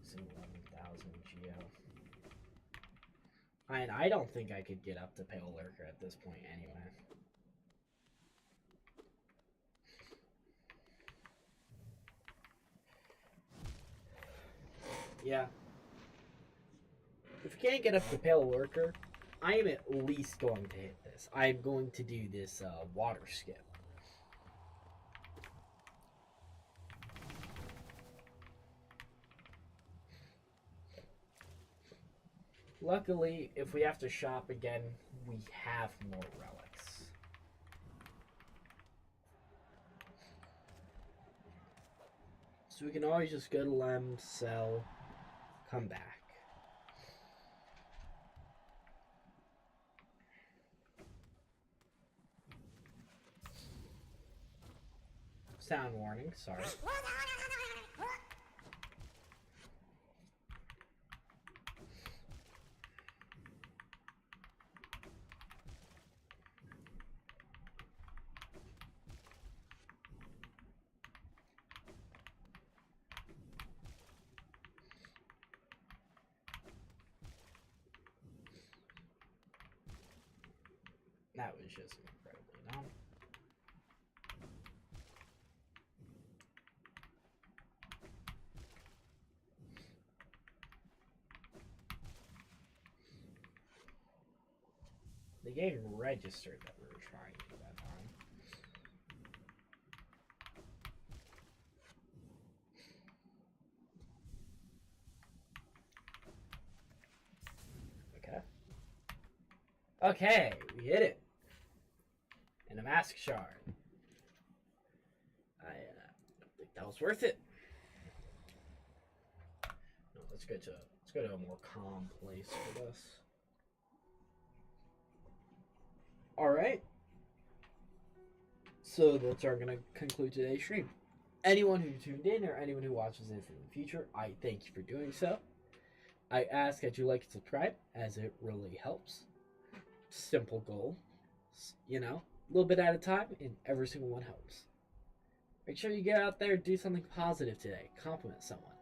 Is it 11,000 geo? And I don't think I could get up to Pale Lurker at this point anyway. Yeah. If you can't get up to Pale Lurker, I am at least going to hit this. I'm going to do this water skip. Luckily, if we have to shop again, we have more relics. So we can always just go to Lem, sell, come back. Sound warning, sorry. That was just incredibly dumb. The game registered that we were trying at that time. Okay. Okay, we hit it. And a mask shard. I don't think that was worth it. No, let's go to a more calm place for this. Alright. So that's gonna conclude today's stream. Anyone who tuned in or anyone who watches this in the future, I thank you for doing so. I ask that you like and subscribe, as it really helps. Simple goal. You know, a little bit at a time, and every single one helps. Make sure you get out there and do something positive today. Compliment someone.